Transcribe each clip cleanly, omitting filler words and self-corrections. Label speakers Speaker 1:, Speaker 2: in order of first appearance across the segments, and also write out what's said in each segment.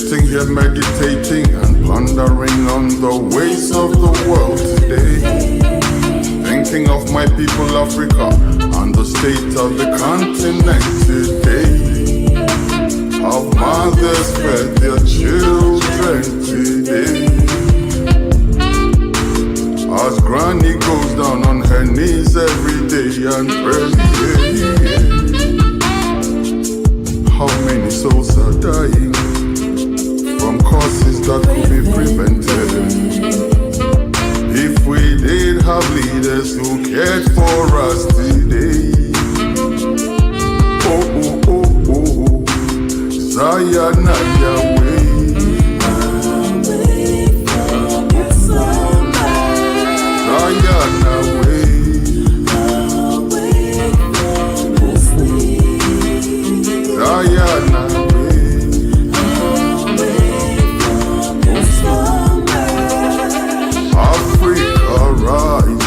Speaker 1: Sitting here meditating and pondering on the ways of the world today, thinking of my people Africa and the state of the continent today. How mothers fed their children today, as granny goes down on her knees every day and prays. How many souls are dying from causes that could be prevented if we did have leaders who cared for us today? Oh, oh, oh, oh, oh. Zion and Yahweh, Zion away, Zion away, Africa rise,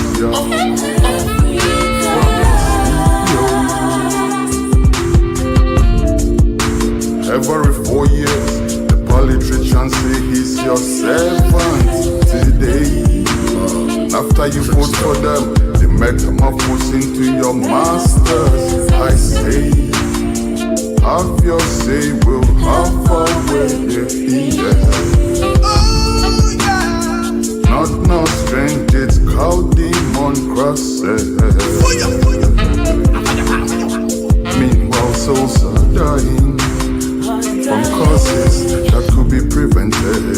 Speaker 1: every 4 years, the politicians say he's your servant today. After you vote for them, they metamorphose into your masters. I say, have your say, we'll have our way, yeah. Not no strange, it's cow demon crosses. Meanwhile, souls are dying from causes that could be prevented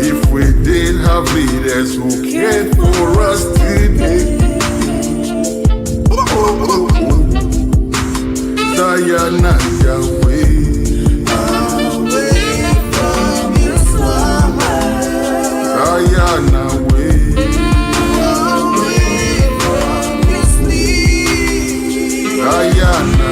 Speaker 1: if we did have leaders who cared for us today. Oh, oh, oh. Zion and Yahweh, Zion away, Zion away.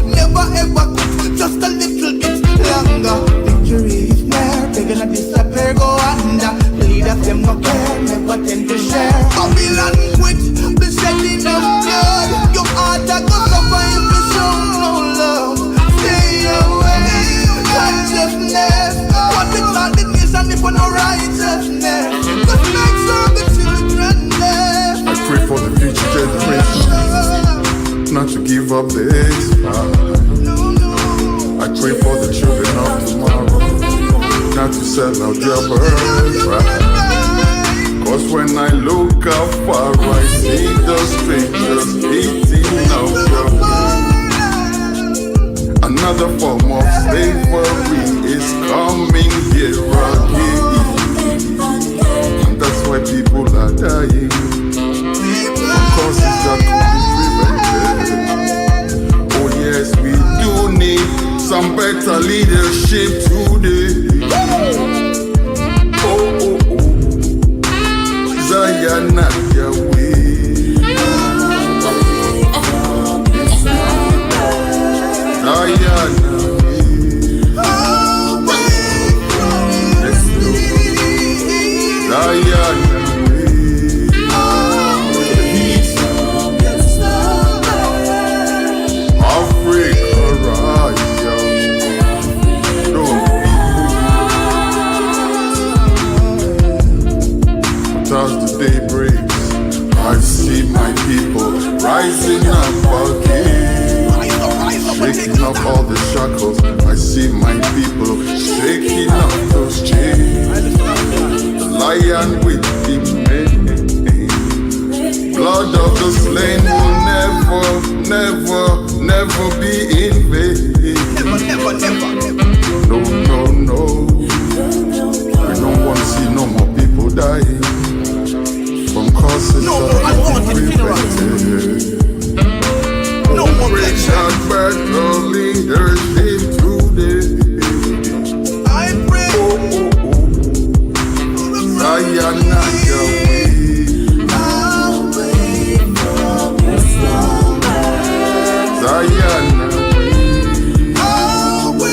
Speaker 2: Never ever cook, just a little bit longer. Victory is near, they're gonna disappear, go under. Leaders them no care, never tend to share. Babylon quit, the shedding of blood. Your heart a go suffer if you show no love. Stay away, consciousness. What the God it is and if no righteousness. Just make sure the children live.
Speaker 1: I pray for the future generation not to give up this fight. I pray for the children of tomorrow not to sell out their birthright. Cause when I look afar, I see the strangers eating out their. Another form of slavery is coming here again, and that's why people are dying. Causes that could be prevented. Oh yes, we do need some better leadership today. Oh, oh, oh. Zion and Yahweh, Zion away. Let's go. Zion away. Africa rise, don't be moved. As the day breaks, I see my people rising up again, shaking off all the shackles. I see my people shaking off those chains. The lion with the mane, blood of the slain will never be in vain.
Speaker 2: Never.
Speaker 1: No. We don't want to see no more people dying from causes that can be prevented.
Speaker 2: No more
Speaker 1: Richard better leadership today.
Speaker 2: I pray.
Speaker 1: Zion and Yahweh, Zion away.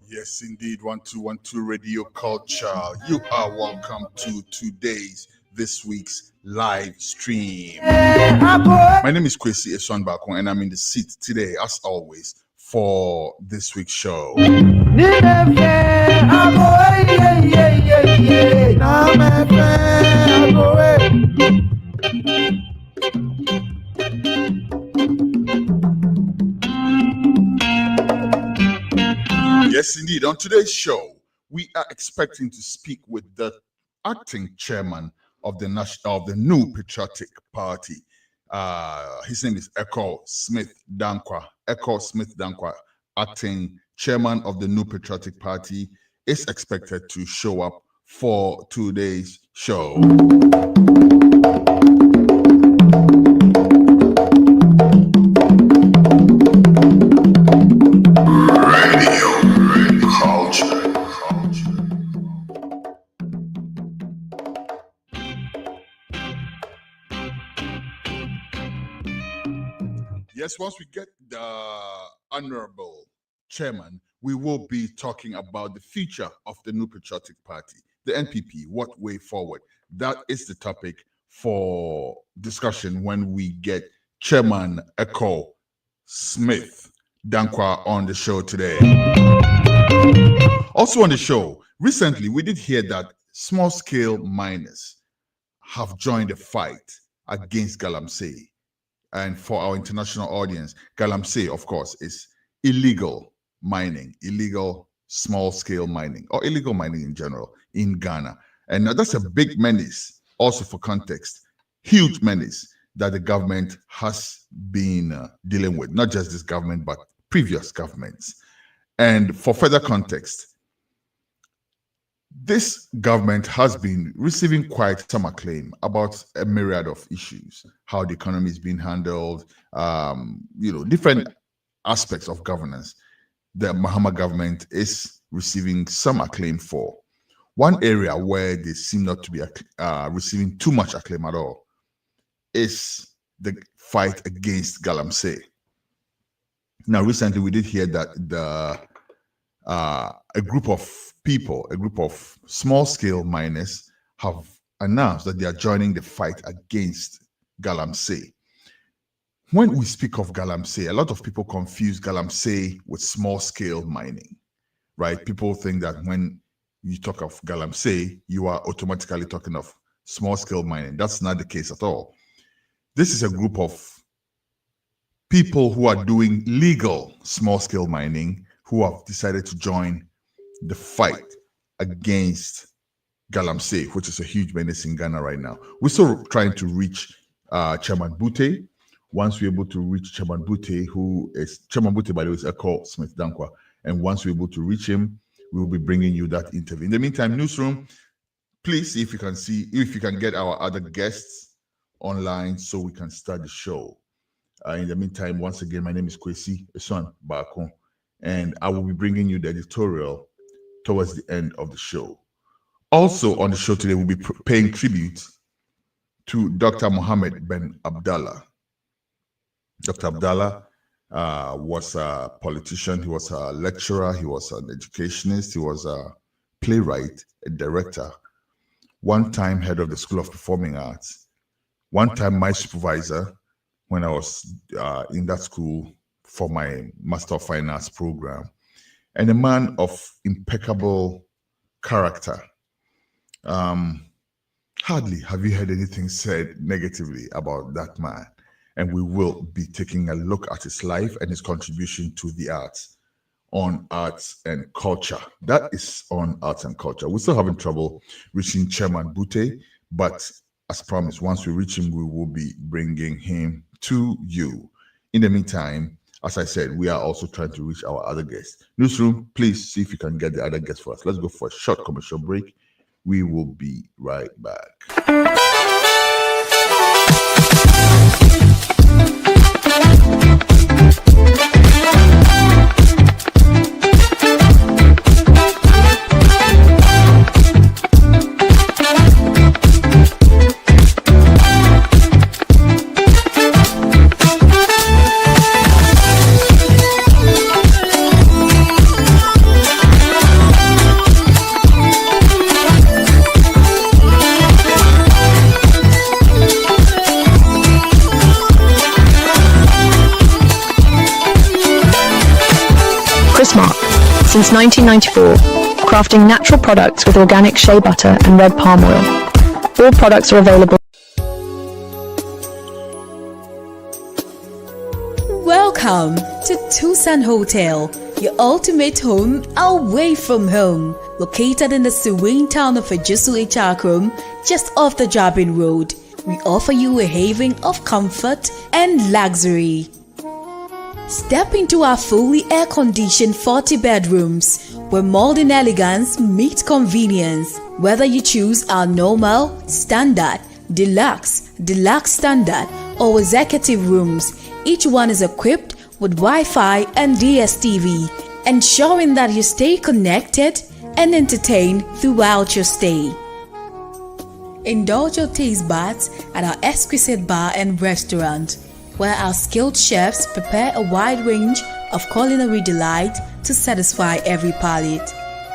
Speaker 1: Yes, indeed. 1212 Radio Culture. You are welcome to this week's live stream. My name is Kwesi Eswanbako, and I'm in the seat today, as always, for this week's show. Yes, indeed. On today's show, we are expecting to speak with the acting chairman of the new Patriotic Party. His name is Ekow Smith Danquah. Ekow Smith Danquah, acting chairman of the new Patriotic Party, is expected to show up for today's show. Yes, once we get the honorable chairman, we will be talking about the future of the new Patriotic Party, the NPP, what way forward. That is the topic for discussion when we get Chairman Ekow Smith Danquah on the show today. Also on the show, recently we did hear that small-scale miners have joined the fight against galamsey. And for our international audience, galamsey, of course, is illegal mining, illegal small-scale mining, or illegal mining in general in Ghana. And that's a big menace, also for context, huge menace that the government has been dealing with, not just this government, but previous governments. And for further context, this government has been receiving quite some acclaim about a myriad of issues, how the economy is being handled, different aspects of governance. The Mahama government is receiving some acclaim for. One area where they seem not to be receiving too much acclaim at all is the fight against galamsey. Now, recently we did hear that a group of people, a group of small-scale miners have announced that they are joining the fight against galamsey. When we speak of galamsey, a lot of people confuse galamsey with small-scale mining, right? People think that when you talk of galamsey, you are automatically talking of small-scale mining. That's not the case at all. This is a group of people who are doing legal small-scale mining who have decided to join the fight against galamsey, which is a huge menace in Ghana right now. We're still trying to reach Chairman Butay. Once we're able to reach Chairman Butay, Chairman Butay, by the way, is Ekow Smith Danquah. And once we're able to reach him, we will be bringing you that interview. In the meantime, newsroom, please see if you can get our other guests online so we can start the show. In the meantime, once again, my name is Kwesi Eswanbako, and I will be bringing you the editorial towards the end of the show. Also on the show today, we'll be paying tribute to Dr. Mohammed Ben Abdallah. Dr. Abdallah was a politician, he was a lecturer, he was an educationist, he was a playwright, a director, one time head of the School of Performing Arts, one time my supervisor when I was in that school for my Master of Fine Arts program, and a man of impeccable character. Hardly have you heard anything said negatively about that man. And we will be taking a look at his life and his contribution to the arts on Arts and Culture. That is on Arts and Culture. We're still having trouble reaching Chairman Butay, but as promised, once we reach him, we will be bringing him to you. In the meantime, as I said, we are also trying to reach our other guests. Newsroom, please see if you can get the other guests for us. Let's go for a short commercial break. We will be right back.
Speaker 3: Since 1994, crafting natural products with organic shea butter and red palm oil. All products are available.
Speaker 4: Welcome to Tucson Hotel, your ultimate home away from home. Located in the serene town of Ejisu Ichakrum, just off the Jabin Road, we offer you a haven of comfort and luxury. Step into our fully air-conditioned 40 bedrooms where modern elegance meets convenience. Whether you choose our normal, standard, deluxe standard or executive rooms, each one is equipped with Wi-Fi and DSTV, ensuring that you stay connected and entertained throughout your stay. Indulge your taste buds at our exquisite bar and restaurant, where our skilled chefs prepare a wide range of culinary delight to satisfy every palate.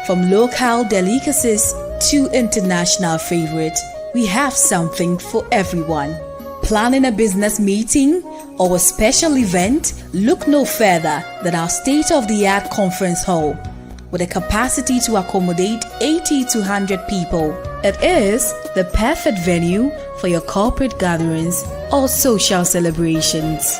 Speaker 4: From local delicacies to international favorites, we have something for everyone. Planning a business meeting or a special event? Look no further than our state-of-the-art conference hall. With a capacity to accommodate 80 to 100 people, it is the perfect venue for your corporate gatherings or social celebrations.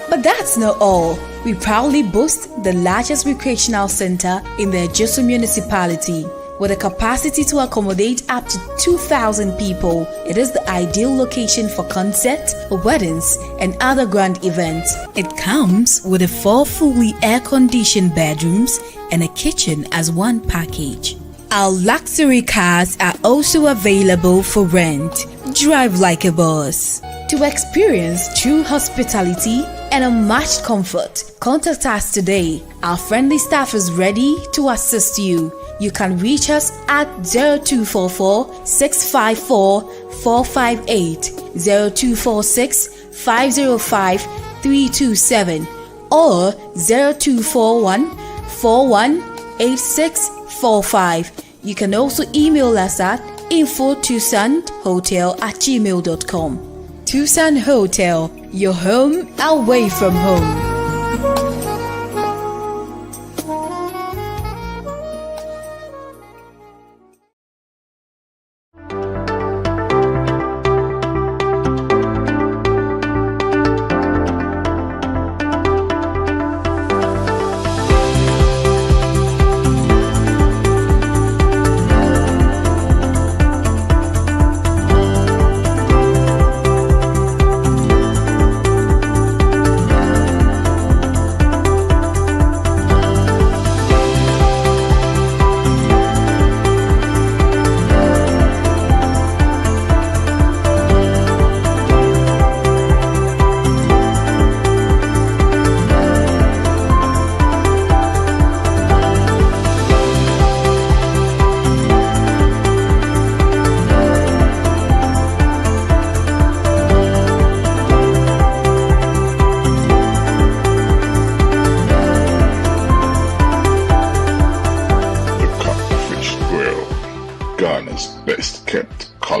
Speaker 4: But that's not all. We proudly boast the largest recreational center in the Ejisu municipality. With a capacity to accommodate up to 2,000 people, it is the ideal location for concerts, weddings, and other grand events. It comes with 4 fully air-conditioned bedrooms and a kitchen as one package. Our luxury cars are also available for rent. Drive like a boss. To experience true hospitality and unmatched comfort, contact us today. Our friendly staff is ready to assist you. You can reach us at 0244 654 458, 0246 505 327, or 0241 418645. You can also email us at info@tucsonhotel@gmail.com. Tucson Hotel, your home away from home.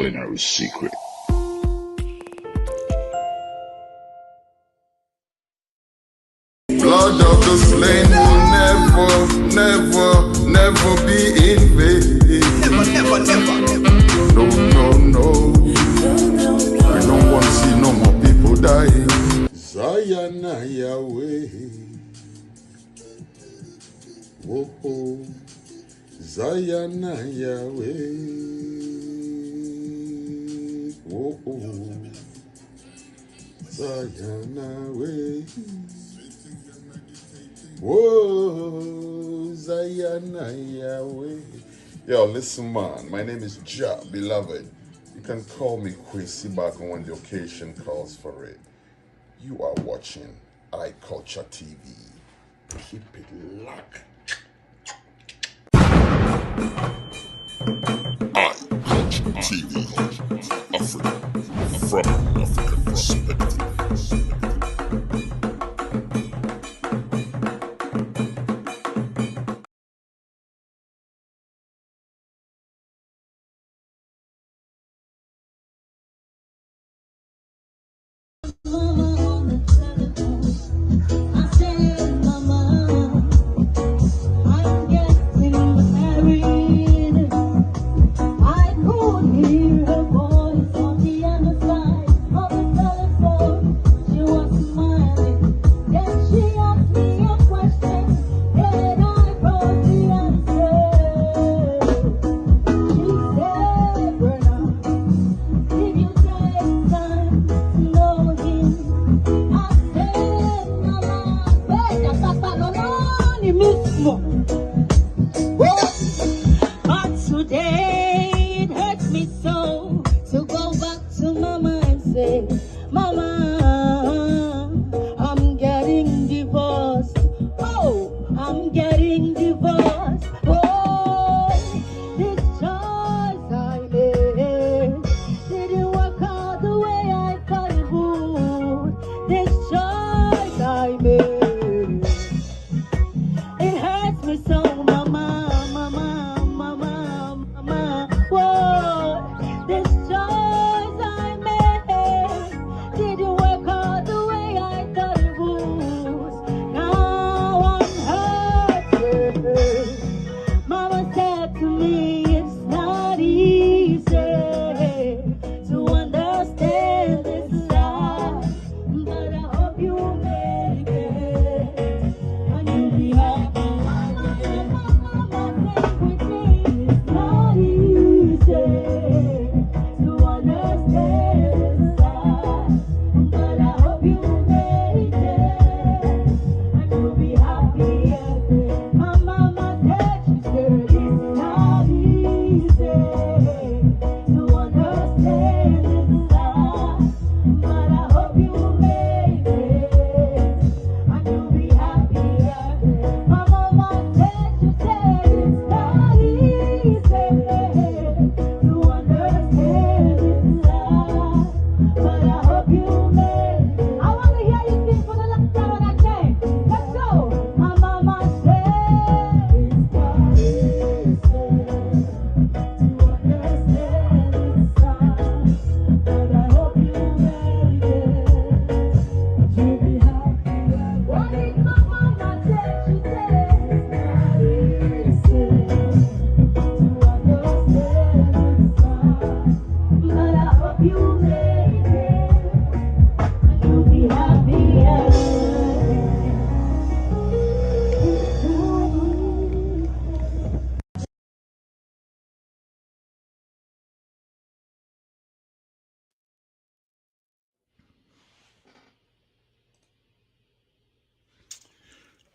Speaker 1: culinary secret. Blood of the slain will never be in vain.
Speaker 2: Never.
Speaker 1: No. I don't want to see no more people dying. Zion Yahweh. Whoa. Zion Yahweh. Whoa. Zion Yahweh. Whoa, Zion Yahweh. Yo, listen, man. My name is Ja, beloved. You can call me Kwesi Bako when the occasion calls for it. You are watching iCulture TV. Keep it locked. iCulture TV. Africa from an African perspective.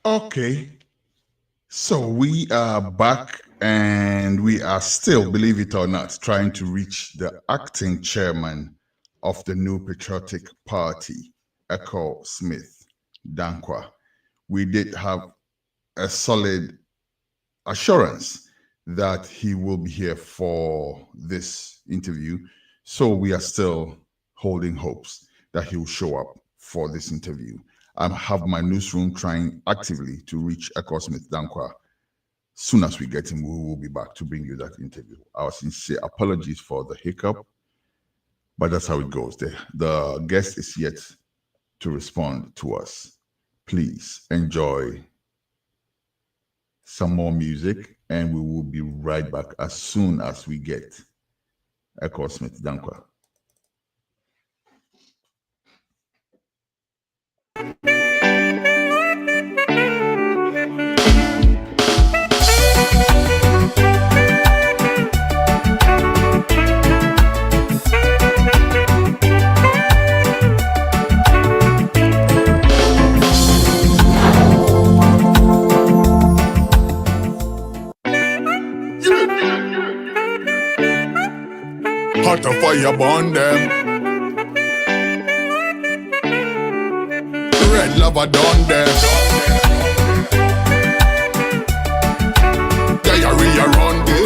Speaker 1: Okay, so we are back and we are still, believe it or not, trying to reach the acting chairman of the new Patriotic Party, Ekow Smith Danquah. We did have a solid assurance that he will be here for this interview, so we are still holding hopes that he will show up for this interview. I have my newsroom trying actively to reach Ekow Smith Danquah. Soon as we get him, we will be back to bring you that interview. Our sincere apologies for the hiccup. But that's how it goes. The guest is yet to respond to us. Please enjoy some more music, and we will be right back as soon as we get Ekow Smith Danquah.
Speaker 2: Hot a fire burn them. Red lava done them. Diarrhea run them.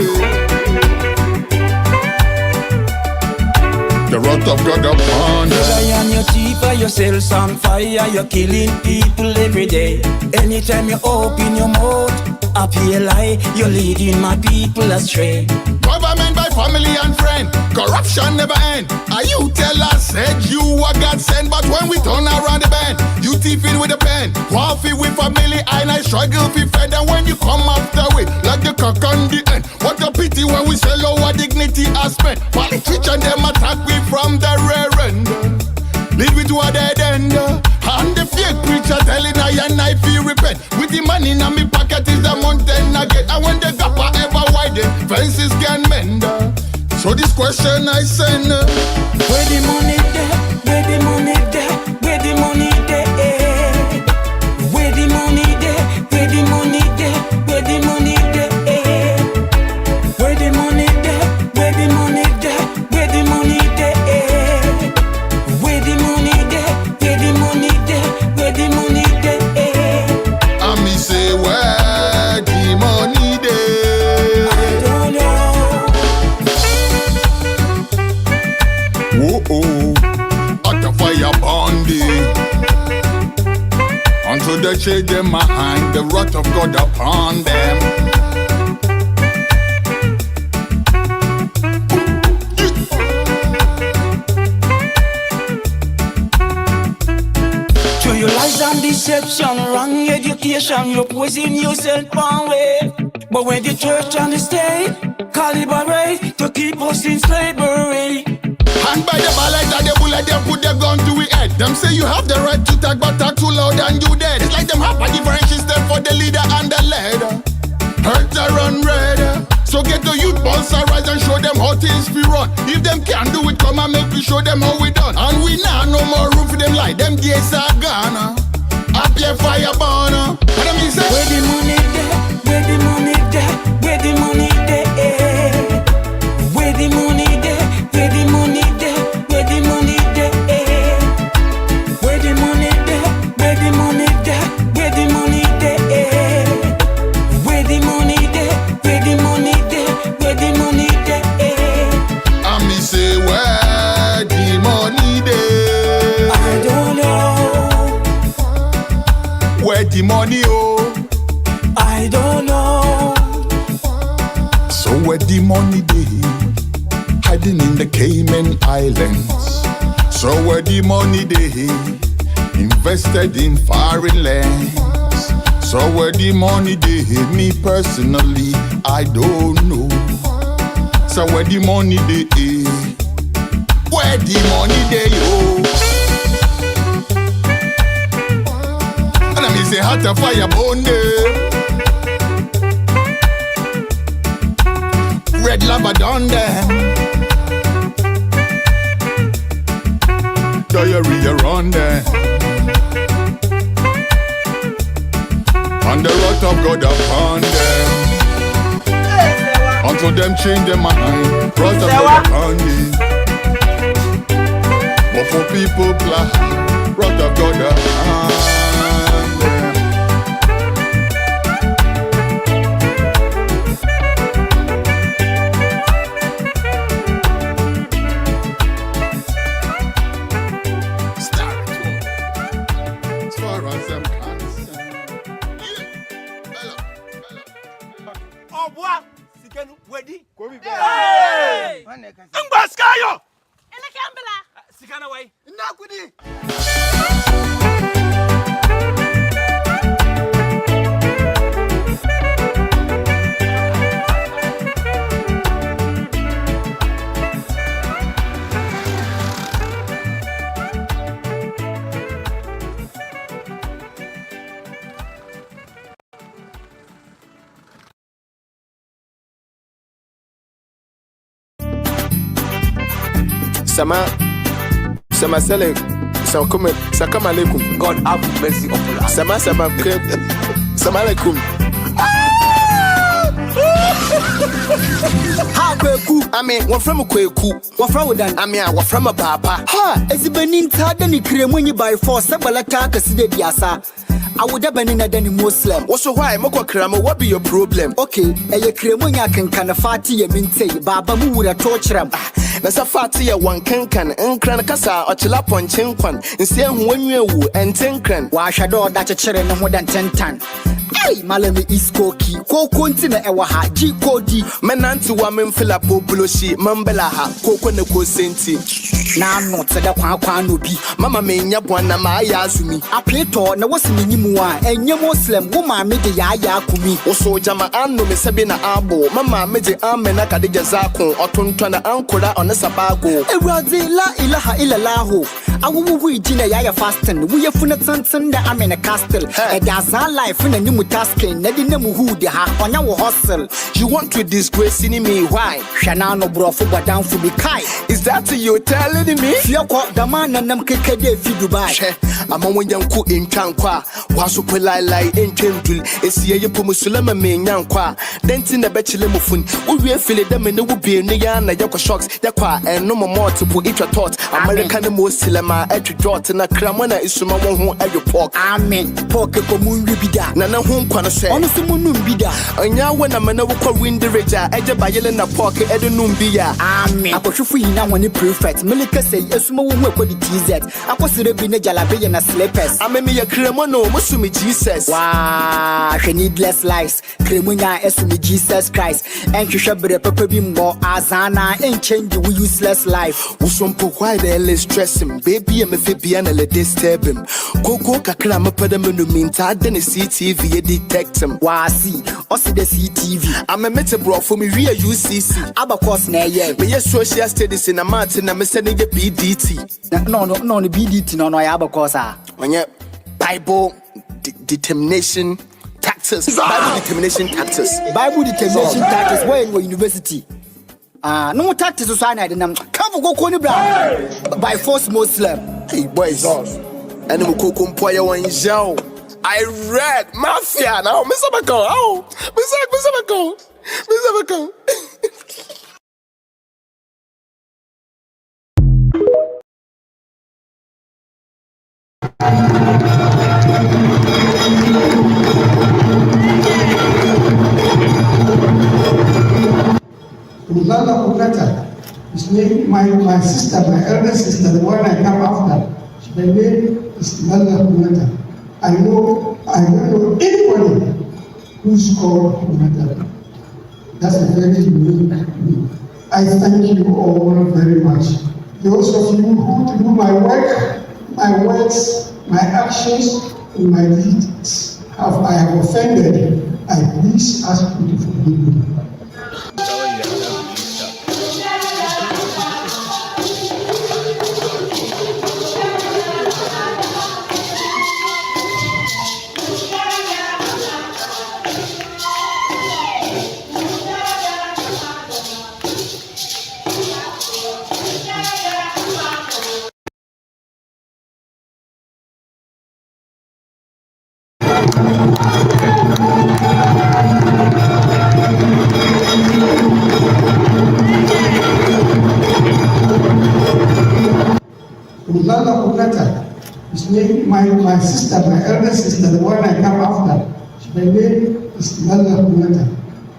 Speaker 2: The wrath of God upon them.
Speaker 5: Lie on your teeth or yourselves on fire. You're killing people every day. Anytime you open your mouth, up here lie, you're leading my people astray.
Speaker 2: Government by family and friend, corruption never end. And you tell us said you are God sent, but when we turn around the bend, you thief it with a pen. Coffee with family, and I struggle for fed. And when you come after we, like the cock on the end. What a pity when we sell our dignity as spent. Politicians them attack we from the rear end. Leave it to a dead end. And the fake preacher telling I feel repent. With the money in my pocket is a mountain again. And when the gap are ever widen, fences can mend. So this question I send.
Speaker 5: Where the money there? Where the money there? Where the money there? Where the money there? Where the money there? Where the money there? Where the money there? Where the money there? Where the money there? Where the money there? Where the money there? Where the money there?
Speaker 2: And me say where the money there?
Speaker 5: I don't know.
Speaker 2: Whoa, at the fire bonding. Until they change their mind, the wrath of God upon them.
Speaker 5: Through your lies and deception, wrong education, you poison yourself one way. But when the church and the state collaborate to keep us in slavery.
Speaker 2: And by the ballot and the bullet, they put their gun to the head. Them say you have the right to talk, but talk too loud and you dead. It's like them have a different system for the leader and the leader. Hurt or run red. So get the youth bounce rise and show them how things we run. If them can't do it, come and make we show them how we done. And we now no more room for them like them days are gone. Up your fire burner. And I mean say,
Speaker 5: where the money there? Where the money there? Where the money there? Where the money there? Where the money there? Where the money there? Where the money there? Where the money there? Where the money there? Where the money there? Where the money there? Where the money there?
Speaker 2: and me say where the money there?
Speaker 5: I don't know.
Speaker 2: Where the money oh?
Speaker 5: I don't know.
Speaker 2: So where the money there? Hiding in the Cayman Islands. So where the money they invested in foreign lands. So where the money they me personally I don't know. So where the money they where the money they and I mean say hot a fire burn them. Red lava done them. Diarrhea run them. And the wrath of God upon them. Until them change their mind. Wrath of God upon them. But for people plan, wrath of God upon them.
Speaker 6: Hey! Ngbaskayo! sika na wai.
Speaker 2: Na kudi.
Speaker 7: Sama Salek, Sakam alaikum.
Speaker 6: God have mercy upon us.
Speaker 7: Sama alaikum.
Speaker 8: Ha kweku
Speaker 7: Ame, one from a kweku.
Speaker 8: What from dan
Speaker 7: Ame, what from a papa.
Speaker 8: ha ezibenin tada ni kremuni by force sabalata kaside diasa I would have been in a Muslim.
Speaker 7: Also, why Moko Krama, what be your problem?
Speaker 8: Okay, a kremunya can fati a minte, Baba Mura torture him.
Speaker 7: That's a fatty one can and cranacasa or chilapon chinkwan, and say when you and 10 cran.
Speaker 8: Why should all that a children no more than 10 ton? Hey, Malami is cocky, Continent Ewaha, G Cody,
Speaker 7: Menanti woman Philapo Buloshi, Mambelaha, Coconaco Senti.
Speaker 8: Now not said a Quanubi.
Speaker 7: Mamma may yapwana my yasumi.
Speaker 8: I play to no was in Nimua, and your Muslim woman made the Yaya Kumi.
Speaker 7: Also, Jama Anno Sabina Abo, Mamma made the Amenaka de Jazako, or Tuntana Ankura on a Sabago.
Speaker 8: La ilaha illallahu. I will read Gina Yaya fasting. We have funnet something that I'm in a castle. A Gaza life in a new tasking, Nedinamu who they have on our hustle.
Speaker 7: You want to disgrace me? Why?
Speaker 8: Shanano brofu but down for the kai.
Speaker 7: Is that you telling me?
Speaker 8: Fioko, the man and them kekade fi Dubai.
Speaker 7: I'm on Yanku in Chankwa, Wasu Pelai in Kentul, a Sia Pumusulama main Yankwa, Dentin the Bechilemufun, we feel them and there will be a Niana Yako shocks, Yakwa, and no more to put each thought. American Mosilama at your daughter, and a Kramana is someone who at your pork.
Speaker 8: Amen. Pork Moon Bida.
Speaker 7: Nana home corner say,
Speaker 8: Honestly, Moon Bida.
Speaker 7: And now when a man will win the Reja, Edja Bayelena Pork, Edenumbia.
Speaker 8: Amen. I was free now when you prefect. Melika say, a small work with the TZ. I was the Bina Jalabi and a slippers.
Speaker 7: I may be a Cremono, Musumi Jesus.
Speaker 8: Wow, she need less lies. Cremunya esumi Jesus Christ. And you should be a pepper bimbo, Azana, and change the useless life.
Speaker 7: Usumpo, why the hell is stressing? Baby, I'm a Fabiana, let disturb him. Coco Kakrama Pedamunu mean tired than a CTV detect him.
Speaker 8: Why see, or see the CTV.
Speaker 7: I'm a metabro for me, real UCC.
Speaker 8: Abacos na ye.
Speaker 7: But yes, social studies in a mountain, I'm sending a BDT.
Speaker 8: No, the BDT, no, Abacosa.
Speaker 7: When you Bible determination tactics, Bible determination tactics.
Speaker 8: Bible determination tactics, where in university? No tactics, so I didn't come go Conibra by force Muslim.
Speaker 7: Hey, boys, and I'm cooking poya one jow. I read Mafia now, Miss Abaco. Oh, Miss Abaco.
Speaker 9: Rosana Kunata is named my sister, my elder sister, the one I come after. Her name is Lala Kunata. I don't know anybody who's called Kunata. That's a very unique name. I thank you all very much. Those of you who do my work, my words, my actions, and my deeds, I have offended, I please ask you to forgive me. Rosana Kunata is named my sister, my elder sister, the one I come after. Her name is Lala Kunata.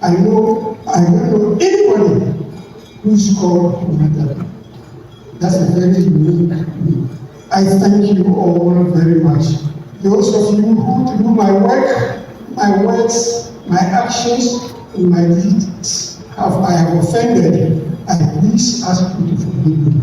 Speaker 9: I don't know anybody who's called Kunata. That's a very unique name. I thank you all very much. Those of you who do my work, my words, my actions, and my deeds, I have offended, I please ask you to forgive me.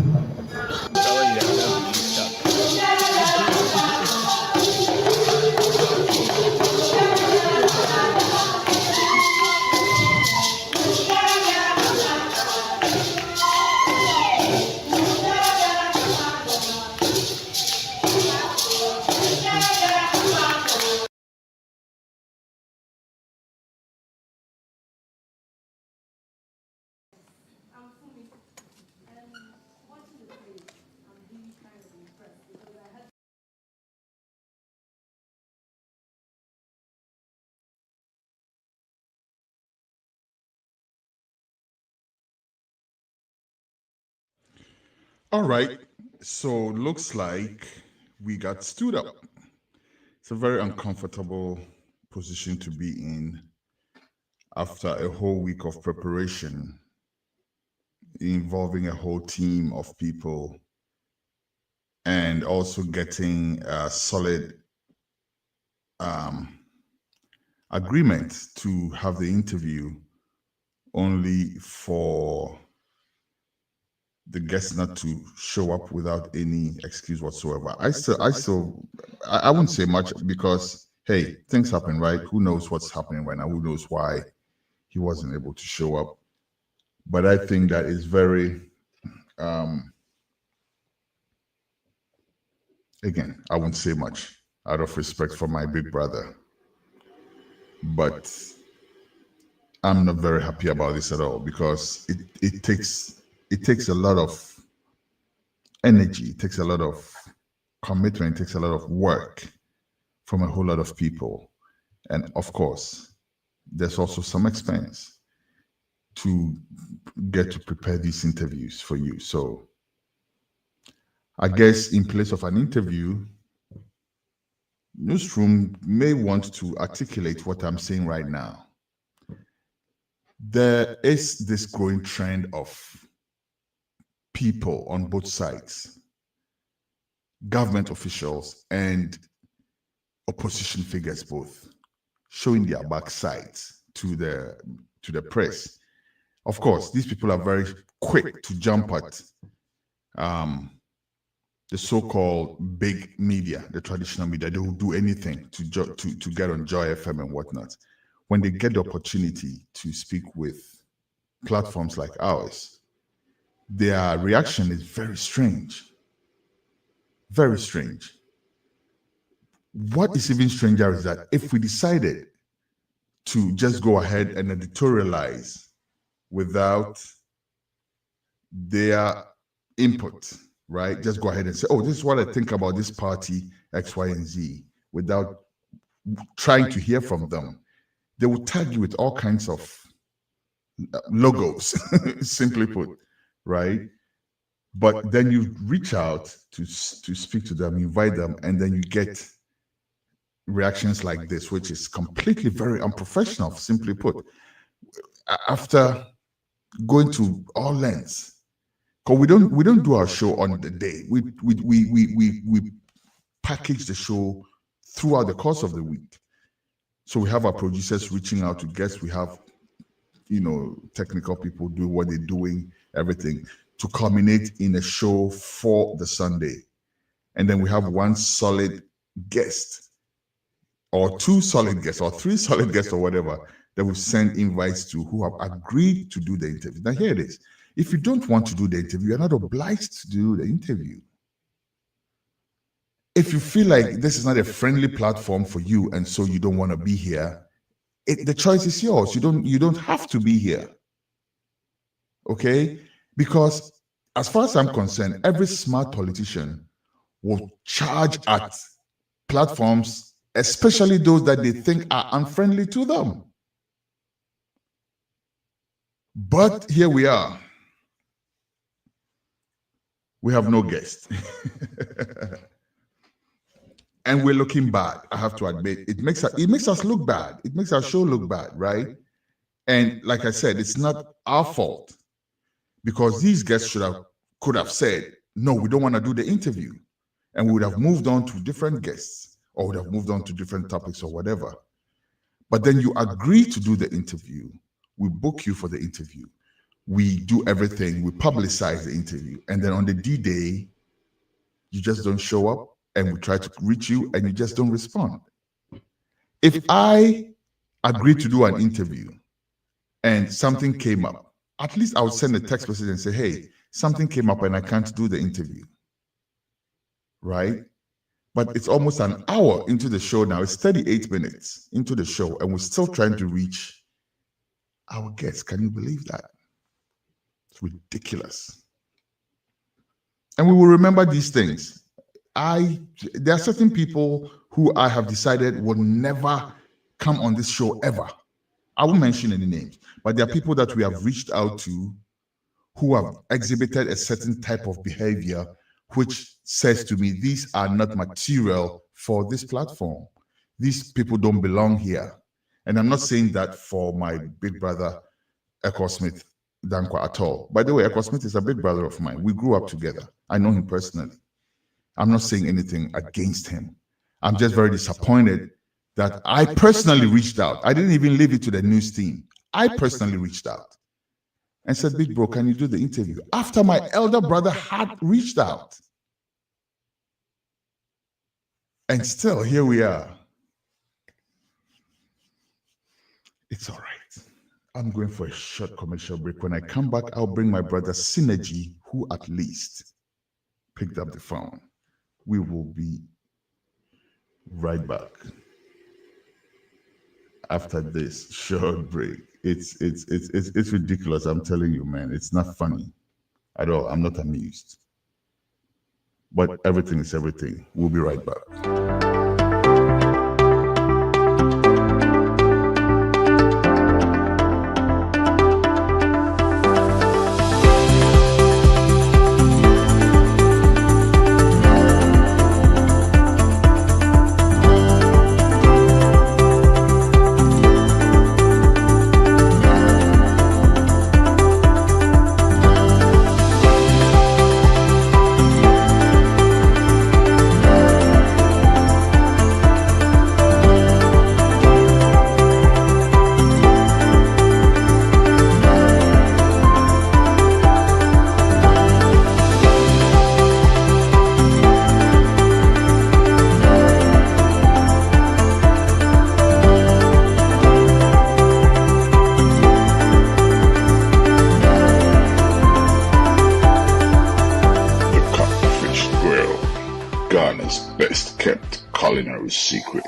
Speaker 1: All right. So looks like we got stood up. It's a very uncomfortable position to be in after a whole week of preparation involving a whole team of people and also getting a solid agreement to have the interview only for the guests not to show up without any excuse whatsoever. I wouldn't say much because, hey, things happen, right? Who knows what's happening right now? Who knows why he wasn't able to show up? But I think that is very, again, I won't say much out of respect for my big brother. But I'm not very happy about this at all because it takes a lot of energy, it takes a lot of commitment, it takes a lot of work from a whole lot of people. And of course, there's also some expense to get to prepare these interviews for you. So I guess in place of an interview, Newsroom may want to articulate what I'm saying right now. There is this growing trend of people on both sides, government officials and opposition figures both, showing their backsides to the press. Of course, these people are very quick to jump at the so-called big media, the traditional media. They will do anything to get on Joy FM and whatnot. When they get the opportunity to speak with platforms like ours, their reaction is very strange. Very strange. What is even stranger is that if we decided to just go ahead and editorialize without their input, right? Just go ahead and say, oh, this is what I think about this party, X, Y, and Z, without trying to hear from them. They will tag you with all kinds of logos, simply put, right? But then you reach out to speak to them, invite them, and then you get reactions like this, which is completely very unprofessional, simply put. After going to all lengths, because we don't do our show on the day. We package the show throughout the course of the week. So we have our producers reaching out to guests. We have, technical people do what they're doing, everything to culminate in a show for the Sunday. And then we have one solid guest or two solid guests or three solid guests or whatever that we send invites to who have agreed to do the interview. Now here it is. If you don't want to do the interview, you're not obliged to do the interview. If you feel like this is not a friendly platform for you and so you don't want to be here, the choice is yours. You don't have to be here. Okay? Because as far as I'm concerned, every smart politician will charge at platforms, especially those that they think are unfriendly to them. But here we are. We have no guest. And we're looking bad, I have to admit. It makes us look bad. It makes our show look bad, right? And like I said, it's not our fault. Because these guests could have said, no, we don't want to do the interview. And we would have moved on to different guests or would have moved on to different topics or whatever. But then you agree to do the interview. We book you for the interview. We do everything. We publicize the interview. And then on the D-Day, you just don't show up and we try to reach you and you just don't respond. If I agreed to do an interview and something came up, at least I would send a text message and say, hey, something came up and I can't do the interview, right? But it's almost an hour into the show now. It's 38 minutes into the show and we're still trying to reach our guests. Can you believe that? It's ridiculous. And we will remember these things. There are certain people who I have decided will never come on this show ever. I won't mention any names, but there are people that we have reached out to who have exhibited a certain type of behavior, which says to me, these are not material for this platform. These people don't belong here. And I'm not saying that for my big brother, Ekow Smith Danquah, at all. By the way, Ekow Smith is a big brother of mine. We grew up together. I know him personally. I'm not saying anything against him. I'm just very disappointed that I personally reached out. I didn't even leave it to the news team. I personally reached out and said, big bro, can you do the interview? After my elder brother had reached out. And still, here we are. It's all right. I'm going for a short commercial break. When I come back, I'll bring my brother Synergy, who at least picked up the phone. We will be right back after this short break. It's ridiculous. I'm telling you, man. It's not funny at all. I'm not amused. But everything is everything. We'll be right back. Best kept culinary secret.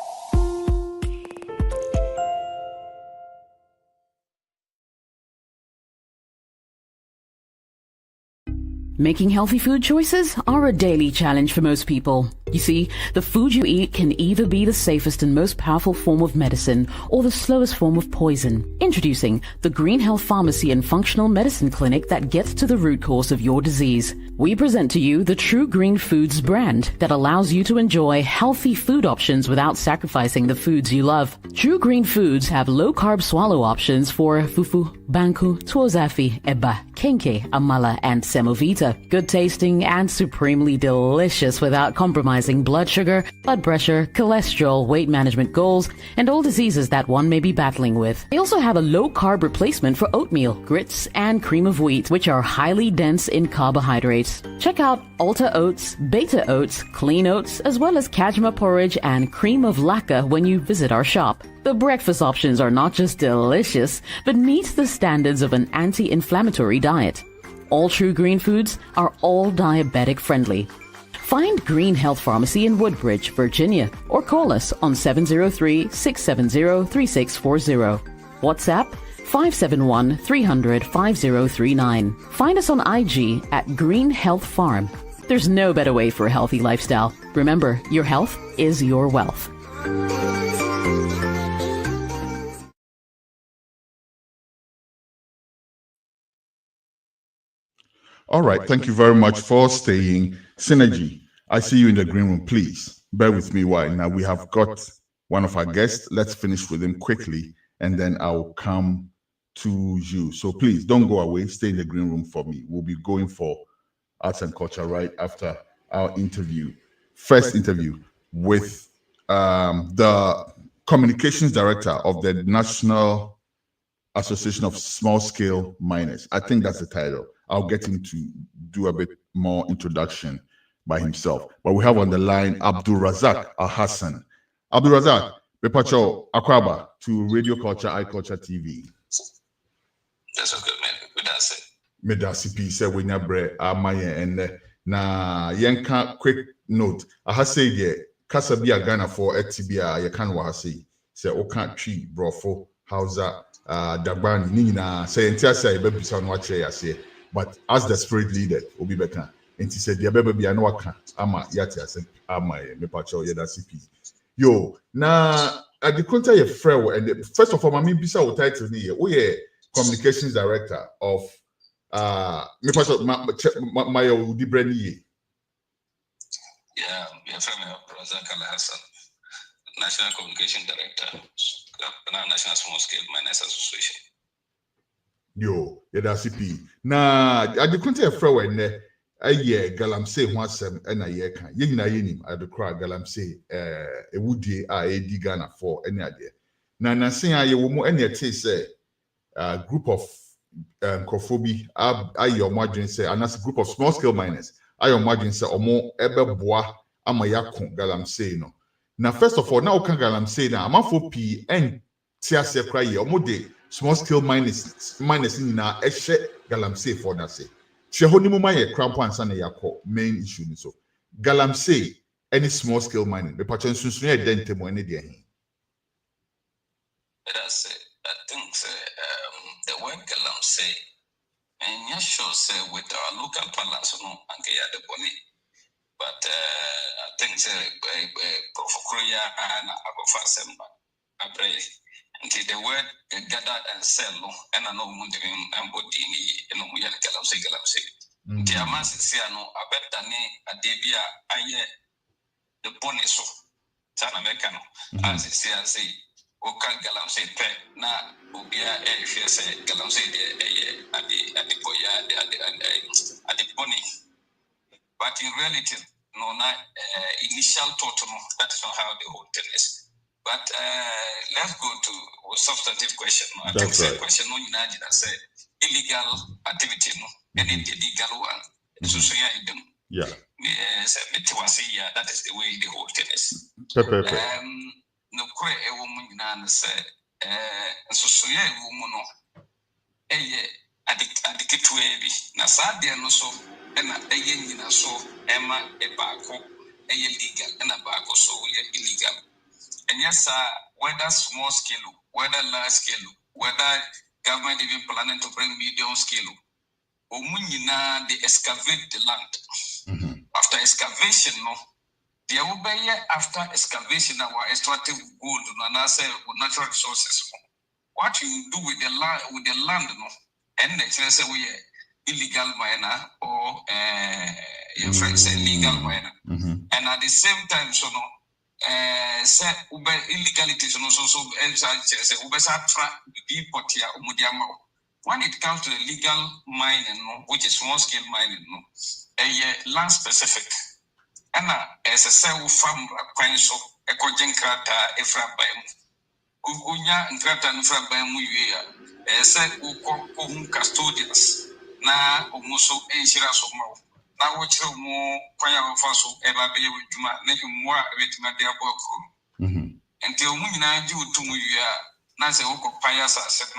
Speaker 6: Making healthy food choices are a daily challenge for most people. You see, the food you eat can either be the safest and most powerful form of medicine or the slowest form of poison. Introducing the Green Health Pharmacy and Functional Medicine Clinic that gets to the root cause of your disease. We present to you the True Green Foods brand that allows you to enjoy healthy food options without sacrificing the foods you love. True Green Foods have low-carb swallow options for fufu, banku, tuozafi, eba, kenke, amala, and semovita. Good tasting and supremely delicious without compromising blood sugar, blood pressure, cholesterol, weight management goals, and all diseases that one may be battling with. They also have a low-carb replacement for oatmeal, grits, and cream of wheat, which are highly dense in carbohydrates. Check out Alta Oats, Beta Oats, Clean Oats, as well as Kajma Porridge and Cream of Laka when you visit our shop. The breakfast options are not just delicious, but meet the standards of an anti-inflammatory diet. All True Green Foods are all diabetic friendly. Find Green Health Pharmacy in Woodbridge, Virginia, or call us on 703-670-3640. WhatsApp 571-300-5039. Find us on IG at Green Health Farm. There's no better way for a healthy lifestyle. Remember, your health is your wealth.
Speaker 1: All right, thank you very much for staying. Synergy, I see you in the green room. Please bear with me while now we have got one of our guests. Let's finish with him quickly, and then I'll come to you. So please don't go away. Stay in the green room for me. We'll be going for arts and culture right after our interview. First interview with the communications director of the National Association of Small Scale Miners. I think that's the title. I'll get him to do a bit more introduction by himself. But we have on the line Abdul Razak Al-Hassan. Abdul Razak, Bepacho Akwaba to Radio Culture, iCulture TV.
Speaker 10: That's okay, man. That's it.
Speaker 1: Medasi P said we never amaye and na yenka quick note. I have said yeah, Kasabia Ghana for Etibia, you can't say o can't tree brofo howza Dagbani Nina say entire say baby son watch say. But as the spirit leader, Obi Beka, and he said, "The baby be no can ama yati ase ama me pacho yeda CP." Yo, na at the counter ye frere and first of all, I mean bisa o title ni ye. Oh yeah, communications director of me pastor my odi brani.
Speaker 10: Yeah, my friend Razak Al-Hassan, National Communication Director, National Small Scale Miners Association.
Speaker 1: Yo, that's CP. Na I couldn't a friend when galamsey ho asem na ye kan. Ye nyina ye nim adekra galamsey ewudie a edi Ghana for any ade. Na nasen aye wo mu ene te say group of crofobia ayo modern say anas group of small scale miners ayo modern say omo ebeboa ama yakon galamsey no. Na first of all na o kan galamsey na amafo pi en tiase kra ye omo de small scale miners na ehye galamsey for that say. Shehoni muma ye crampo and sana yako main issue ni so. Galamsey any small scale mining. The patron sunsun ye dente mo any dia hin.
Speaker 10: That's it. I think the word galamsey and you sure say with our local parlance no anke ya de boni. But I think Profokuria and Agofa Semba Abre. Until the word gathered and sell, and I know Munding and Bodini, and we had galamsey. The Amas is here, no, I bet Dane, a debia, aye, the boniso, San Americano, as it say, Oka galamsey pet, na, Ubia, if you say galamsey, at the boya, at the boni. But in reality, no, not initial thought, no, that's not how the whole thing is. But let's go to a substantive question. I think the question no say illegal activity no, and the legal one. So yeah, that is the way the whole thing is. No kwe a woman say so yeah woman no. Addicted to na sadia no so na yen so Emma e baako legal and a baako so illegal. And yes, whether small scale, whether large scale, whether government even planning to bring medium scale, they excavate the land. After excavation, no, there will be after excavation our extractive gold and natural resources. What you do with the land, no, and the say we illegal miner or your friend say legal miner, and at the same time, so no. Say illegality so when it comes to the legal mining, which is small scale mining, land specific. And as a cell farm so a cogent crata efra by Ugunya and crata and fra by Muya, said custodians na umuso enshira so mo. Now watch more choir of us ever be with Juma, making more with my dear book. Until Munina do to Muya, Nasa Oko Piasa said,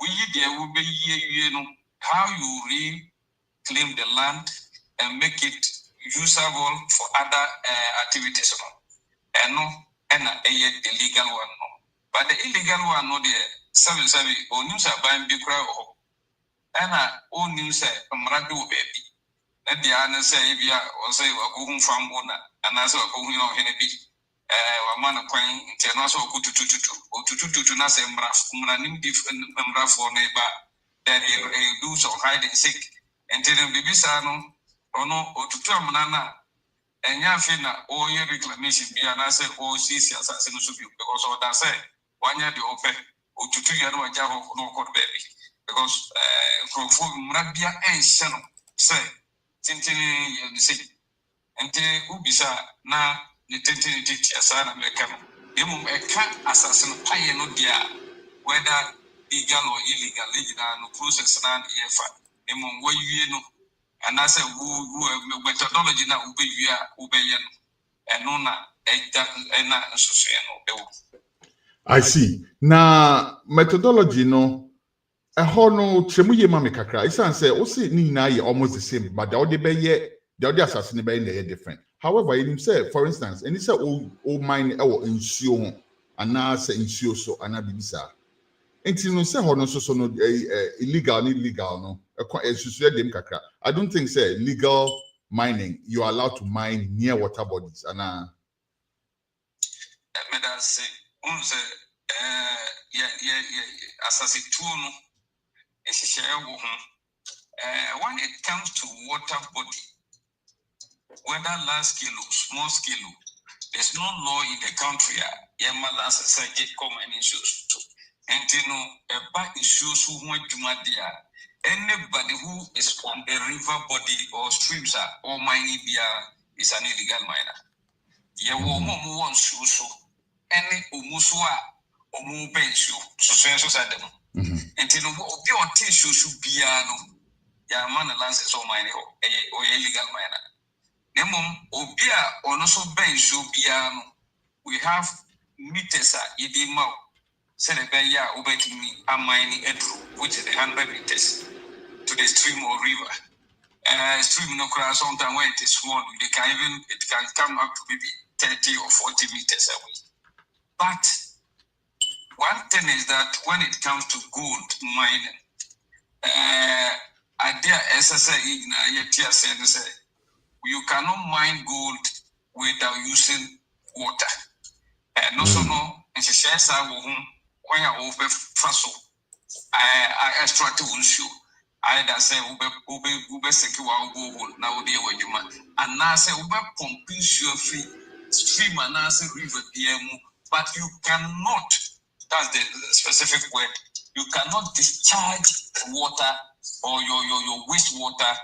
Speaker 10: we there will be how you reclaim the land and make it usable for other activities. And no, and the legal one. But the illegal one, no, the 7 or news are buying big crowd. And all news are Mradu baby. And the other say, if you are say, we're going from one, and as we're going on Hennedy, one of coin, International go to Nasa Mranim different member for neighbor, that he do some hiding sick, and tell him the Bisano, or no, or to Terminana, and Yafina, all your reclamation be an answer, or CC assassin because of that say, 1 year the open, or to 2 years no code baby, because from Mrabia and Shannon say. Tintini say, and Ubisa na the Tintini Asana Mekano. Emum a cat assassin pie no dia, whether legal or illegal, legal no process and EFA. Emum where you know, and I say, who methodology now ubeyan, and nona, and so.
Speaker 1: I see. Now methodology no. A hono chemuye mame kakra. Isan say osi ni na ye almost the same, but the other be ye the other assassin be in the different. However, in himself, for instance, and he say o mine e wo nsuo and na say nsuo so ana bibisa. Enti no say hono so no illegal ni legal no. Esusu dem kakra. I don't think say legal mining you are allowed to mine near water bodies ana.
Speaker 10: Me da say unse assassin no. Share when it comes to water body, whether large scale or small scale, there's no law in the country. And issues who want to anybody who is on the river body or streams or mining is an illegal miner. One so any umusua or mu bench so and tissue should be man lances or mining or illegal miner. Nemum obia or also bench we have meters idima Senebeya obeying me a mining which is 100 meters to the stream or river. Stream no cross sometimes when it is small, it can come up to maybe 30 or 40 meters away. But one thing is that when it comes to gold mining, idea SSA you cannot mine gold without using water. And also no, and she says when you over faso, I extract to show. I say ube secure go now dear when you man. And now say ube pumping your free stream and now say river DM, but you cannot, that's the specific word, you cannot discharge water or your wastewater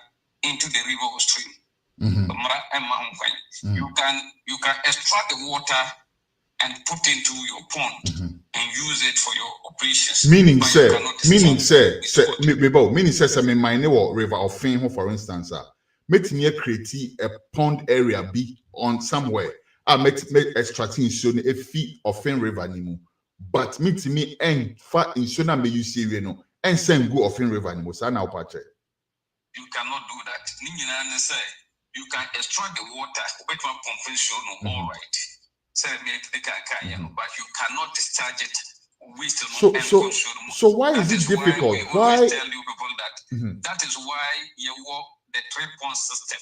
Speaker 10: into the river or stream. You can extract the water and put into your pond and use it for your operations. Meaning
Speaker 1: say me mine or river or fin for instance, make me create a pond area be on somewhere. I make extracting so a fee of fin river anymore. But meet me and far in Shona may you see and send go of fin river anymore. So now patch.
Speaker 10: You cannot do that. Say you can extract the water, but all right. But you cannot discharge it.
Speaker 1: So why is it difficult? Why?
Speaker 10: I tell you people that that is why you work the 3-pond system.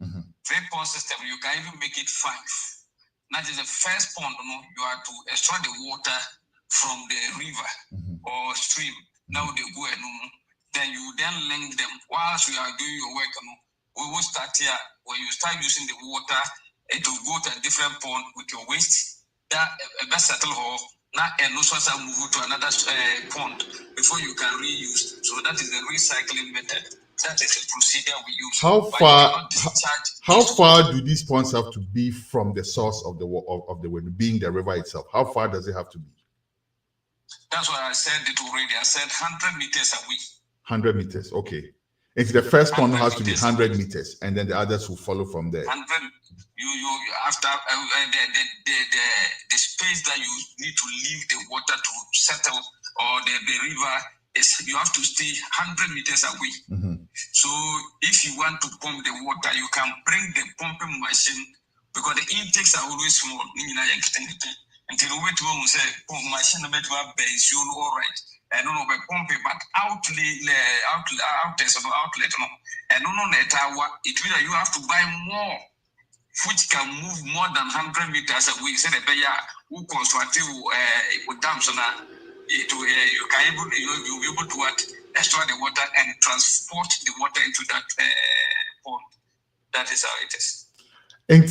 Speaker 10: 3-pond system, you can even make it 5. That is the first pond. You have to extract the water from the river or stream. Now they go and then you link them. Whilst you are doing your work, we will start here. When you start using the water, it will go to a different pond with your waste. That best settle hole. Now and also move to another pond before you can reuse. So that is the recycling method. That is the procedure we use.
Speaker 1: How far do these ponds have to be from the source of the water, being the river itself? How far does it have to be?
Speaker 10: That's why I said it already. I said 100 meters away.
Speaker 1: 100 meters, okay. If the first pond has to be 100 meters, and then the others will follow from there.
Speaker 10: 100. You after the space that you need to leave the water to settle or the river is you have to stay 100 meters away. So if you want to pump the water, you can bring the pumping machine because the intakes are always small. Until we wait to say pump machine base you all right. I don't know about pumping, but outlet, and no it means you have to buy more, which can move more than 100 meters away. Say the who constructive with dams now, you can you'll be able to extract the water and transport the water into that pond. That is how it is.
Speaker 1: And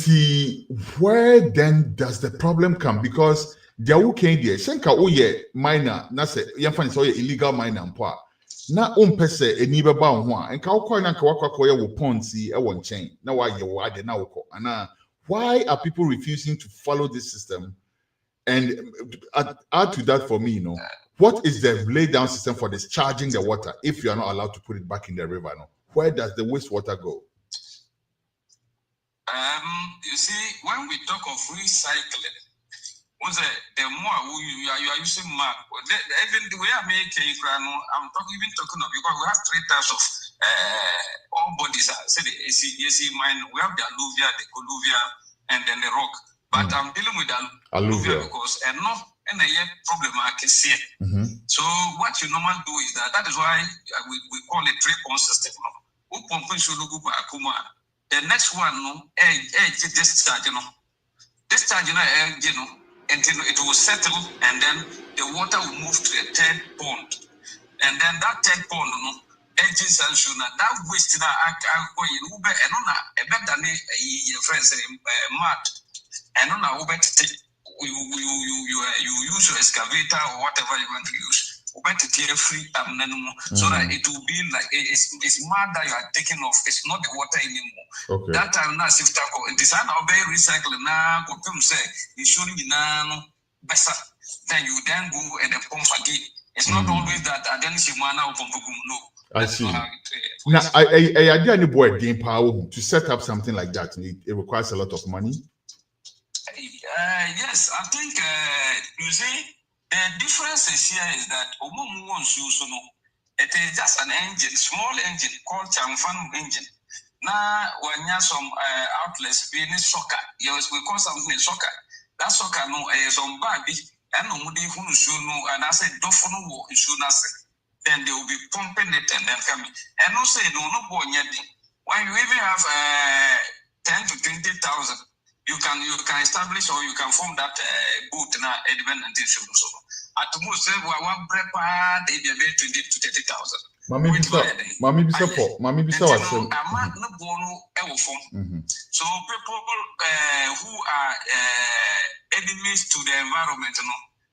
Speaker 1: where then does the problem come? Because there who came there, Shenka Oye minor, Nase, Yanfan so illegal miner and poor. Na pese a niba bound and Kaukoina Kawakoya will ponzi a one chain. Now why you are the Nauko. And why are people refusing to follow this system? And add to that for me, what is the lay down system for discharging the water if you are not allowed to put it back in the river? Where does the wastewater go?
Speaker 10: You see, when we talk of recycling, the more you are using map, even the way I make I'm talking of because we have 3 types of all bodies. Say the AC mine, we have the alluvia, the colluvia, and then the rock. But I'm dealing with the alluvia because and a problem I can see. So what you normally do is that is why we call it 3-pond system. The next one, discharge, until it will settle, and then the water will move to the 3rd pond, and then that 3rd pond, engines and show that waste na go in ube and on a better than your friends mad and on a ube you use your excavator or whatever you want to use. Free so that it will be like it's mud that you are taking off. It's not the water anymore.
Speaker 1: Okay.
Speaker 10: That time now shift it is an obey recycle now. Come say you should be now better. Then you then go and then pump again. It's not always that I then see man now pump no.
Speaker 1: I see. Now I did any boy gain power to set up something like that. It requires a lot of money.
Speaker 10: Yes, I think you see. The difference here is that it is just an engine, small engine called Chamfan engine. Now, when you have some outlets being soccer, yes, we call something soccer. That soccer no some baby and no mudi who should know, and I said, don't know should not say. Then they will be pumping it and then coming. And no say no boy yet. When you even have 10 to 20,000. You can establish or you can form that boat now independent issue. So at most one prepare they be about 20 to 30,000. Mommy bisa wasem. So people who are enemies to the environment,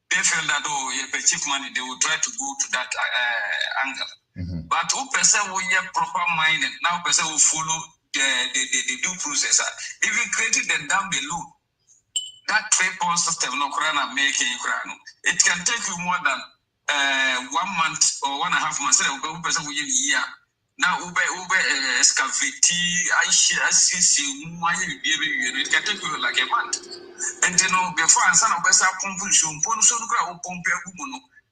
Speaker 10: they feel that you pay cheap money, they will try to go to that angle. But who person will have proper mining? Now person will follow the due process. If you created them down below, that 3-point system no crana making it can take you more than 1 month or 1.5 months. Person will year. Now ube excavate it can take you like a month. And before and son of best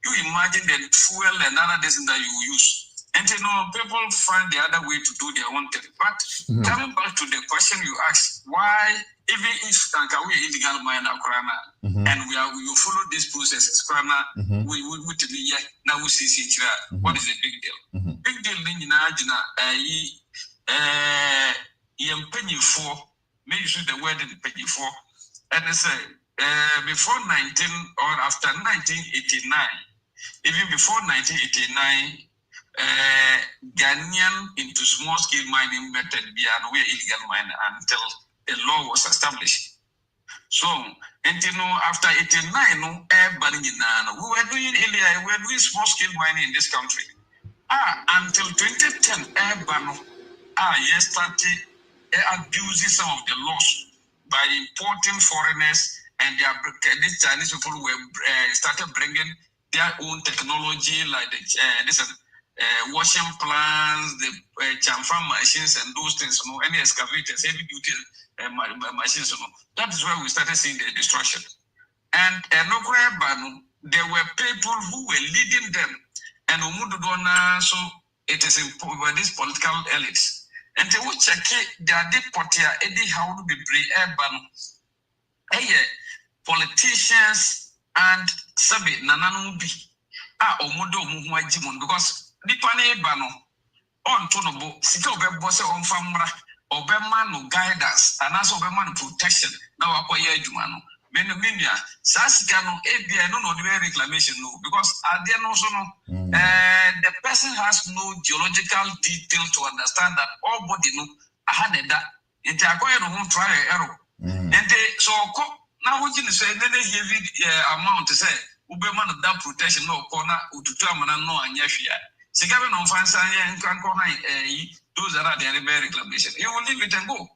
Speaker 10: you imagine the fuel and other things that you use. And people find the other way to do their own thing. But coming back to the question you asked, why, even if we illegal mine and we follow this process, we now we see what is the big deal? Big deal in penny for, maybe use the word in penny for, and they say before 19 or after 1989, even before 1989. Ghanaian into small scale mining method beyond where illegal mining until the law was established. So, after 89, we were doing small scale mining in this country. Until 2010, yes, started abusing some of the laws by importing foreigners, and these Chinese people were started bringing their own technology like washing plants, the chamfam machines and those things, any excavators, heavy duty machines. That is where we started seeing the destruction. And there were people who were leading them. And so it is by these political elites. And they would check their deportia, how to be politicians and Sabi Nananubi. Because Nipane Bano on Tonobo, Sika Bose on Famra, Obama no guidance, and also Obama protection. Now, Apoya Jumano, Benaminia, Sasikano, ABI, no reclamation, no, because there also the person has no geological detail to understand that all body no, I had that. It acquired no trial error. And they so now we can say, heavy amount to say. Ubema no that protection no corner ututamana no anyafia. Sigabe no fansa and those are the reclamation. You will leave it and go.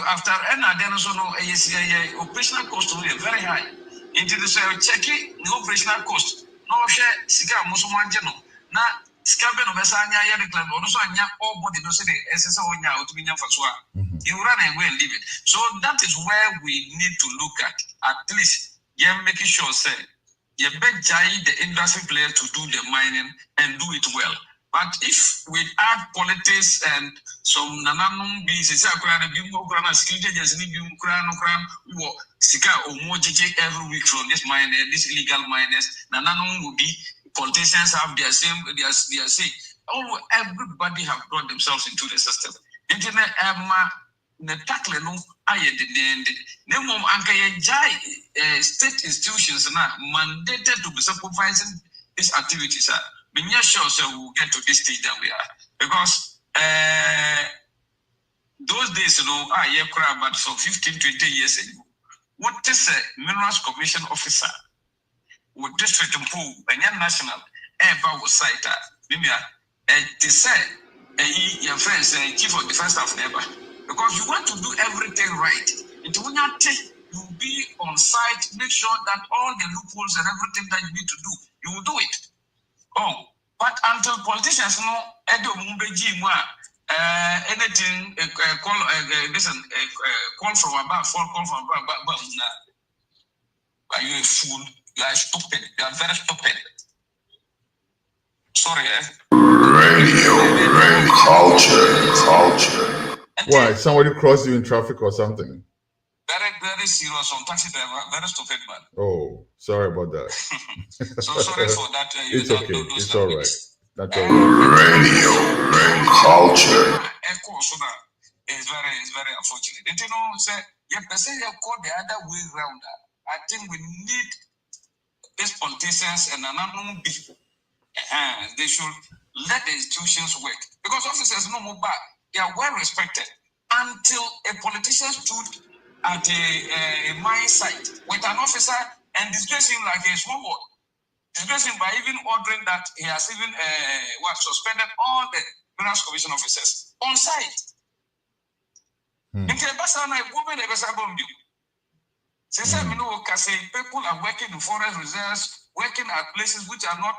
Speaker 10: After then also no operational cost will be very high. Into the check it, the operational cost. No share Siga Musumanjano. Na Scaben of Besania reclam also anya all body no say SSO to be for you run away and leave it. So that is where we need to look at least making sure say you bet the industry player to do the mining and do it well. But if we add politics and some nananum business, security agency, Sika or more every week from this mine, this illegal miners, nananum will be politicians have their say. Everybody have brought themselves into the system. Internet the tackle no aye the name state institutions are mandated to be supervising these activities. we're not sure so we'll get to this stage that we are. Because those days, but so 15, 20 years ago, what is a Minerals Commission officer with district and pool and national ever was cited? They said, your friends, chief of defense staff never. Because you want to do everything right. It will not take you be on site, make sure that all the loopholes and everything that you need to do, you will do it. Oh, but until politicians know anything call from above, call from above. Are you a fool? You are stupid. You are very stupid. Sorry,
Speaker 1: Radio culture. Why? Somebody crossed you in traffic or something?
Speaker 10: Very serious on taxi driver, very stupid man.
Speaker 1: Oh, sorry about that.
Speaker 10: So sorry for that.
Speaker 1: It's okay. It's all right. That's all right. Radio culture.
Speaker 10: Ekow is very unfortunate. You know, say you person you call the other way round. I think we need these politicians and another be. They should let the institutions work because officers no more bad. They are well respected until a politician stood at a mine site with an officer and disgrace him like a small boy. Disgrace him by even ordering that he has even suspended all the Minerals Commission officers on site. People are working in forest reserves, working at places which are not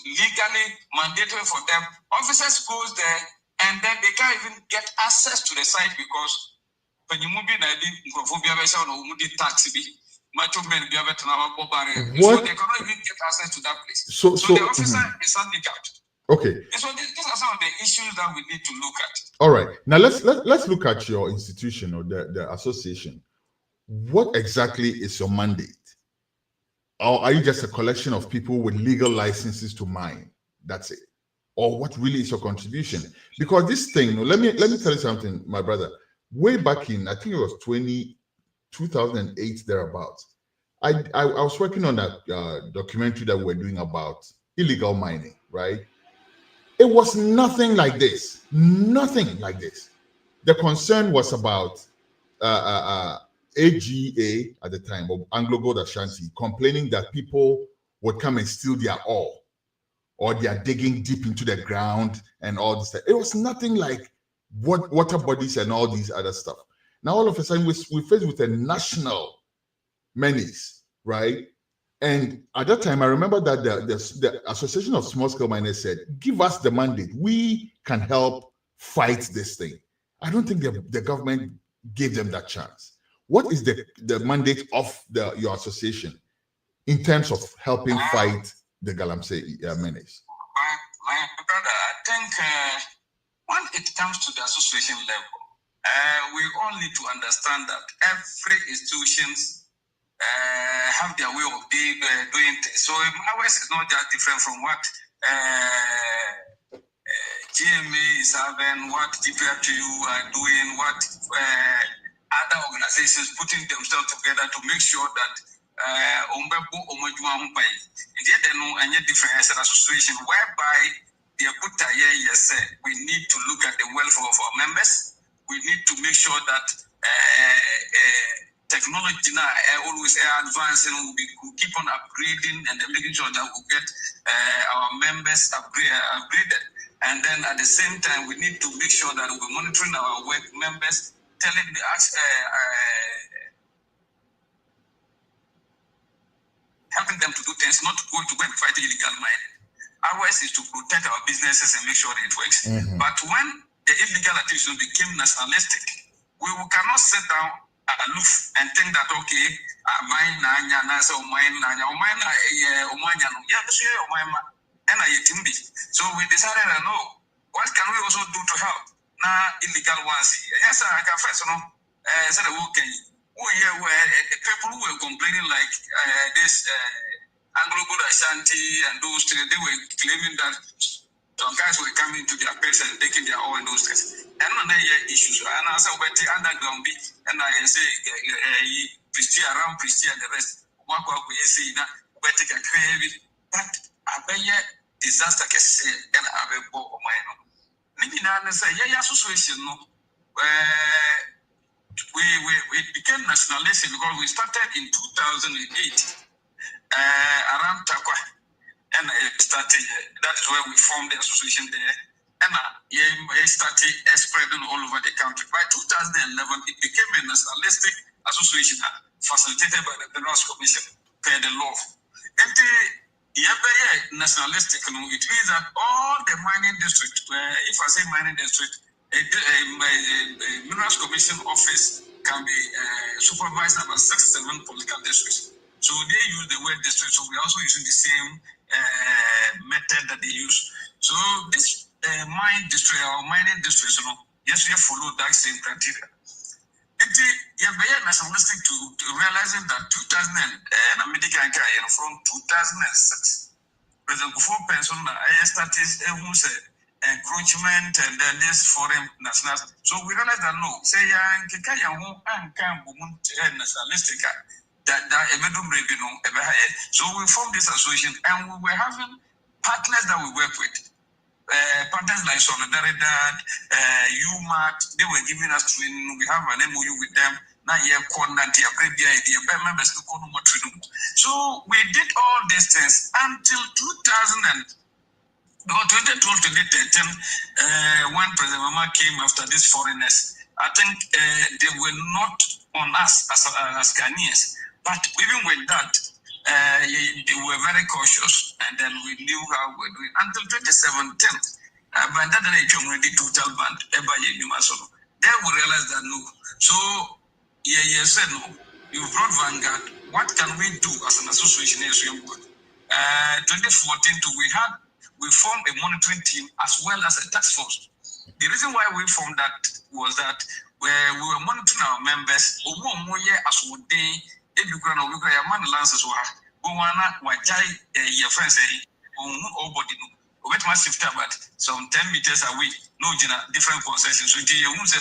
Speaker 10: legally mandatory for them. Officers goes there and then they can't even get access to the site because when you move in, so they cannot even get access to that place. So the officer is handicapped.
Speaker 1: Okay.
Speaker 10: So these are some of the issues that we need to look at.
Speaker 1: All right. Now let's look at your institution or the association. What exactly is your mandate? Or are you just a collection of people with legal licenses to mine? That's it. Or what really is your contribution? Because this thing, let me tell you something, my brother. Way back in, I think it was 2008 thereabouts. I was working on that documentary that we were doing about illegal mining, right? It was nothing like this. Nothing like this. The concern was about AGA at the time, of Anglo Gold Ashanti, complaining that people would come and steal their ore, or they are digging deep into the ground and all this stuff. It was nothing like what water bodies and all these other stuff. Now all of a sudden we're faced with a national menace, right? And at that time, I remember that the Association of Small Scale Miners said, give us the mandate. We can help fight this thing. I don't think the government gave them that chance. What is the mandate of your association in terms of helping fight the Galamsey menace?
Speaker 10: My brother, I think when it comes to the association level, we all need to understand that every institutions have their way of doing things. So ours is not just different from what GMA is having, what GPRTU are doing, what other organizations putting themselves together to make sure that different as an association whereby the we need to look at the welfare of our members. We need to make sure that technology now always advancing. We keep on upgrading and making sure that we get our members upgraded. And then at the same time, we need to make sure that we're monitoring our work members, telling the helping them to do things, not to go and fight illegal mining. Ours is to protect our businesses and make sure that it works. Mm-hmm. But when the illegal activities became nationalistic, we cannot sit down aloof and think that okay, mine nanya na so mine nanya omanya no yeah so omanya and so we decided that no, what can we also do to help na illegal ones? Yes, I can first said okay. Where people who were complaining like this Anglo Gold Ashanti and those things, they were claiming that some guys were coming to their pets and taking their own and those things. And on the issues, and I said, but the underground be, and I say, Christian around Christian and the rest, what we say now, but take a craving, but abeye disaster kese and abebo o mine. Nina say yeah association no we became nationalistic because we started in 2008 around Takwa, and started that is where we formed the association there, and it started spreading all over the country. By 2011 it became a nationalistic association facilitated by the Federal Commission per the law. And the nationalistic, it means that all the mining district, if I say mining district, a Minerals Commission office can be supervised about 6-7 political districts. So they use the word district, so we're also using the same method that they use. So this mining district or mining districts, yes, we follow that same criteria. Nationalistic to realizing that 2000 from 2006, President before pension, I started encroachment and then this foreign national. So we realized that no, say nationalistic that so we formed this association and we were having partners that we work with. Partners like Solidaridad, UMAT, they were giving us training. We have an MOU with them. Now, members so we did all these things until 2012 to 2013, when President Mama came after these foreigners. I think they were not on us as Ghanaians, but even with that, they were very cautious, and then we knew how we were doing until 2017. But that day, total ban. Then we realized that no. So said no. You brought Vanguard. What can we do as an association? 2014 we formed a monitoring team as well as a task force. The reason why we formed that was that we were monitoring our members. Some 10 meters away, no different concessions. So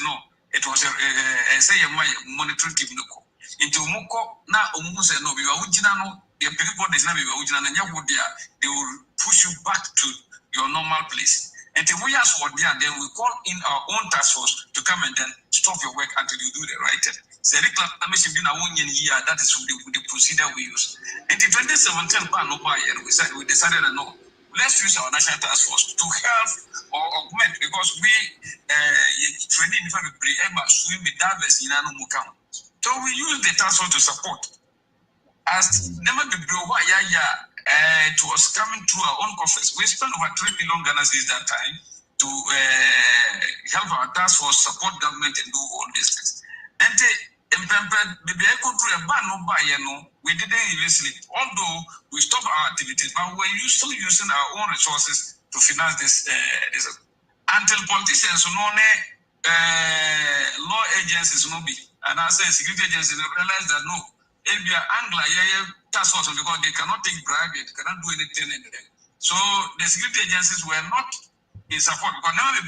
Speaker 10: no, it was a monitoring team. Into Moko, now no, we are the people they will push you back to your normal place. And the way as what there, then we call in our own task force to come and then stop your work until you do the right thing. So that is the procedure we use. And the 2017 we decided that no, let's use our national task force to help or augment, because we training for swim with diverse in Anumukam. So we use the task force to support. As never be it was coming through our own coffers. We spent over 3 million Ghana cedis that time to help our task force support government and do all these things. And we didn't even sleep. Although we stopped our activities, but we're still using our own resources to finance this. Until politicians, law agencies, and I say security agencies realize that no, if you are Angla, task force, because they cannot take bribe, they cannot do anything. So the security agencies were not in support, because now we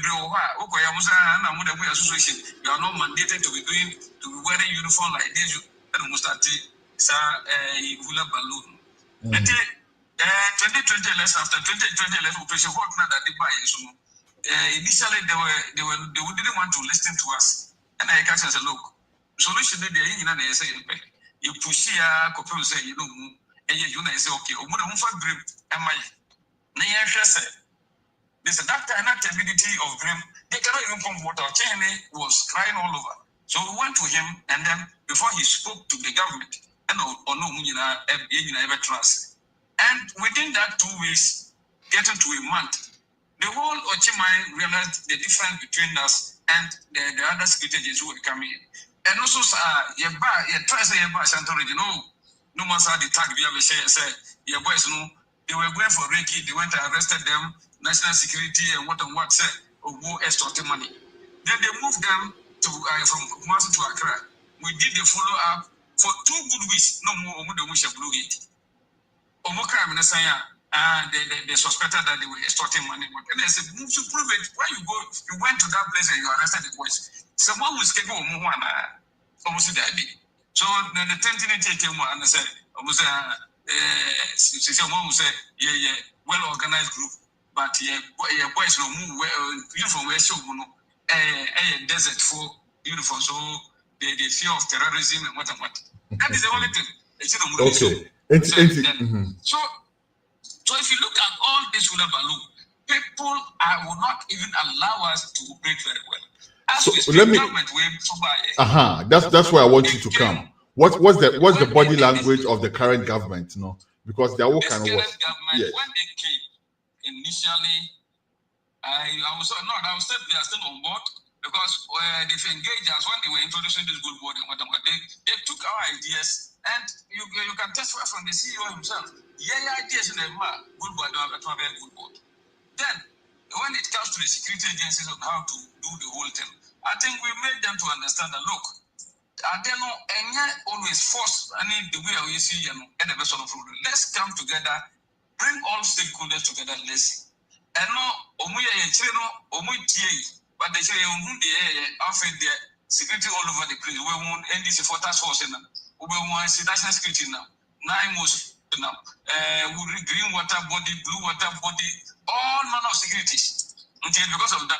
Speaker 10: association, you are not mandated to be wearing uniform like this. You start balloon. 2020 election, after 2020 election, operation initially they didn't want to listen to us, and I catch and say, look, solution they say you push here, couple say you know, and you say okay, dream am I? There's a doctor and ability of dream. They cannot even pump water. Chene was crying all over. So we went to him, and then before he spoke to the government, and and within that 2 weeks, getting to a month, the whole Ochimai realized the difference between us and the other security agents who were coming in. And also, no more the tag we have say, your boys know they were going for Reiki, they went and arrested them, national security and what said, or go extorting money. Then they moved them to from Kumasi to Accra. We did the follow up for 2 good weeks. No more blue gate. They suspected that they were extorting money. And they said, move to prove it. When you go, you went to that place and you arrested the boys. Someone was capable of almost that day. So then the 10th came and said, someone who say, yeah, well organized group, but boys no move uniform where show a desert for uniform, so the fear of terrorism and what. That is the only thing.
Speaker 1: Okay.
Speaker 10: So if you look at all this hullabaloo, people will not even allow us to operate very well. As
Speaker 1: so let me. That's where I want you to come. What's the body language of the current government? No, because they're all kind of what.
Speaker 10: Yes. When they came initially, I was still they are still on board because they've engaged us when they were introducing this good board and whatever. They took our ideas, and you can testify from the CEO himself. Yeah, ideas in the good board, very good board. Then, when it comes to the security agencies on how to do the whole thing, I think we made them to understand that look, they know always force the way we see and the best of the let's come together, bring all stakeholders together, let's and no but they say the security all over the place. We want NDC for task force now. We want national security now. Now green water body, blue water body, all manner of securities. Until because of that,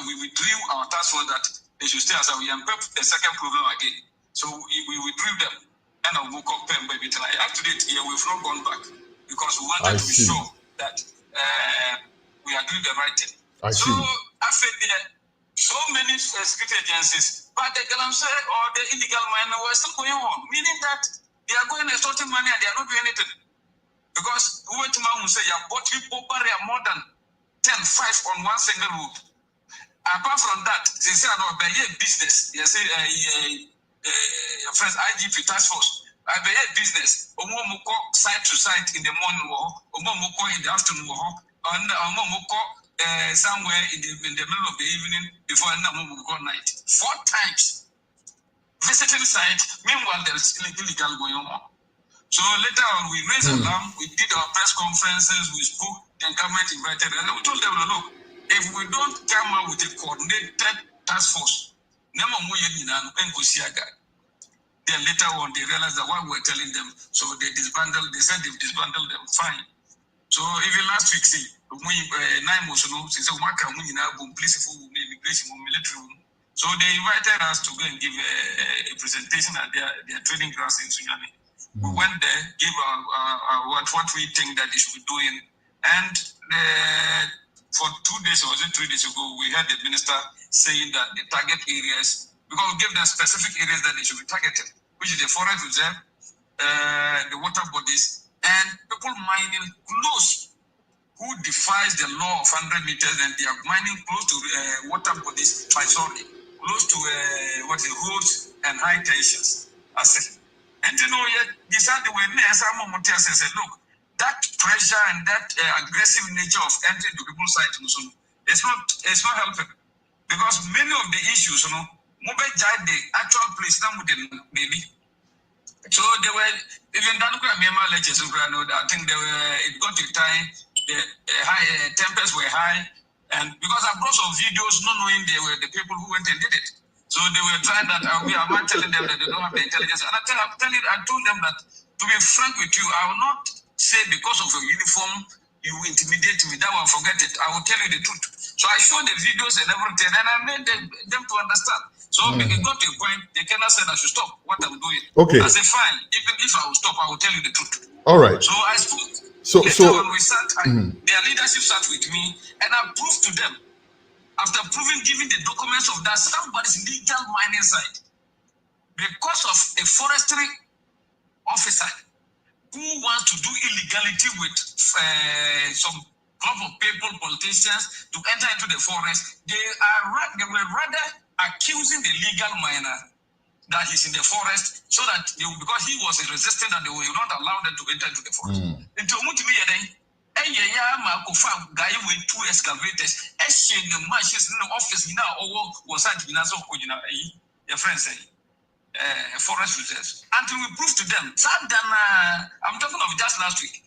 Speaker 10: we withdrew our task force that they should stay as we unpacked the second problem again. So we withdrew them and I woke up and baby till up to date here we've not gone back because we wanted to be sure that we are doing the right thing. I said there so many security agencies, but the Galamsey or the illegal miner were still going on, meaning that they are going extorting money and they are not doing anything. Because what man say, you bought people more than 5 on one single road. Apart from that, they say about business. They say friends IGP task force. I be business. Omomoko side to side in the morning, omomoko in the afternoon, and omomoko somewhere in the middle of the evening before omomoko night. 4 times visiting site. Meanwhile, there's illegal going on. So later on, we raised alarm. We did our press conferences. We spoke. The government invited, and we told them, look, if we don't come out with a coordinated task force, then later on they realized that what we were telling them, so they disbanded. They said they've disbanded them. Fine. So even last week, see, we 9 months ago, they said, "What can we now go place for immigration or military?" So they invited us to go and give a presentation at their training grounds in Sunyani. We went there, gave what we think that they should be doing, and for 2 days or was it 3 days ago, we had the minister saying that the target areas, because we gave them specific areas that they should be targeted, which is the forest reserve, the water bodies, and people mining close, who defies the law of 100 meters, and they are mining close to water bodies, close to roads and high tensions. And these are the way said, look, that pressure and that aggressive nature of entering the people's side, it's not helping. Because many of the issues, the actual place, maybe. So they were, even Myanmar lectures, I think it got to time, the high tempers were high, and because I brought some videos, not knowing they were the people who went and did it. So they were trying that, we are not telling them that they don't have the intelligence. And I told them that, to be frank with you, I will not say because of your uniform, you intimidate me. That one, forget it. I will tell you the truth. So I showed the videos and everything, and I made them to understand. So it got to a point, they cannot say I should stop what I'm doing.
Speaker 1: Okay.
Speaker 10: I said, fine, even if I will stop, I will tell you the truth.
Speaker 1: All right.
Speaker 10: So I spoke.
Speaker 1: Later
Speaker 10: when we sat, their leadership sat with me, and I proved to them, after giving the documents of that somebody's legal mining site, because of a forestry officer who wants to do illegality with some group of people, politicians, to enter into the forest, they were rather accusing the legal miner that he's in the forest, so that because he was resisting and they will not allow them to enter into the forest. Guy with 2 excavators, exchange the machines in the office now, was at your friends say, forest reserves. Until we prove to them, I'm talking of just last week.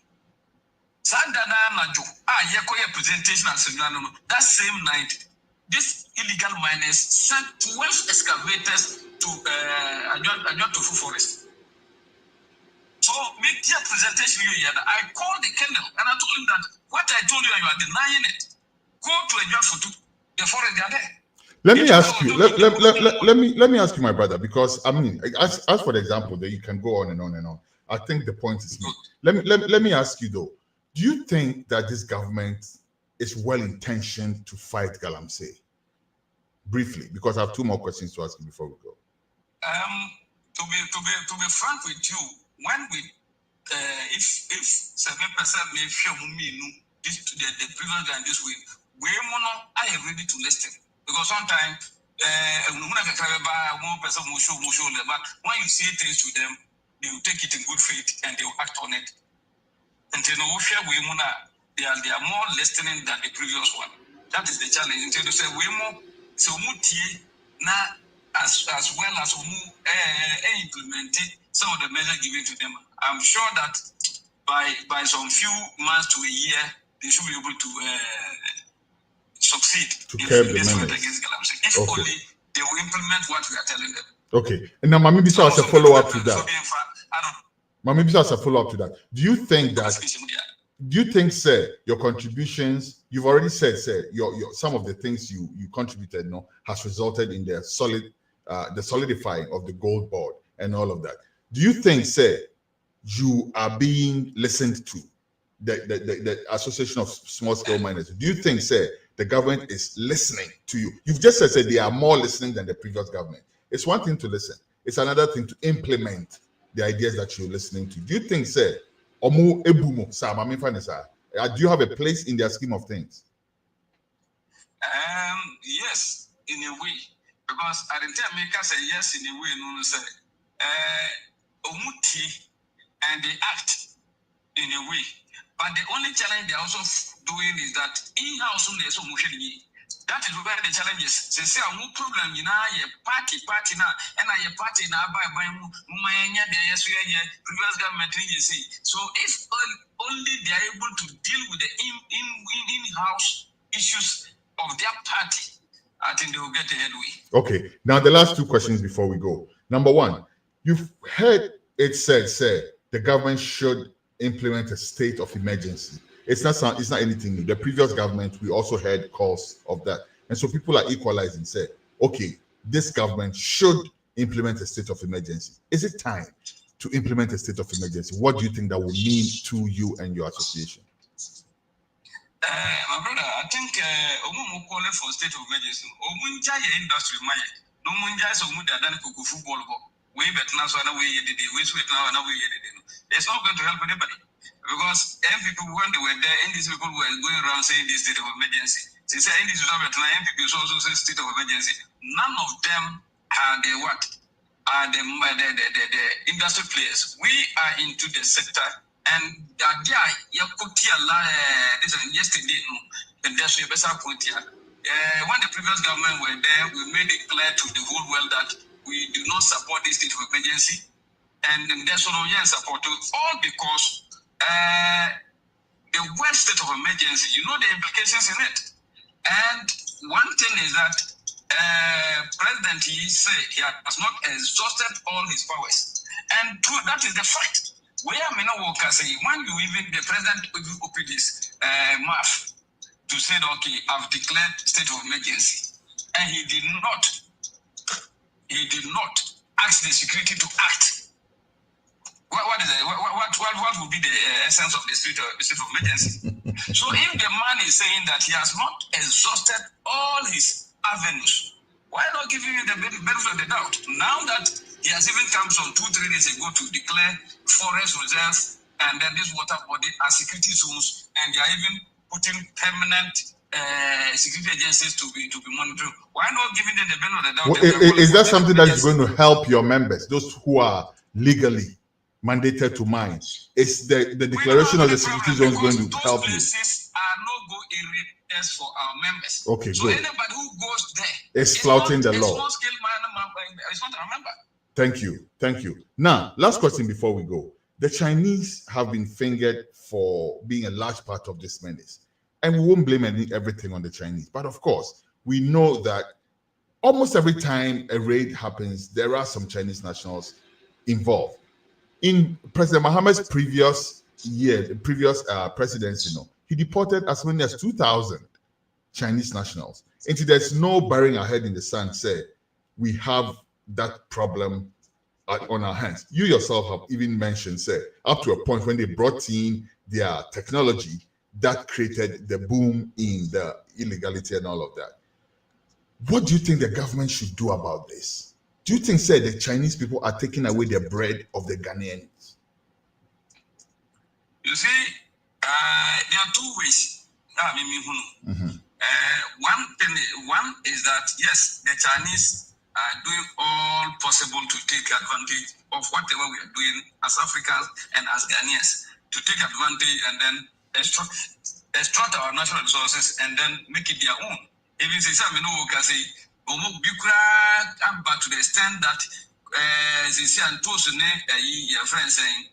Speaker 10: Presentation that same night, these illegal miners sent 12 excavators to Adjotofu Forest. So make your presentation here. I called the Kendall and I told him that what I told you, you are denying it. Go to a job photo. The forest they are there.
Speaker 1: Let me ask you. Let me ask you, my brother, because I mean, as for the example, that you can go on and on and on. I think the point is made. Let me ask you though. Do you think that this government is well intentioned to fight Galamsey? Briefly, because I have two more questions to ask you before we go.
Speaker 10: To be frank with you, when we if 7% may fear me this the previous than this week, I am ready to listen because sometimes one person will show but when you say things to them, they will take it in good faith and they will act on it. And they are more listening than the previous one. That is the challenge. Until they say we more so now as well as implement some of the measures given to them. I'm sure that by some few months to a year, they should be able to succeed
Speaker 1: to curb the
Speaker 10: menace
Speaker 1: against
Speaker 10: Galamsey. If only they will implement what we are telling them.
Speaker 1: Okay. And now, maybe as a follow-up to that. Maybe as a follow-up to that. Do you think that? Do you think, sir, your contributions? You've already said, sir, your some of the things you contributed, has resulted in the solidifying of the gold board and all of that. Do you think, sir, you are being listened to? The Association of Small Scale Miners. Do you think, sir, the government is listening to you? You've just said they are more listening than the previous government. It's one thing to listen. It's another thing to implement the ideas that you're listening to. Do you think, sir, do you have a place in their scheme of things?
Speaker 10: Yes, in a way. Because I didn't tell me say yes in a way, no say omuti and they act in a way. But the only challenge they're also doing is that in-house there's so much. That is where the challenge is. They say no problem in a party now, and a party now by previous government. So if only they are able to deal with the in-house issues of their party, I think they will get a headway.
Speaker 1: Okay. Now the last two questions before we go. Number one, you've heard it said, sir, the government should implement a state of emergency. It's not anything new. The previous government, we also heard calls of that. And so people are equalizing, say, okay, this government should implement a state of emergency. Is it time to implement a state of emergency? What do you think that will mean to you and your association?
Speaker 10: My brother, I think we call it for state of emergency. Industry, no football. It's not going to help anybody. Because people, when they were there, and these people were going around saying this state of emergency. They say in this people also say state of emergency. None of them are the industry players. We are into the sector, and yesterday, when the previous government were there, we made it clear to the whole world that we do not support this state of emergency, and there's no support all because. The word state of emergency, you know the implications in it. And one thing is that President he said he has not exhausted all his powers. And that is the fact. Where I not work say when you even the president opened this mouth to say okay, I've declared state of emergency. And he did not ask the security to act. What would be the essence of the state of emergency? So if the man is saying that he has not exhausted all his avenues, why not give him the benefit of the doubt? Now that he has even come some 2-3 days ago to declare forest reserves and then this water body as security zones, and they are even putting permanent security agencies to be monitoring. Why not giving them the benefit of the doubt?
Speaker 1: Is that something that is going to help your members, those who are legally mandated to mine? Is the declaration of the security zones going to help you?
Speaker 10: Those places are no-go areas for our members.
Speaker 1: Okay,
Speaker 10: so
Speaker 1: good.
Speaker 10: Anybody who goes there
Speaker 1: is flouting the law.
Speaker 10: It's not a member.
Speaker 1: Thank you. Now, last question before we go. The Chinese have been fingered for being a large part of this menace, and we won't blame everything on the Chinese. But of course, we know that almost every time a raid happens, there are some Chinese nationals involved. In President Mohammed's previous presidency, he deported as many as 2,000 Chinese nationals. And there's no burying our head in the sand, say, we have that problem on our hands. You yourself have even mentioned, say, up to a point when they brought in their technology, that created the boom in the illegality and all of that. What do you think the government should do about this? Do you think, say, the Chinese people are taking away the bread of the Ghanaians?
Speaker 10: You see, there are two ways. One is that, yes, the Chinese are doing all possible to take advantage of whatever we are doing as Africans and as Ghanaians, to take advantage and then extract our natural resources and then make it their own. Even say, but to the extent that your friend saying,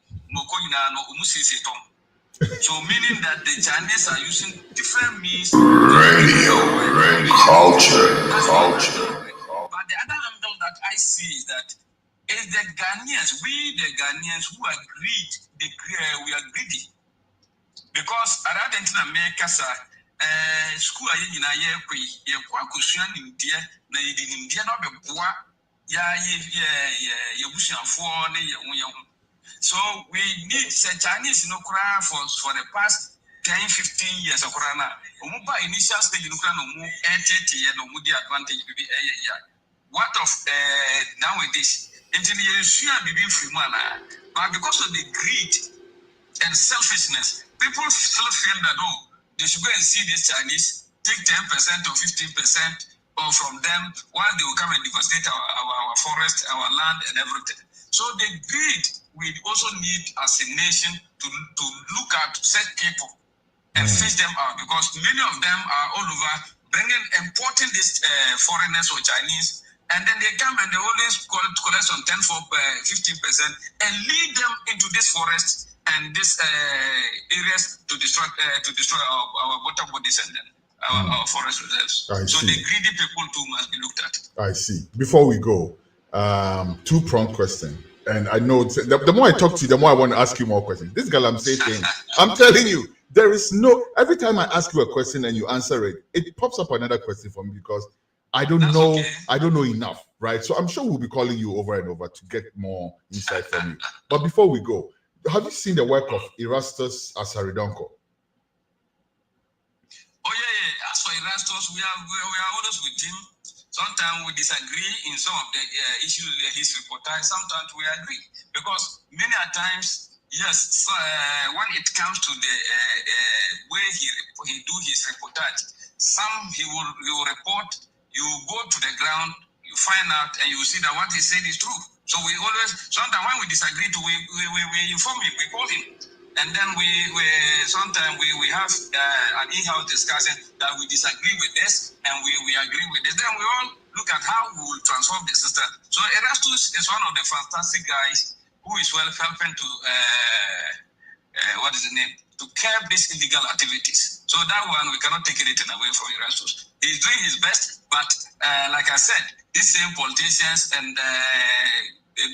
Speaker 10: so meaning that the Chinese are using different means.
Speaker 1: Radio culture.
Speaker 10: But the other angle that I see is that is the Ghanaians, the Ghanaians who are greedy, we are greedy. Because Argentina make us school in a year, in India, in India, not the bois, so we need the Chinese for the past 10-15 years. Initial stage advantage. What of nowadays? But because of the greed and selfishness, people still feel that they should go and see these Chinese, take 10% or 15% or from them, while they will come and devastate our forest, our land, and everything. So the greed we also need as a nation to look at such people and fish them out, because many of them are all over importing these foreigners or Chinese, and then they come and they always collect some 10-15% and lead them into this forest and these areas to destroy our water bodies and then our forest reserves. So the greedy people too must be looked at.
Speaker 1: I see. Before we go, two-pronged question. And I know the more I talk to you, the more I want to ask you more questions. This Galamsey thing, I'm telling you, there is no, every time I ask you a question and you answer it, it pops up another question for me because I don't know, okay. I don't know enough, right? So I'm sure we'll be calling you over and over to get more insight from you. But before we go, have you seen the work of Erastus Asaridonkor?
Speaker 10: Oh yeah. As for Erastus, we are always with him. Sometimes we disagree in some of the issues his reportage. Sometimes we agree because many a times, yes, when it comes to the way he do his reportage, some he will report. You go to the ground, you find out, and you see that what he said is true. So we always, sometimes when we disagree, we inform him, we call him, and then sometimes we have an in-house discussion that we disagree with this and we agree with this. Then we all look at how we will transform the system. So Erastus is one of the fantastic guys who is helping to to curb these illegal activities. So that one we cannot take anything away from Erastus. He's doing his best, but like I said, these same politicians and the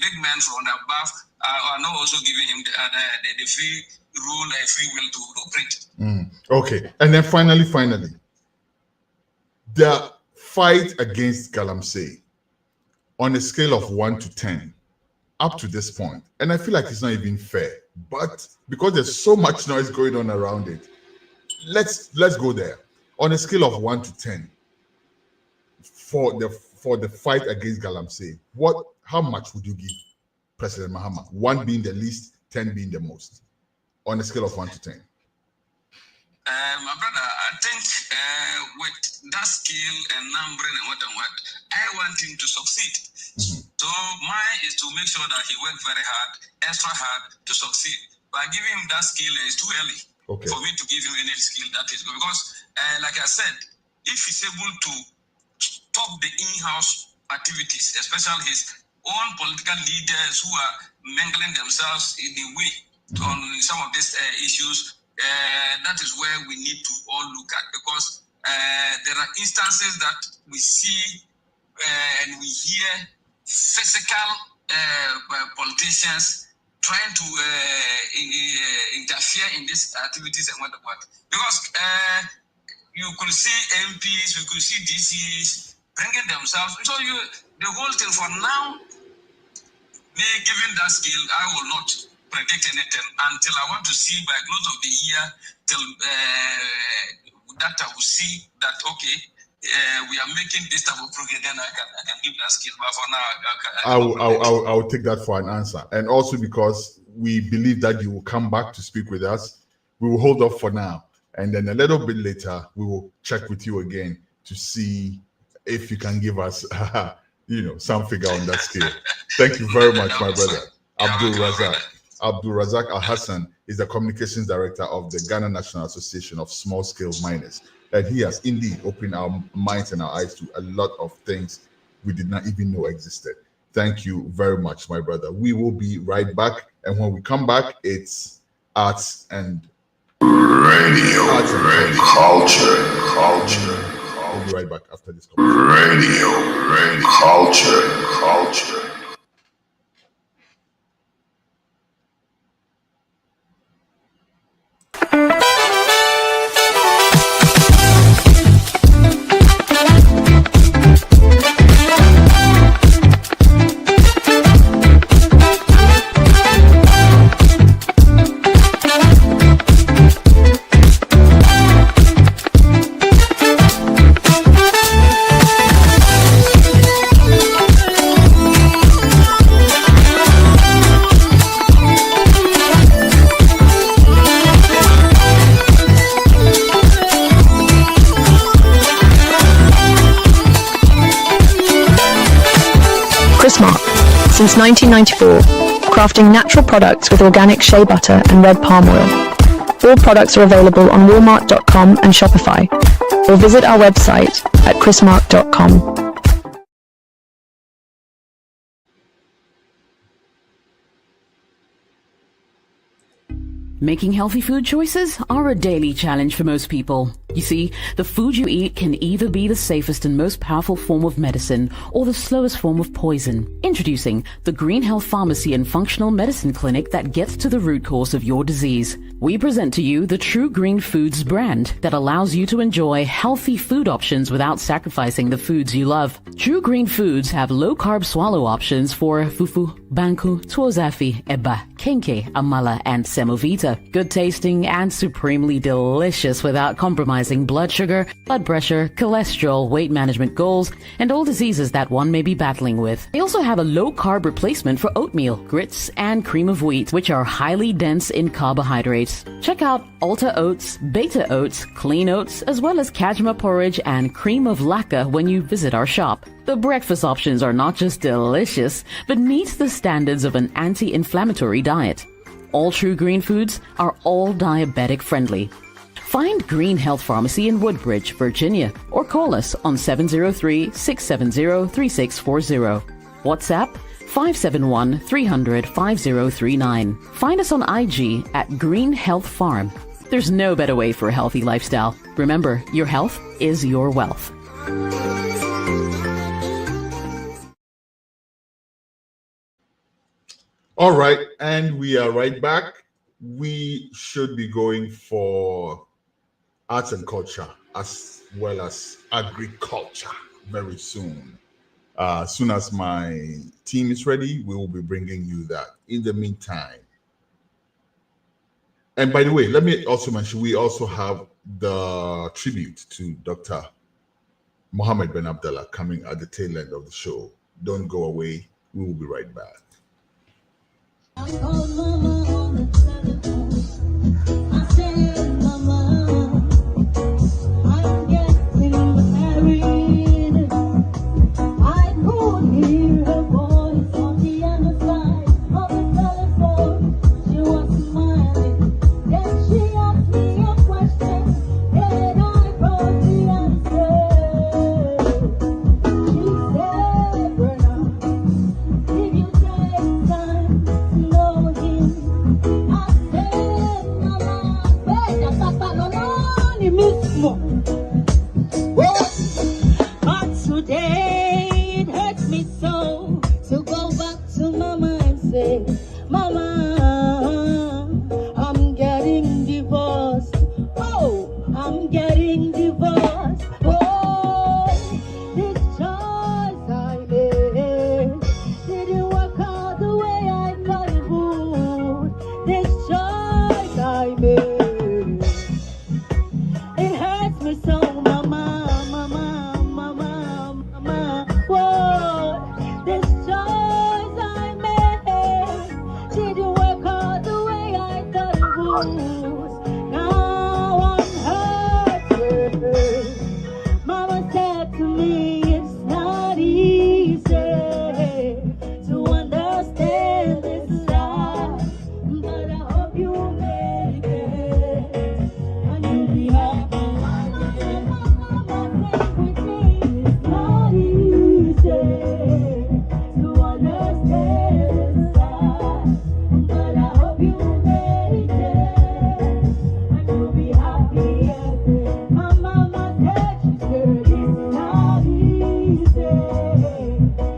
Speaker 10: big men from above are not also giving him the free rule, free will to operate.
Speaker 1: Okay, and then finally, the fight against Galamsey on a scale of 1 to 10, up to this point, and I feel like it's not even fair, but because there's so much noise going on around it, let's go there. On a scale of 1 to 10, for the fight against Galamsey, how much would you give President Mahama? 1 being the least, 10 being the most, on a scale of 1 to 10.
Speaker 10: My brother, I think with that skill and numbering and what, I want him to succeed. So mine is to make sure that he works very hard, extra hard to succeed. By giving him that skill, it's too early for me to give him any skill that is good. Because, like I said, if he's able to stop the in-house activities, especially his own political leaders who are mingling themselves in the way on some of these issues, that is where we need to all look at, because there are instances that we see and we hear physical politicians trying to interfere in these activities and what. Because you could see MPs, you could see DCs bringing themselves. So the whole thing for now, me given that skill, I will not predict anything until I want to see by close of the year, till that I will see that, okay, we are making this type of program, then I can give that skill. But for now,
Speaker 1: I will take that for an answer. And also because we believe that you will come back to speak with us, we will hold off for now. And then a little bit later, we will check with you again to see if you can give us, some figure on that scale. Thank you very much, my brother. Abdul Razak Al-Hassan is the Communications Director of the Ghana National Association of Small Scale Miners. And he has indeed opened our minds and our eyes to a lot of things we did not even know existed. Thank you very much, my brother. We will be right back. And when we come back, it's Arts and
Speaker 11: Culture.
Speaker 1: We'll be right back after this.
Speaker 11: Radio, culture.
Speaker 3: Since 1994, crafting natural products with organic shea butter and red palm oil. All products are available on Walmart.com and Shopify, or visit our website at chrismark.com.
Speaker 6: Making healthy food choices are a daily challenge for most people. You see, the food you eat can either be the safest and most powerful form of medicine or the slowest form of poison. Introducing the Green Health Pharmacy and Functional Medicine Clinic that gets to the root cause of your disease. We present to you the True Green Foods brand that allows you to enjoy healthy food options without sacrificing the foods you love. True Green Foods have low-carb swallow options for fufu, banku, tuozafi, eba, kenke, amala, and semovita. Good tasting and supremely delicious without compromising blood sugar, blood pressure, cholesterol, weight management goals, and all diseases that one may be battling with. They also have a low-carb replacement for oatmeal, grits, and cream of wheat, which are highly dense in carbohydrates. Check out Alta Oats, Beta Oats, Clean Oats, as well as Kajma Porridge and Cream of Laka when you visit our shop. The breakfast options are not just delicious, but meet the standards of an anti-inflammatory diet. All True Green Foods are all diabetic friendly. Find Green Health Pharmacy in Woodbridge, Virginia, or call us on 703-670-3640. WhatsApp 571-300-5039. Find us on IG at Green Health Farm. There's no better way for a healthy lifestyle. Remember, your health is your wealth.
Speaker 1: All right, and we are right back. We should be going for arts and culture as well as agriculture very soon. As soon as my team is ready, we will be bringing you that. In the meantime, and by the way, let me also mention, we also have the tribute to Dr. Mohammed Ben Abdallah coming at the tail end of the show. Don't go away. We will be right back.
Speaker 12: I called mama on the telephone. I said, mama, I'm getting married. I could hear her voice on the other side of the telephone. She was smiling. Then she asked me a question, and I brought the answer. She said, Bernard, if you take time to know him, Now I'm hurting. Mama said to me, it's not easy to understand this life, but I hope you make it and you'll be happy. Mama said with me, it's not easy to understand this life, but I hope you make it and you'll be happy. My mama said, she said it's not easy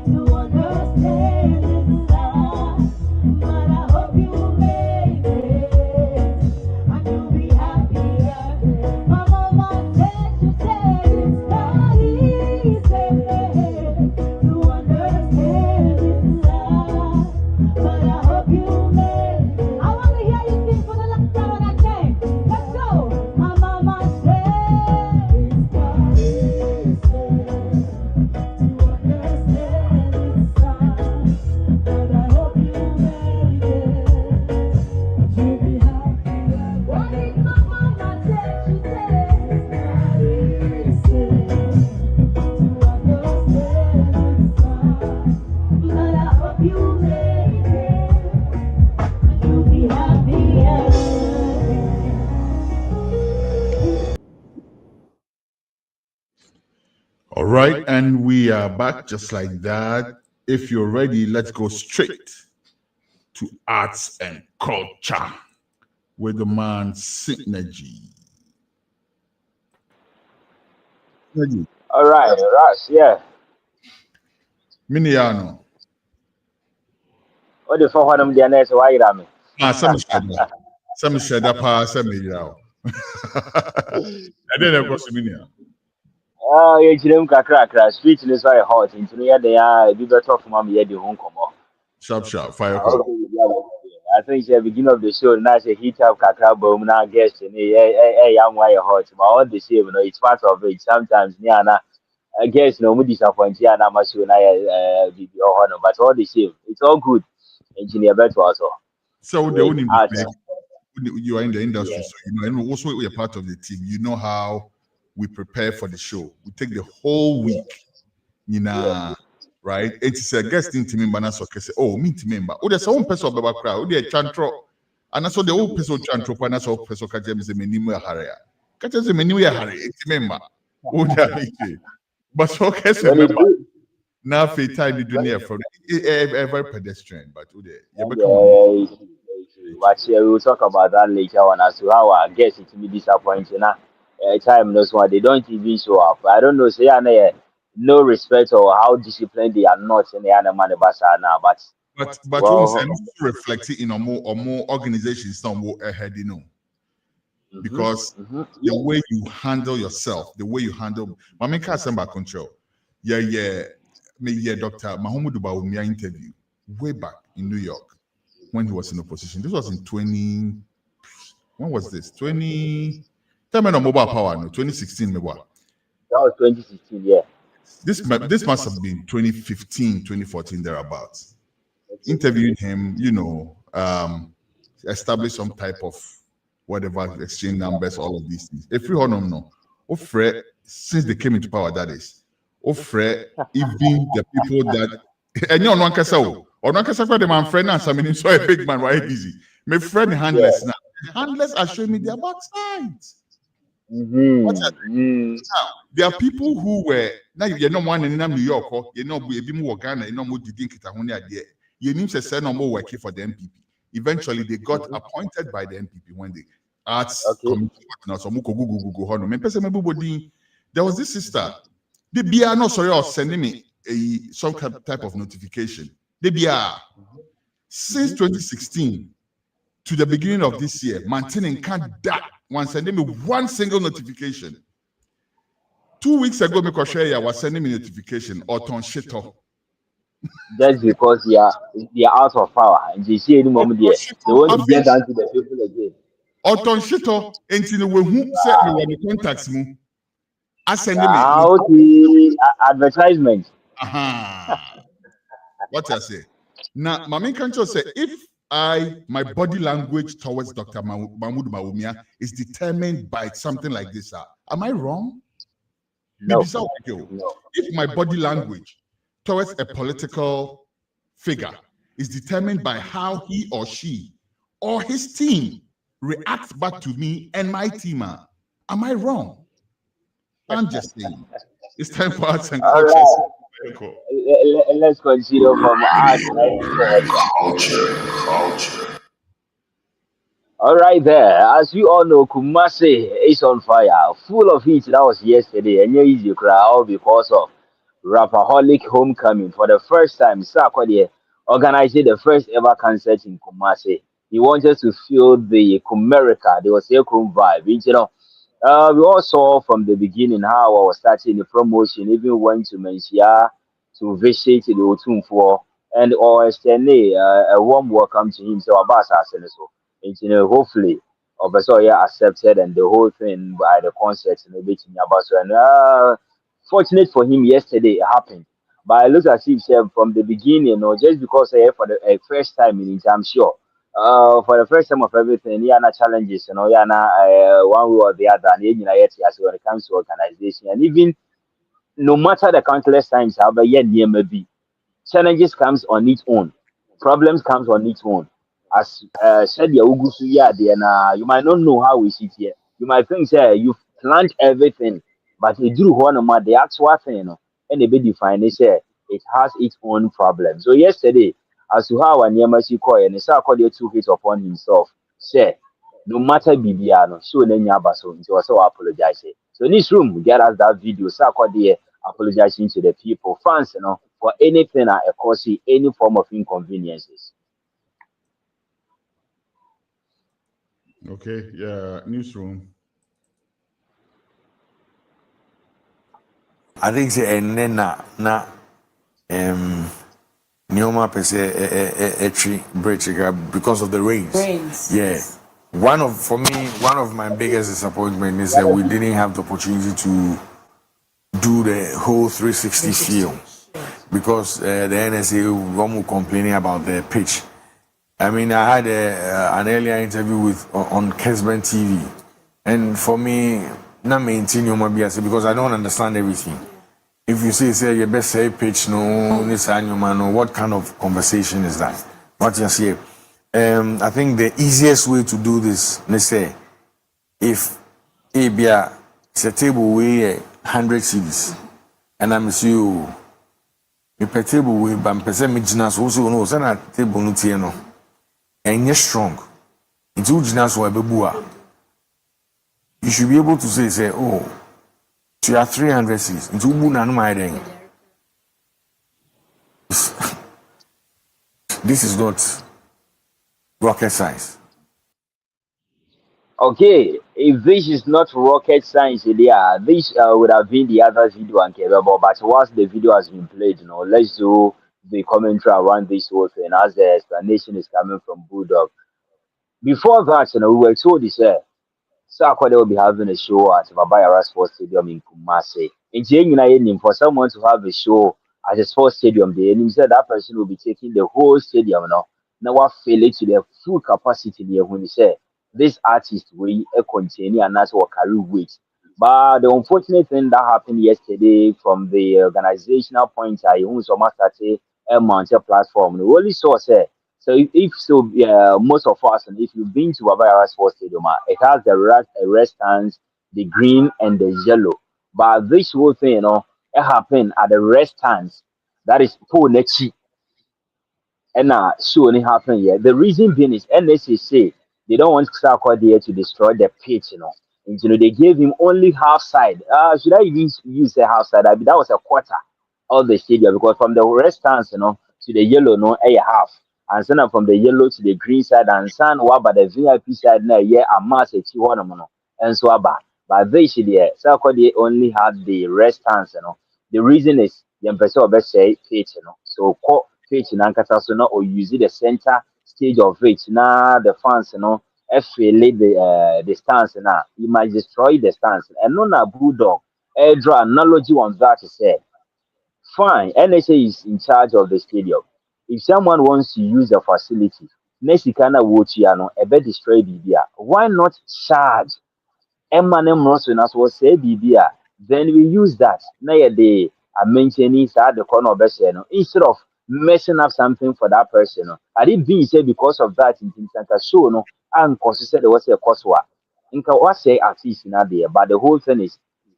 Speaker 12: to understand this life, but I hope you make it and you'll be happy. My mama said, she said it's not easy to understand this life, but I hope you make it. I want to hear you sing for the last time when I came. Let's go. My mama said it's not easy to understand this life, but I hope you make it. You'll be happy. What did my mama say? She said it's not easy to understand this life, but I hope you make it. You'll be happy.
Speaker 1: All right, and we are back just like that. If you're ready, let's go straight to arts and culture with the man Synergy. Synergy.
Speaker 13: All right, Russ, yeah.
Speaker 1: Miniano.
Speaker 13: What the fuck them there next? Why you at me?
Speaker 1: Some shada pa, some yao. And then of course, Minia.
Speaker 13: Oh, you chilling kakra. Street is very hot. Into the they are be better for mommy the home come on.
Speaker 1: Sharp, fire call.
Speaker 13: I think it's the beginning of the show. Now say heat up kakra boom now guest and young why hot. But all the same, you know, it's part of it. Sometimes Niana, I guess no more disappointed. And I'm sure I be honor, but all the same, it's all good. Engineer better also.
Speaker 1: So the only you are in the industry, so you know, and also we are part of the team. You know how we prepare for the show. We take the whole week, you know, right? It's a guest in team member. So say, oh, me team member. Oh, there's one person about crowd. Oh, there's chantro, and so the old person chantro, and so person kajem is a minimum area. Kajem is a minimum area. Team member. Oh, there. But so say member. Now, for time you do near from very pedestrian, but oh, there.
Speaker 13: But yeah, we'll talk about that later on as to how I guess it will be disappointing. Time knows what they don't even show up. I don't know, say no respect or how disciplined they are not in the animal now, but
Speaker 1: well, also reflecting in a more organizations some more ahead, you know. Because the way you handle yourself, the way you handle Mami Kasamba control. Me Dr. Mohammed Baumia interview way back in New York when he was in opposition. This was in 20. When was this? 20. Tell me no mobile power, no 2016, maybe.
Speaker 13: That was 2016, yeah.
Speaker 1: This must have been 2015, 2014, thereabouts. Interviewing him, you know, establish some type of whatever exchange numbers, all of these things. If you don't know, since they came into power, that is, even the people that and you know, for the man friend and some so a big man, right? Easy. My friend handless now. Handless are showing me their backsides. Now, there are people who were now you're not one in New York, or you're not a bit more Ghana, you're not more didn't get you need to say no more working for the MPP. Eventually, they got appointed by the MPP when the arts committee. There was this sister. The BR, no, sorry, I was sending me some type of notification. The BR, since 2016 to the beginning of this year, maintaining can't that one sending me one single notification. 2 weeks ago, I was sending me notification or ton shit off.
Speaker 13: That's because they are out of power and they see any moment there. They want to get down to the people again.
Speaker 1: Or ton shit off until we who said me when the contacts me. I send me
Speaker 13: advertisement.
Speaker 1: What I say now, my main control say if my body language towards Dr. Mahmoud Bawumia is determined by something like this. Am I wrong?
Speaker 13: No.
Speaker 1: If my body language towards a political figure is determined by how he or she or his team reacts back to me and my team, am I wrong? I'm just saying. It's time for arts and
Speaker 13: All
Speaker 1: culture.
Speaker 13: right. Let's continue from art
Speaker 11: Culture.
Speaker 13: All right, there. As you all know, Kumasi is on fire, full of heat. That was yesterday, and you easy crowd because of Rapaholic Homecoming for the first time. Saturday organized the first ever concert in Kumasi. He wanted to feel the Kumerica, the Osekum vibe. You know, we all saw from the beginning how I was starting the promotion, even went to Mensia to visit the Otumfo and or extend a warm welcome to him. So, Abbas so hopefully Obasoya accepted and the whole thing by the concert in the bit in Abaso. And fortunate for him, yesterday it happened. But I look as if from the beginning, just because for the first time in it, I'm sure. For the first time of everything, yeah, na challenges, yeah, na one way or the other, and when it comes to organization, and even no matter the countless times, however, yeah, maybe challenges comes on its own, problems comes on its own. As said, you might not know how we sit here. You might think, you've planned everything, but you do one of the actual thing, and the bit define it has its own problem. So yesterday, as to how Anyamasi Koy and Sakodi took it upon himself, say, no matter Bibiano, so then Yabaso, he was so apologizing. So in this room, get us that video, Sakodi apologizing to the people, fans, for anything that causes any form of inconveniences.
Speaker 1: Okay, yeah, newsroom.
Speaker 14: I think say na Neoma per se a tree break because of the rains. Yeah. One of my biggest disappointment is that we didn't have the opportunity to do the whole 360 feel because the NSA were complaining about the pitch. I mean, I had an earlier interview on Kesben TV, and for me, not maintain your bias because I don't understand everything. If you say your best say pitch, no, this annual man, what kind of conversation is that? What you say? I think the easiest way to do this, let's say, if ABA is a table weigh 100 cedis, and I'm you, if a table weigh, but I'm percent also no, send a table no, and you're strong. It's ujinas or bebua. You should be able to say, oh, so you have 300 cedis. It's ubu and my day. This is not rocket science.
Speaker 13: Okay, if this is not rocket science, this would have been the other video and capable. But once the video has been played, let's do the commentary around this whole thing as the explanation is coming from Bulldog. Before that, we were told this. Sakwade will be having a show at Babaya Sports Stadium in Kumasi. In for someone to have a show at a sports stadium, he said that person will be taking the whole stadium now. Now what fail it to the full capacity there when he said this artist will continue and that's what carry weight. But the unfortunate thing that happened yesterday from the organizational point, I also started a mountain platform. We only saw say. So most of us, and if you've been to Babaya Sports Stadium, it has the red stands, the green and the yellow. But this whole thing, it happened at the red stands. That is poor nechi. And sure it happened here. The reason being is NSA say they don't want Sakwa there to destroy the pitch, And, they gave him only half side. Should I even use a half side? I mean, that was a quarter of the stadium because from the red stands, to the yellow, a half. And send up from the yellow to the green side and send over the VIP side now, a mass at and so about. But they should Sakwa only had the red stands, The reason is the person of say pitch, So pitch in Ankata or use the center stage of it. Now the fans, affiliate the stance now. You might destroy the stance. And no na Bulldog. Draw analogy on that to say, fine, NSA is in charge of the stadium. If someone wants to use the facility, Nexicana Wochiano, a bed destroy Bibia. Why not charge Emmanuel Rosso as was say Bibia? Then we use that. Now they are maintaining at the corner of Besseno instead of messing up something for that person. I didn't be said because of that in Santa Show, no, and consider there was a cost. Inka what say at least in there, but the whole thing is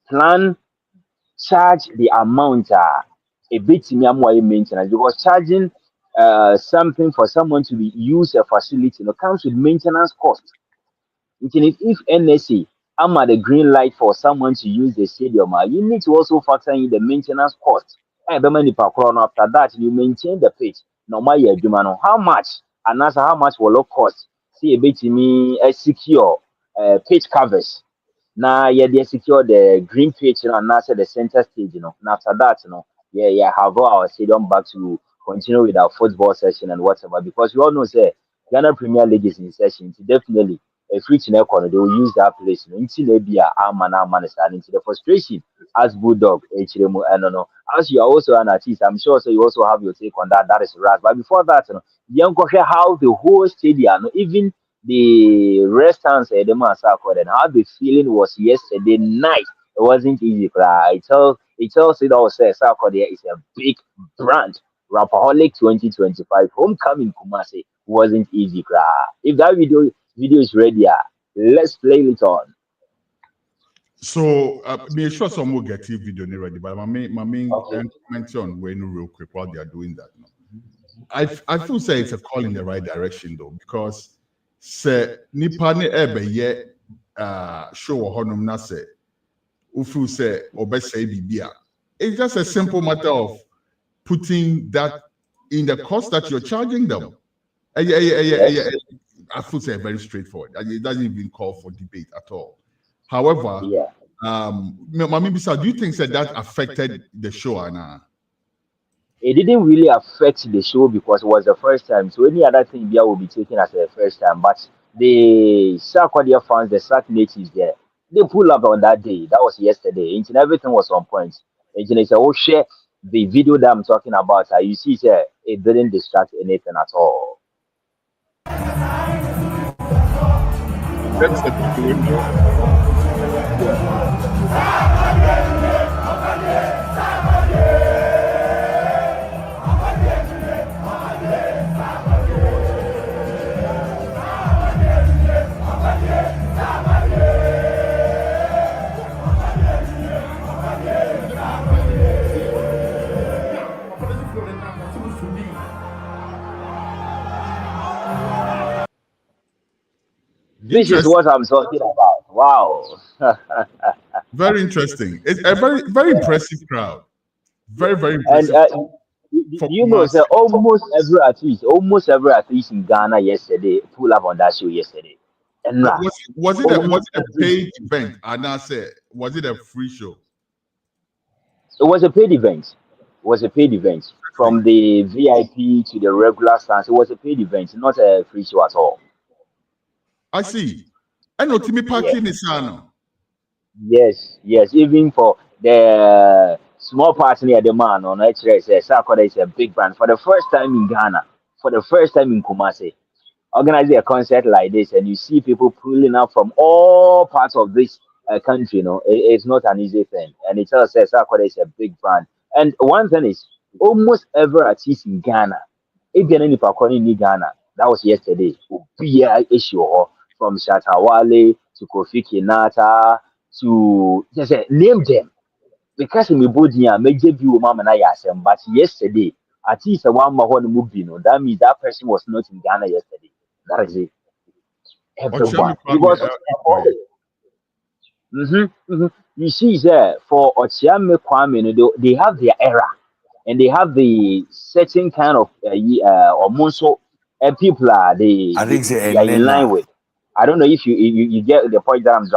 Speaker 13: plan, charge the amount a bit more maintenance because charging something for someone to be use a facility, comes with maintenance cost. If NSA am at the green light for someone to use the stadium, you need to also factor in the maintenance cost. And after that, you maintain the pitch. No matter how much and also how much will it cost? See a bit me secure pitch covers. Now, yeah, they secure the green pitch and also the center stage. And after that, have our stadium back to continue with our football session and whatever. Because we all know, say Ghana Premier League is in session. Definitely a free to corner, they will use that place. Until they be a man into the frustration as Bulldog, HRM, I don't know. As you are also an artist, I'm sure so you also have your take on that. That is right. But before that, young how the whole stadium, even the restaurants at the Massacre and how the feeling was yesterday night. It wasn't easy. It tells it all says Sarkodie is a big brand. Rapaholic 2025 homecoming Kumasi wasn't easy. If that video is ready, let's play it on.
Speaker 1: So, make sure some will get your video ready, but my main comment on when real quick while they are doing that. No. I feel say it's a call in the right direction though, because say nipa ne ebe ye show honum na say ufu say obese bibia. It's just a simple matter of putting that in the cost that you're charging them. I feel say very straightforward. It doesn't even call for debate at all. However, Mami Bisa, do you think that affected the show, Anna?
Speaker 13: It didn't really affect the show because it was the first time. So any other thing there will be taken as the first time. But the Sarkodie fans, the Sark natives there, they pull up on that day. That was yesterday. And everything was on point. And they said, oh, share the video that I'm talking about. You see, it didn't distract anything at all.
Speaker 1: That's the video.
Speaker 13: This is what I'm talking about. Wow.
Speaker 1: Very interesting. It's a very impressive crowd. Very impressive.
Speaker 13: And you know, sir, almost every artist in Ghana yesterday pulled up on that show yesterday. And
Speaker 1: was it a paid event? Anna said, was it a free show?
Speaker 13: It was a paid event. From the VIP to the regular stands. It was a paid event, not a free show at all.
Speaker 1: I see. I know Timmy Parking is Sano.
Speaker 13: Yes. Even for the small party near the man on Sarkodie is a big brand. For the first time in Ghana, for the first time in Kumasi, organizing a concert like this, and you see people pulling up from all parts of this country. It's not an easy thing. And it tells us Sarkodie is a big brand. And one thing is, almost every artist in Ghana, if you're any Pakoni in Ghana, that was yesterday. Be an issue. From Shatawale to Kofi Kinata to just name them. Because in Mibudia, major view mama na yasem, but yesterday, at least a one more movie, that means that person was not in Ghana yesterday. That is it. Everyone. You see, for Ochiame Kwame, they have their era and they have the certain kind of or monso people are they are in line with. I don't know if you get the point that I'm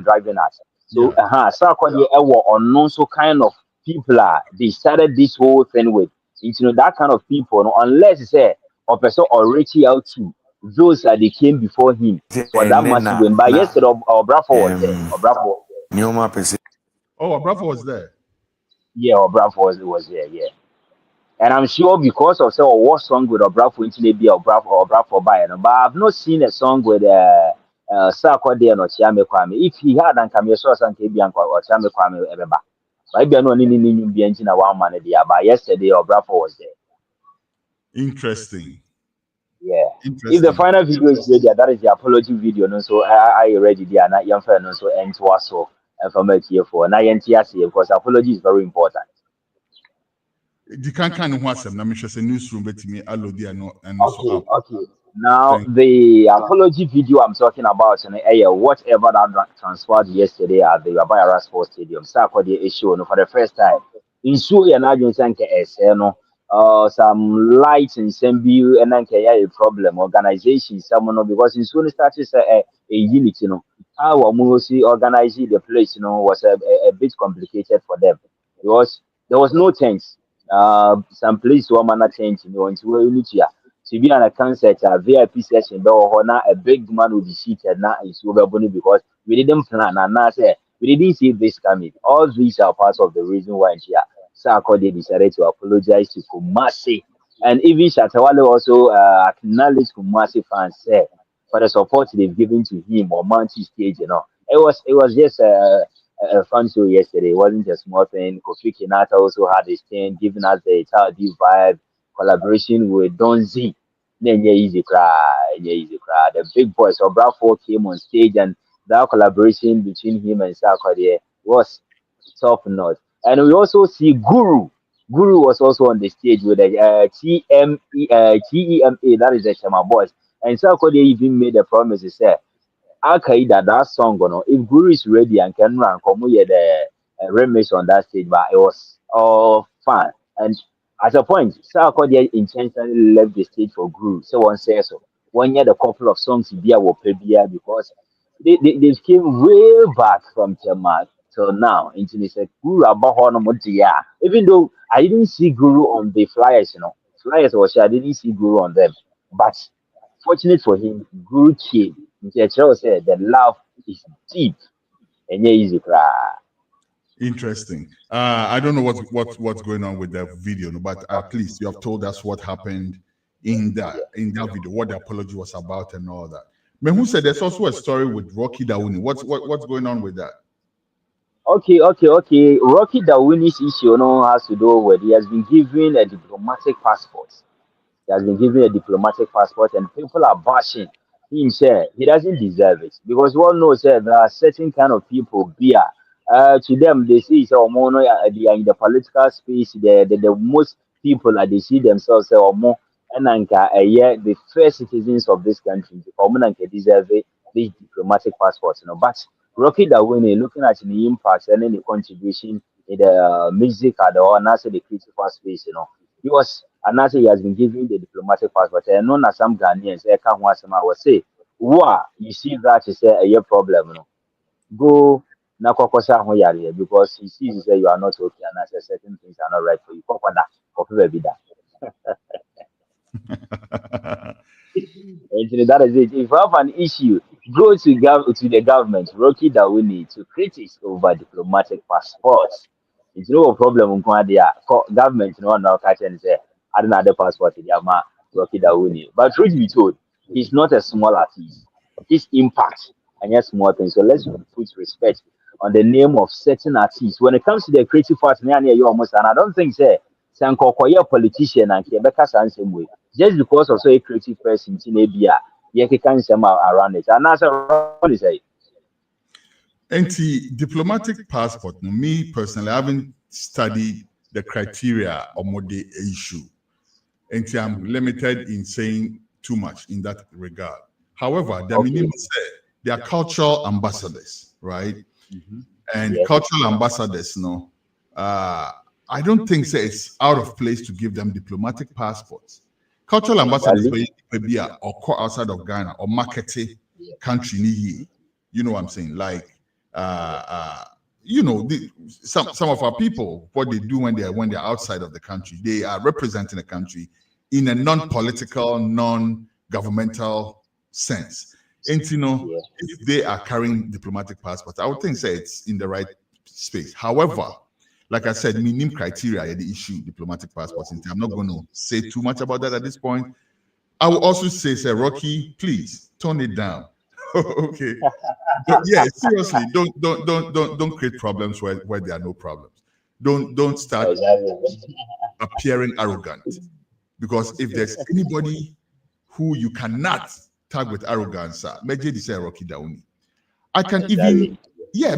Speaker 13: driving at. So Sarkodie on non so kind of people they started this whole thing with. That kind of people, unless it's a person already out to those that they came before him for that massive win. But yesterday Obrafo was there.
Speaker 1: Obrafo was there.
Speaker 13: Yeah, Obrafo was there, yeah. And I'm sure because of say or what song with Obra for be Obra for buy, but I've not seen a song with Sako de no Chiame Kwame. If he had and come your and KB or Chiame Kwame Ebeba. But I don't know be engine a 1 man there. But yesterday Obra was there.
Speaker 1: Interesting.
Speaker 13: Yeah.
Speaker 1: Interesting.
Speaker 13: If the final video is ready, that is the apology video. No, so I ready there. Not young friend, so and to us so and for me here for now. Because apology is very important.
Speaker 1: You can't kind of watch them. Let me just a newsroom, but me, allo there no and
Speaker 13: Okay. Now the apology video I'm talking about, whatever that transferred yesterday at the Abayara Sports Stadium, Saturday issue for the first time. In Sue and some lights in Sembu and then a problem organization someone because in soon started a unity, how Musi organizing the place, was a bit complicated for them because there was no chance. Some place were manna change, into unity. To be on a concert, a VIP session, now a big man will be seated now is over because we didn't plan and now say we didn't see this coming. All these are parts of the reason why here. Sako they decided to apologize to Kumasi. And even Shatawale also acknowledged Kumasi fans for the support they've given to him on Mountain stage, It was just a fun show yesterday. It wasn't a small thing. Kofi Kinata also had a stand, giving us the Charlie vibe, collaboration with Don Z. Easy cry. The big boys of Bravo came on stage, and that collaboration between him and Sarkodie was top notch. And we also see Guru. Guru was also on the stage with the TEMA, that is the Chama Boys. And Sarkodie even made a promise. He said, Al-Qaeda, that song, if Guru is ready and can run, come with the remix on that stage, but it was all fun. And at a point, Sarkodie intentionally left the stage for Guru. So one says so. One year, the couple of songs he did were Pebia because they came way back from Tema till now. Into they said Guru Abahono Mutia. Even though I didn't see Guru on the flyers, flyers was I didn't see Guru on them. But fortunate for him, Guru came. Church said the love is deep and easy cry.
Speaker 1: Interesting. I don't know what's going on with that video, but at least you have told us what happened in that video, what the apology was about, and all that. But who said there's also a story with Rocky Dawuni? What's going on with that?
Speaker 13: Okay. Rocky Dawuni's issue has to do with he has been given a diplomatic passport. He has been given a diplomatic passport, and people are bashing him. Say he doesn't deserve it because one knows that there are certain kind of people. To them, they see they are in the political space. The most people that they see themselves say more and the first citizens of this country. They deserve this diplomatic passport. But Rocky Dawuni, looking at the impact and the contribution in the music or the critical space, he was. And now he has been given the diplomatic passport. And known as some Ghanaians, I will say, wow, you see that is a problem. Go na kokosha ho yare because he sees that you are not okay and I say certain things are not right for you. And that is it. If you have an issue, go to the government, Rocky Dawuni, to criticize over diplomatic passports. It's no problem. Government now catch and say, I don't have the passport in Yama, Rocky Dawuni. But truth be told, he's not a small artist. His impact and yes, small things. So let's put respect on the name of certain artists. When it comes to the creative part, and I don't think say Sankokoya politician and Quebec same way. Just because of so a creative person in Abia, you can somehow around it. And that's what is say.
Speaker 1: Diplomatic passport. Me personally, I haven't studied the criteria or the issue. And I'm limited in saying too much in that regard. However, the minimum said they are cultural ambassadors, right? Mm-hmm. And cultural ambassadors, I don't think it's out of place to give them diplomatic passports. Cultural ambassadors maybe or outside of Ghana or marketing country, you know what I'm saying? Like some of our people, what they do when they're outside of the country, they are representing the country in a non-political, non-governmental sense. And if they are carrying diplomatic passports, I would think say it's in the right space. However, like I said, minimum criteria the issue diplomatic passports. I'm not going to say too much about that at this point. I will also say, Rocky, please tone it down. Okay. But yeah, seriously, don't create problems where there are no problems. Don't start appearing arrogant, because if there's anybody who you cannot tag with arrogance, maybe say Rocky Dauni. I can even media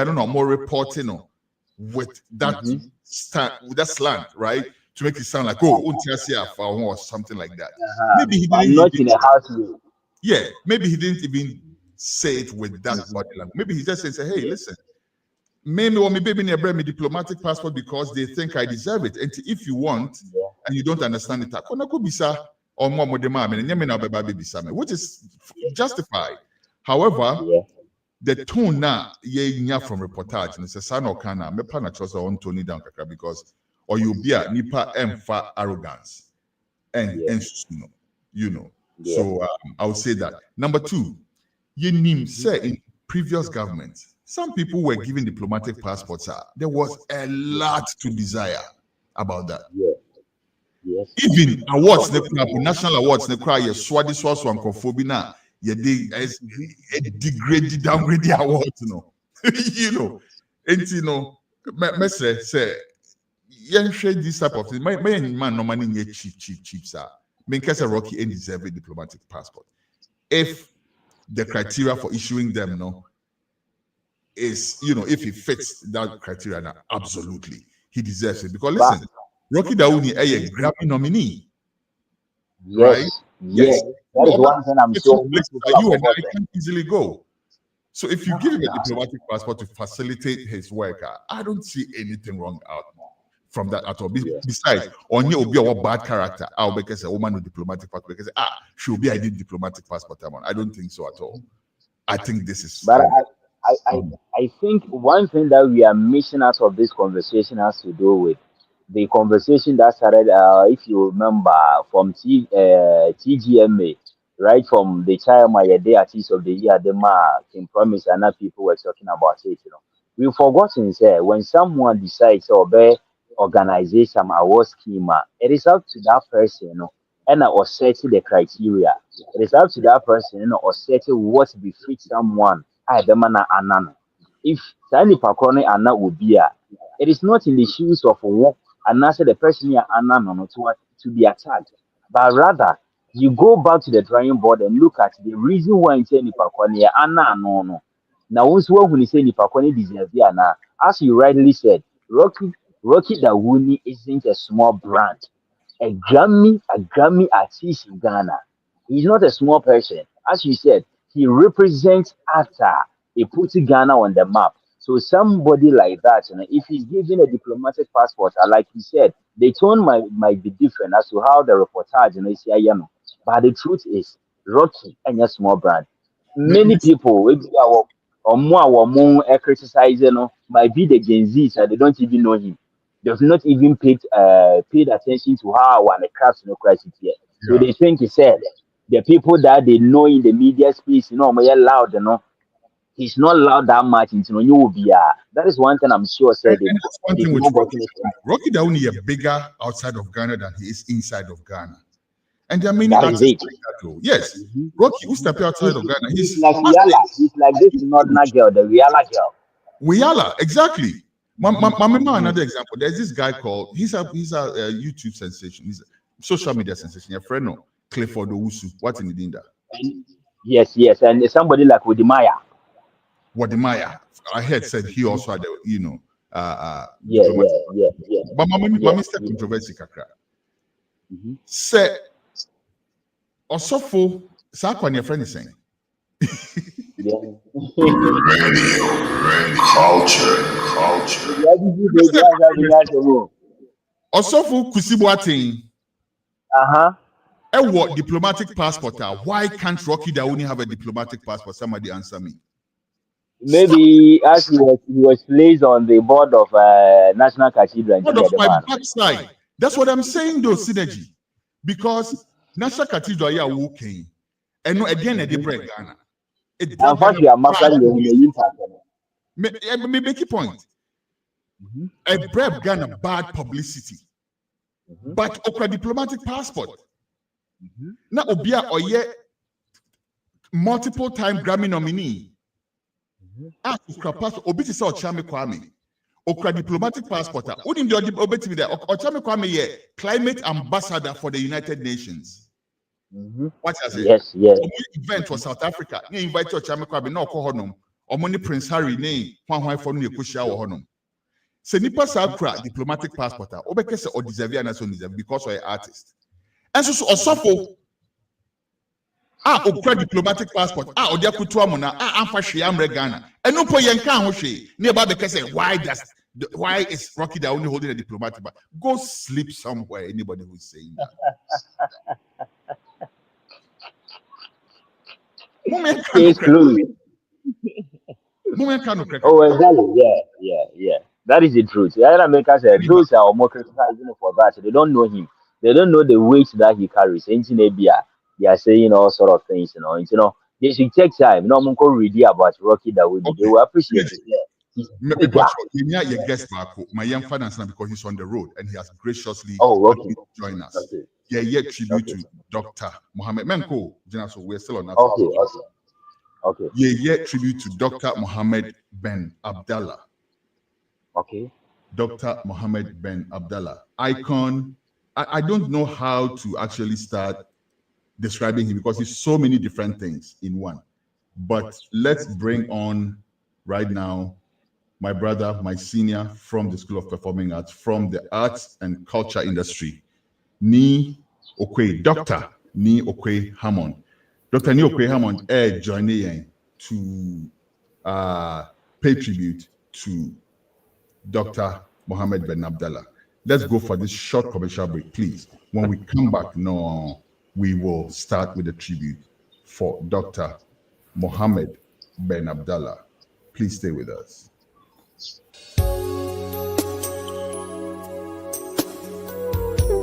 Speaker 1: I don't know more reporting with that with that slant, right? To make it sound like or something like that. Maybe he didn't.
Speaker 13: Not in a house.
Speaker 1: Yeah, maybe he didn't even say it with that body language. Maybe he just said, "Hey, listen, maybe near me diplomatic passport because they think I deserve it. And if you want and you don't understand it, which is justified. However, the tone now from reportage and it's a no kana me pa na trust on Tony down kakra because or you be a nipa emfa arrogance and you know. So I would say that. Number two, you say in previous governments, some people were given diplomatic passports. There was a lot to desire about that. Even awards, the national awards, the cry, swadi swan confobina, degraded, downgraded awards, and say, share this type of thing. My man no money cheap, sir. Because a Rocky and deserve a diplomatic passport. If the criteria for issuing them is, if he fits that criteria now, absolutely. He deserves it. Because listen, Rocky Dauni a Grammy nominee. Right?
Speaker 13: Yes. That is one thing I'm sure
Speaker 1: you and I can easily go. So if you give him a diplomatic passport to facilitate his work, I don't see anything wrong out from that at all. Besides, on you will be a bad character. I'll make a woman with diplomatic passport because she'll be I did diplomatic passport. I don't think so at all. I think this is.
Speaker 13: But I think one thing that we are missing out of this conversation has to do with the conversation that started, if you remember, from TGMA, right from the Chairman Butay Artist of the Year, the King Promise, and other people were talking about it. We've forgotten when someone decides to obey organization award schema, it is up to that person, and or setting the criteria. It is up to that person, or setting what befits someone. If Sani Pakone Anna would be it is not in the shoes of one and answer the person here Anna to be attacked, but rather you go back to the drawing board and look at the reason why in Sani Pakone Anna no. Now, also when you say Pakone deserves as you rightly said, Rocky Dauni isn't a small brand. A Grammy artist in Ghana. He's not a small person. As you said, he represents ACTA. He puts Ghana on the map. So somebody like that, if he's given a diplomatic passport, like you said, the tone might be different as to how the reportage, but the truth is, Rocky and a small brand. Many people, or more criticizing, might be the Gen Zs, and they don't even know him. They've not even paid attention to how our crafts crisis here. So they think he said the people that they know in the media space, more loud, he's not loud that much into you will be that is one thing I'm sure said.
Speaker 1: And that's one thing with Rocky Dauni is bigger outside of Ghana than he is inside of Ghana. And there are many artists like that too. Yes. Rocky who step outside of Ghana. He's
Speaker 13: like Riala. He's like this northern girl, the Riala girl.
Speaker 1: Riala, exactly. Another example. There's this guy called he's a YouTube sensation. He's a social media sensation. Your friend Clifford Owusu. What's in the dinda?
Speaker 13: Yes, and somebody like Wadimaya.
Speaker 1: I heard said he also had
Speaker 13: yeah.
Speaker 1: But my step controversy kakra. Say Osofo Sakwan your friend is saying.
Speaker 11: Radio culture.
Speaker 1: Osofo Kusibuatin. And what diplomatic passport? Why can't Rocky Dauni have a diplomatic passport? Somebody answer me.
Speaker 13: Maybe as he was placed on the board of National Cathedral.
Speaker 1: Board of my backside. That's what I'm saying, though, Synergy. Because National Cathedral are working. And again, they break Ghana. It make a point. A brave Ghana bad publicity. But okra diplomatic passport. Now obia oye multiple time Grammy nominee. Okra passport obi ti say Ochame Kwame. Okra diplomatic passport. Unim the obeti me there. Ochame Kwame ye climate ambassador for the United Nations. What I say?
Speaker 13: Yes.
Speaker 1: Event for South Africa. They invite Ochame Kwame no ko honum. Omoni Prince Harry ne hwan for no ekoshia wo honum. Se nipa sakra diplomatic passport obeke se deserve and so deserve because of an artist. And so osofo okra diplomatic passport odi akutu amona amfa hwe amre Ghana. Eno po yen kan ho hwe ne ba beke se why is Rocky da only holding a diplomatic passport? Go sleep somewhere, anybody who's saying that.
Speaker 13: Oh, exactly. Yeah. That is the truth. America said those are more criticizing for that. They don't know him. They don't know the weight that he carries. They are saying all sort of things, They should take time. No one can read about Rocky that way. They will appreciate it.
Speaker 1: Guest my young father because he's on the road and he has graciously joined us. Tribute to Dr. Mohammed Menko. So we're still on that.
Speaker 13: Okay.
Speaker 1: Tribute to Dr. Mohammed Ben Abdallah.
Speaker 13: Okay.
Speaker 1: Dr. Mohammed Ben Abdallah. Icon. I don't know how to actually start describing him because he's so many different things in one. But let's bring on right now my brother, my senior from the School of Performing Arts, from the arts and culture industry, Dr. Ni Okwe Hammond. Dr. Ni Okwe Hammond joining to pay tribute to Dr. Mohammed Ben Abdallah. Let's go for this short commercial break, please. When we come back, we will start with a tribute for Dr. Mohammed Ben Abdallah. Please stay with us.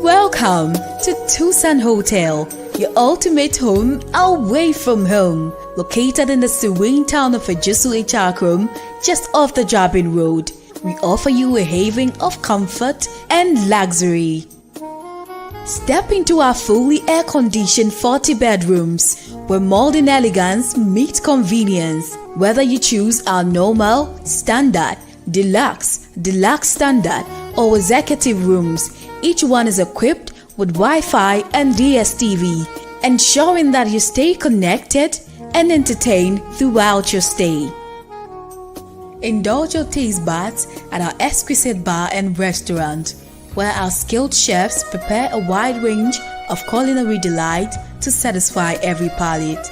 Speaker 4: Welcome to Tucson Hotel, your ultimate home away from home. Located in the serene town of Ejisu Ichakrum, just off the Jabin Road, we offer you a haven of comfort and luxury. Step into our fully air-conditioned 40 bedrooms, where modern elegance meets convenience. Whether you choose our normal, standard, deluxe standard, or executive rooms, each one is equipped with Wi-Fi and DSTV, ensuring that you stay connected and entertained throughout your stay. Indulge your taste buds at our exquisite bar and restaurant, where our skilled chefs prepare a wide range of culinary delight to satisfy every palate.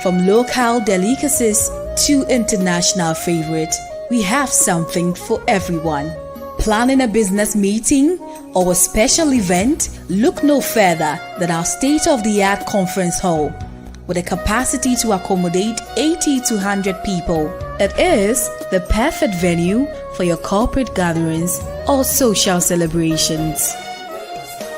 Speaker 4: From local delicacies to international favorites, we have something for everyone. Planning a business meeting or a special event? Look no further than our state-of-the-art conference hall. With a capacity to accommodate 80 to 100 people, it is the perfect venue for your corporate gatherings or social celebrations.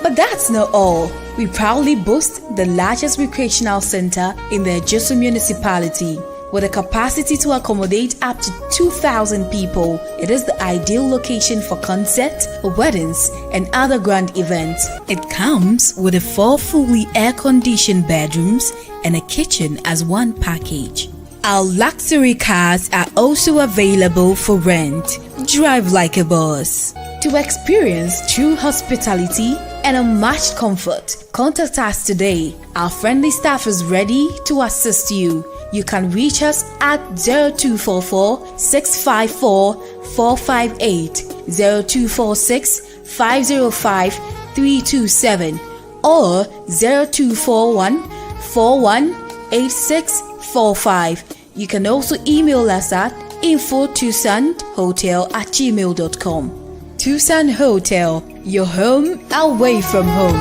Speaker 4: But that's not all. We proudly boast the largest recreational center in the Ejisu municipality. With a capacity to accommodate up to 2,000 people, it is the ideal location for concerts, weddings, and other grand events. It comes with 4 fully air-conditioned bedrooms and a kitchen as one package. Our luxury cars are also available for rent. Drive like a boss. To experience true hospitality and unmatched comfort, contact us today. Our friendly staff is ready to assist you. You can reach us at 0244 654 458, 0246 505 327, or 0241 418645. You can also email us at info@tucsonhotel@gmail.com. Tucson Hotel, your home away from home.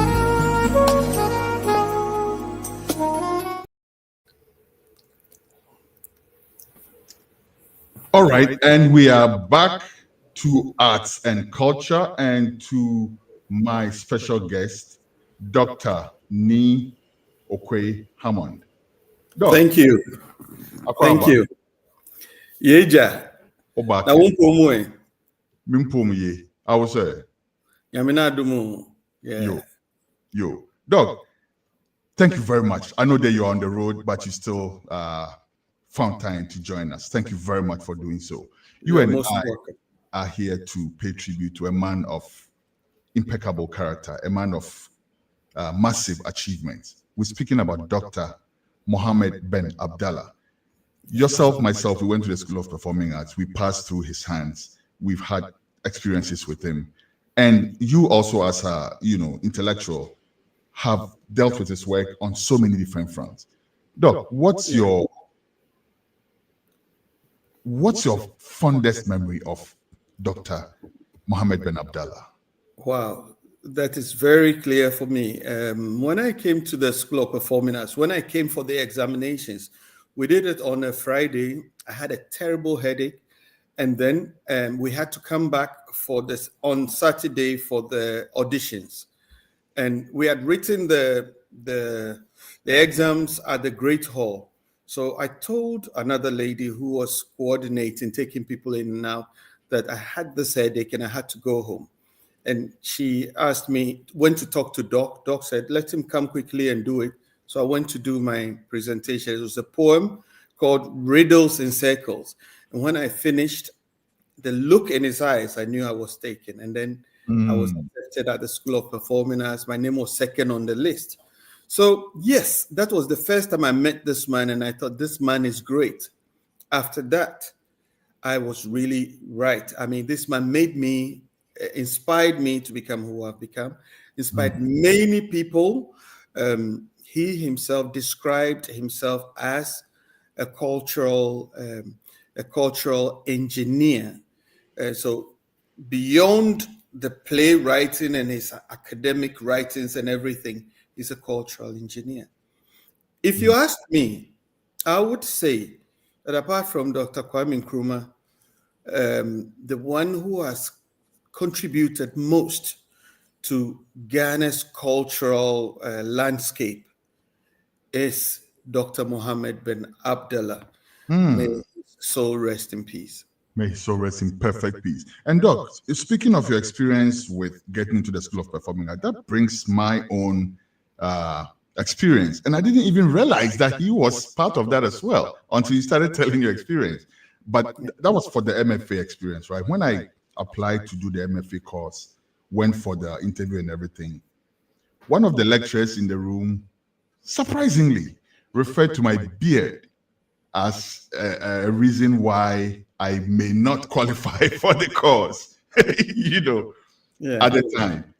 Speaker 1: All right, and we are back to arts and culture and to my special guest, Dr. Ni Okwe Hammond.
Speaker 15: Thank you. Thank you. Yeja. Na wumpomoe.
Speaker 1: Mimpomiye. I was say.
Speaker 15: Yamina Dumu. Yeah.
Speaker 1: Yo. Dog, thank you very much. I know that you're on the road, but you still found time to join us. Thank you very much for doing so. You and I are here to pay tribute to a man of impeccable character, a man of massive achievements. We're speaking about Dr. Mohammed Ben Abdallah. Yourself, myself, we went to the School of Performing Arts. We passed through his hands. We've had experiences with him. And you also, as a intellectual, have dealt with his work on so many different fronts. Doc, what's your fondest memory of Dr. Mohammed Ben Abdallah?
Speaker 15: Wow, that is very clear for me. When I came to the School of Performing Arts, when I came for the examinations, we did it on a Friday. I had a terrible headache. And then we had to come back for this on Saturday for the auditions. And we had written the exams at the Great Hall. So I told another lady who was coordinating, taking people in and out, that I had this headache and I had to go home. And she asked me when to talk to Doc. Doc said, let him come quickly and do it. So I went to do my presentation. It was a poem called Riddles in Circles. And when I finished, the look in his eyes, I knew I was taken. And then I was accepted at the School of Performing Arts. My name was second on the list. So yes, that was the first time I met this man, and I thought this man is great. After that, I was really right. I mean, this man inspired me to become who I've become, inspired many people. He himself described himself as a cultural engineer. So beyond the playwriting and his academic writings and everything, he's a cultural engineer. If you ask me, I would say that apart from Dr. Kwame Nkrumah, the one who has contributed most to Ghana's cultural landscape is Dr. Mohammed Ben Abdallah. May his soul rest in peace.
Speaker 1: May his soul rest in perfect peace. And Doc, speaking of your experience with getting into the School of Performing Arts, that brings my own experience. And I didn't even realize that he was part of that as well until you started telling your experience. But that was for the MFA experience, right? When I applied to do the MFA course, went for the interview and everything, one of the lecturers in the room, surprisingly, referred to my beard as a reason why I may not qualify for the course, at the time.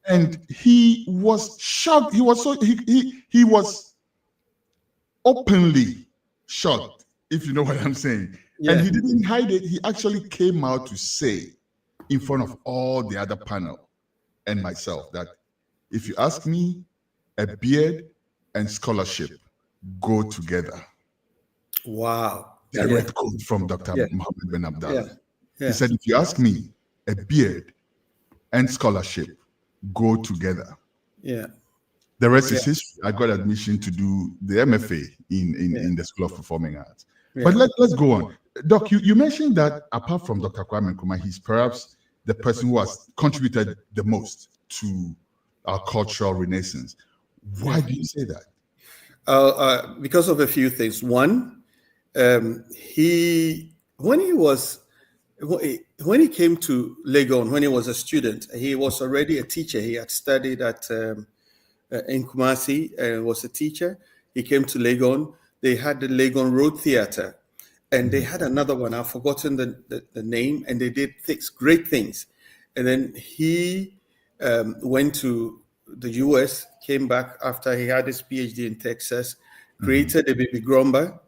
Speaker 1: And he was shocked. He was openly shocked, if you know what I'm saying. Yeah. And he didn't hide it. He actually came out to say in front of all the other panel and myself that if you ask me, a beard and scholarship go together.
Speaker 15: Wow.
Speaker 1: Direct quote from Dr. Mohammed Ben Abdallah. He said, if you ask me, a beard and scholarship go together.
Speaker 15: Yeah.
Speaker 1: The rest is history. I got admission to do the MFA in the School of Performing Arts. Yeah. But let's go on. Doc, you mentioned that apart from Dr. Kwame Nkrumah, he's perhaps the person who has contributed the most to our cultural renaissance. Why do you say that?
Speaker 15: Because of a few things. One, when he came to Legon, when he was a student, he was already a teacher. He had studied at in Kumasi and was a teacher. He came to Legon. They had the Legon Road Theatre, and they had another one. I've forgotten the name, and they did great things. And then he went to the US, came back after he had his PhD in Texas, created a Baby Grumba.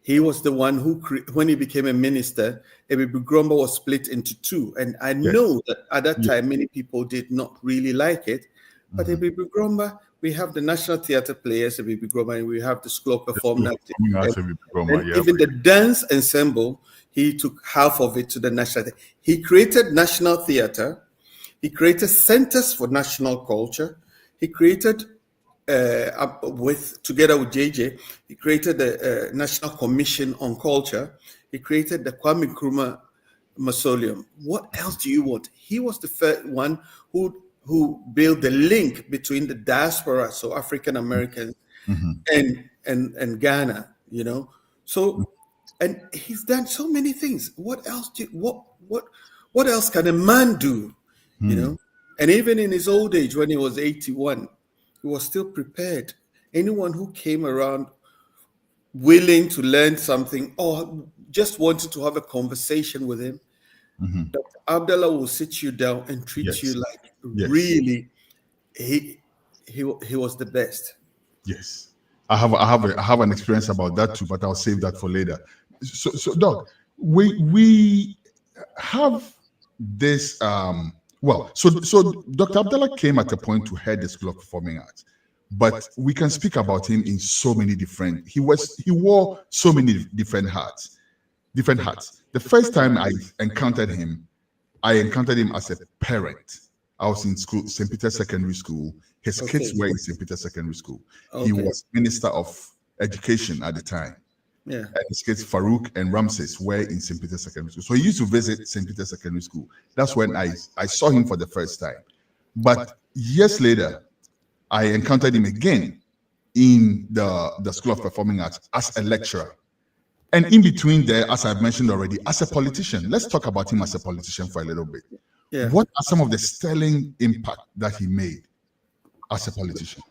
Speaker 15: He was the one who, when he became a minister, a Baby Grumba was split into two. And I know that at that time, many people did not really like it. But a Baby Grumba, we have the National Theatre Players, a Baby Grumba, and we have the School of Performing Arts. Even the dance ensemble, he took half of it to the National Theatre. He created National Theatre. He created Centers for National Culture. He created, together with JJ, he created the National Commission on Culture. He created the Kwame Nkrumah mausoleum. What else do you want? He was the first one who built the link between the diaspora, so African Americans, and Ghana. You know, so and he's done so many things. What else? What else can a man do? You know, and even in his old age, when he was 81, he was still prepared. Anyone who came around willing to learn something or just wanted to have a conversation with him, Dr. Abdallah will sit you down and treat you like really he was the best.
Speaker 16: Yes. I have an experience about that too, but I'll save that for later. So Doc, we have this so Dr. Abdallah came at a point to head the School of Performing Arts. But we can speak about him in so many different. He wore so many different hats. The first time I encountered him as a parent. I was in school, St. Peter's Secondary School. His kids were in St. Peter's Secondary School. He was Minister of Education at the time.
Speaker 15: Yeah.
Speaker 16: And his kids, Farouk and Ramses, were in St. Peter's Secondary School. So he used to visit St. Peter's Secondary School. That's when I saw him for the first time. But years later, I encountered him again in the School of Performing Arts as a lecturer. And in between there, as I've mentioned already, as a politician. Let's talk about him as a politician for a little bit.
Speaker 15: Yeah.
Speaker 16: What are some of the sterling impact that he made as a politician?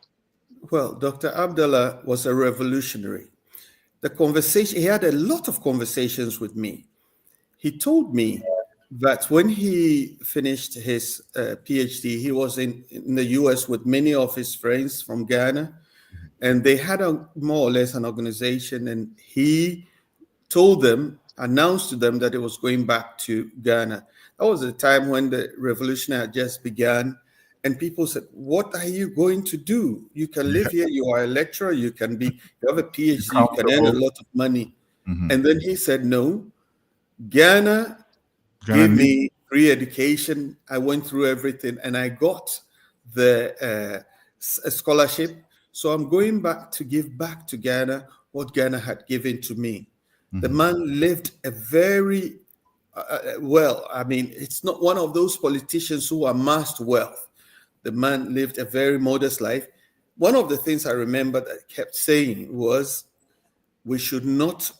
Speaker 15: Well, Dr. Abdallah was a revolutionary. The conversation, he had a lot of conversations with me. He told me that when he finished his PhD, he was in the US with many of his friends from Ghana, and they had more or less an organization, and he announced to them that he was going back to Ghana. That was the time when the revolution had just begun, and people said, what are you going to do? You can live here, you are a lecturer, you have a PhD, you can earn a lot of money. And then he said, no, Ghana gave me free education. I went through everything and I got the scholarship. So I'm going back to give back to Ghana what Ghana had given to me. The man lived a very it's not one of those politicians who amassed wealth. The man lived a very modest life. One of the things I remember that I kept saying was, we should not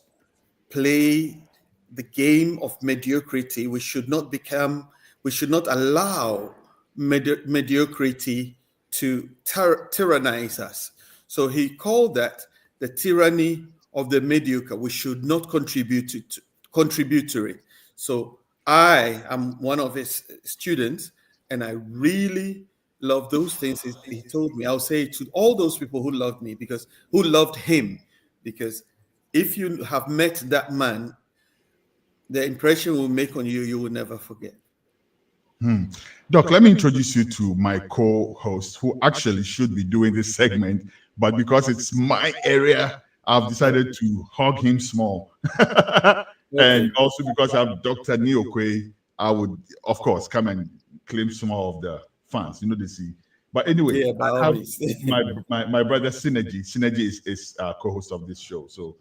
Speaker 15: play the game of mediocrity. We should not allow mediocrity to tyrannize us. So he called that the tyranny of the mediocre. We should not contribute to it. So I am one of his students, and I really love those things he told me. I'll say to all those people who loved me, who loved him, because if you have met that man, the impression will make on you, you will never forget.
Speaker 16: Doc, let me introduce you to my co-host, who actually should be doing this segment, but because it's my area, I've decided to hug him small. And also because I'm Dr. Niokwe, I would, of course, come and claim some of the fans, they see. But anyway, I have my brother Synergy. Synergy is co-host of this show. So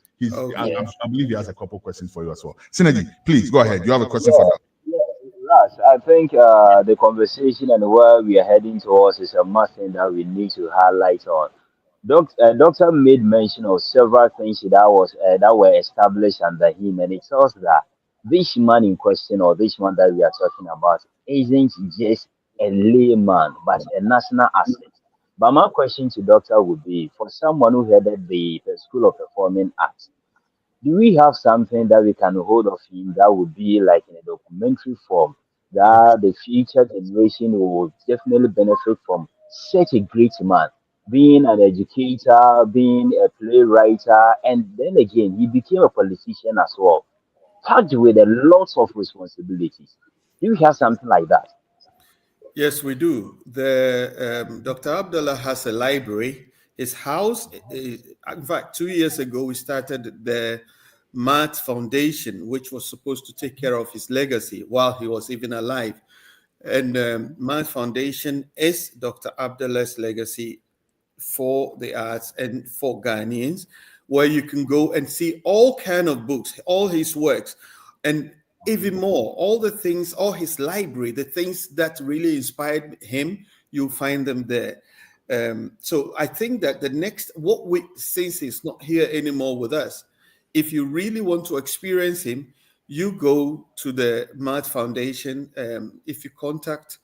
Speaker 16: I believe he has a couple questions for you as well. Synergy, please go ahead. You have a question for them.
Speaker 13: Yes, I think the conversation and where we are heading towards is a must thing that we need to highlight on. Doctor made mention of several things that were established under him, and it tells that this man in question, or this man that we are talking about, isn't just a layman, but a national asset. But my question to Doctor would be, for someone who headed the School of Performing Arts, do we have something that we can hold of him that would be like in a documentary form, that the future generation will definitely benefit from such a great man, being an educator, being a playwright, and then again, he became a politician as well, packed with a lot of responsibilities. Do we have something like that?
Speaker 15: Yes, we do. Dr. Abdallah has a library. His house, in fact, 2 years ago, we started the Matt Foundation, which was supposed to take care of his legacy while he was even alive. And Matt Foundation is Dr. Abdallah's legacy for the arts and for Ghanaians, where you can go and see all kinds of books, all his works. And even more. All the things, all his library, the things that really inspired him, you'll find them there. So I think that the next, since he's not here anymore with us, if you really want to experience him, you go to the Mad Foundation. If you contact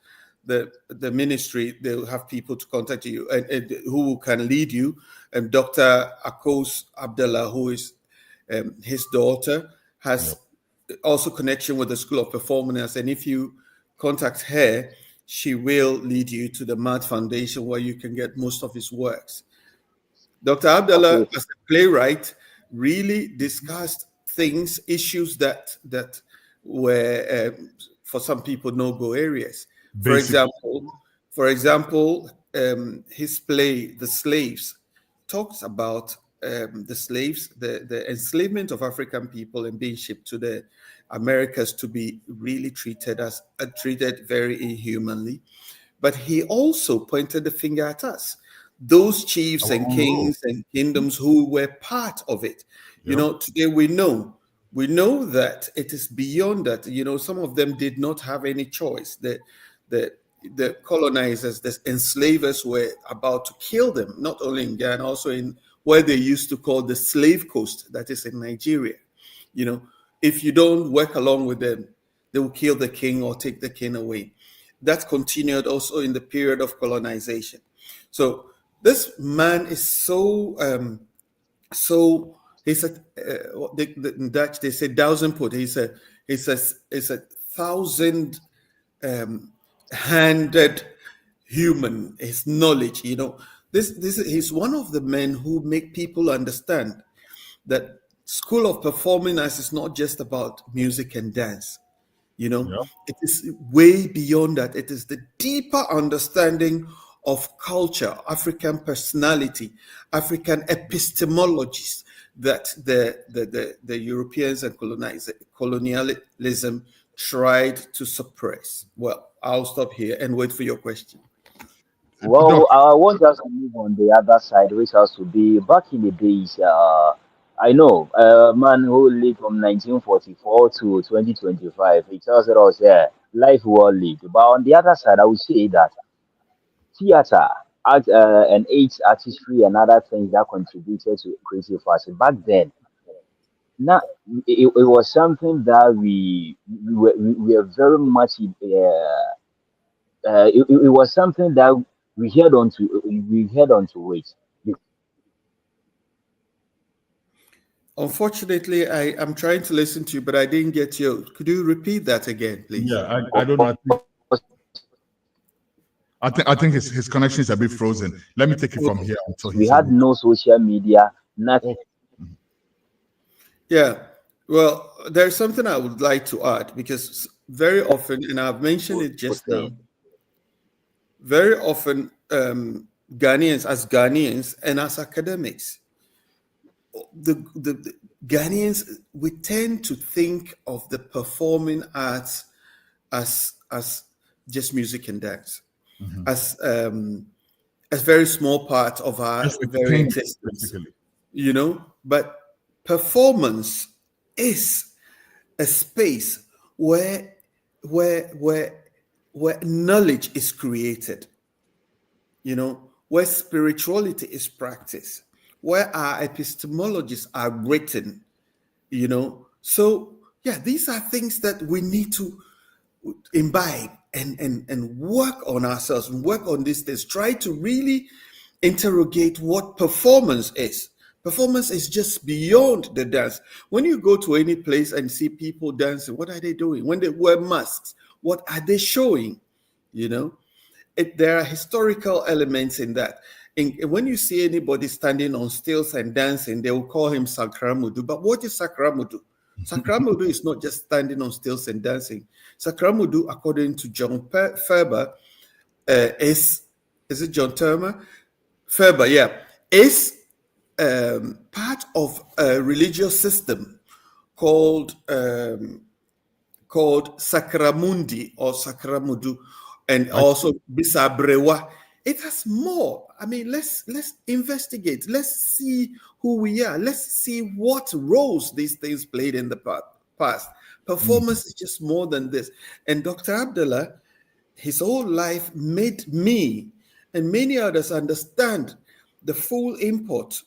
Speaker 15: the ministry, they'll have people to contact you and who can lead you. Dr. Ekow Abdallah, who is his daughter, has also connection with the School of Performing Arts. And if you contact her, she will lead you to the Mad Foundation where you can get most of his works. Dr. Abdallah, as a playwright, really discussed issues that were, for some people, no-go areas. For example, his play, The Slaves, talks about the slaves, the enslavement of African people and being shipped to the Americas to be really treated very inhumanly. But he also pointed the finger at us, those chiefs and kings and kingdoms who were part of it. You know, today we know that it is beyond that. You know, some of them did not have any choice. The colonizers, the enslavers were about to kill them, not only in Ghana, also in where they used to call the Slave Coast, that is in Nigeria. You know, if you don't work along with them, they will kill the king or take the king away. That continued also in the period of colonization. So this man is so he's in Dutch they say thousand put. He's a 1,000-handed human. His knowledge, you know, he's one of the men who make people understand that School of Performing Arts is not just about music and dance. You know, it is way beyond that. It is the deeper understanding of culture, African personality, African epistemologies that the Europeans and colonialism tried to suppress. Well, I'll stop here and wait for your question.
Speaker 13: Well, I want us to move on the other side, which has to be back in the days. I know a man who lived from 1944 to 2025. He tells us life well lived. But on the other side, I would say that theater, art, and artistry and other things that contributed to creative arts back then. Now, it was something that we were very much. It was something that we held on to. We held on to it.
Speaker 15: Unfortunately, I'm trying to listen to you, but I didn't get you. Could you repeat that again, please?
Speaker 16: Yeah, I don't know. I think his connection is a bit frozen. Let me take it from here until
Speaker 13: we had no social media, nothing.
Speaker 15: Yeah, well, there's something I would like to add, because very often, and I've mentioned it just now, very often Ghanaians and as academics, the Ghanaians, we tend to think of the performing arts as just music and dance, as a very small part of our very existence, you know. But performance is a space where knowledge is created, you know, where spirituality is practiced, where our epistemologies are written, you know. So yeah, these are things that we need to imbibe and work on ourselves and work on these things. Try to really interrogate what performance is. Performance is just beyond the dance. When you go to any place and see people dancing, what are they doing? When they wear masks, what are they showing? You know, there are historical elements in that. When you see anybody standing on stilts and dancing, they will call him Sakramudu. But what is Sakramudu? Sakramudu is not just standing on stilts and dancing. Sakramudu, according to John Ferber, is it John Termer? Ferber, yeah, is part of a religious system called Sakramundi or Sakramudu, and also Bisabrewa. It has more. I mean, let's investigate. Let's see who we are. Let's see what roles these things played in the past. Performance is just more than this. And Dr. Abdallah, his whole life made me and many others understand the full import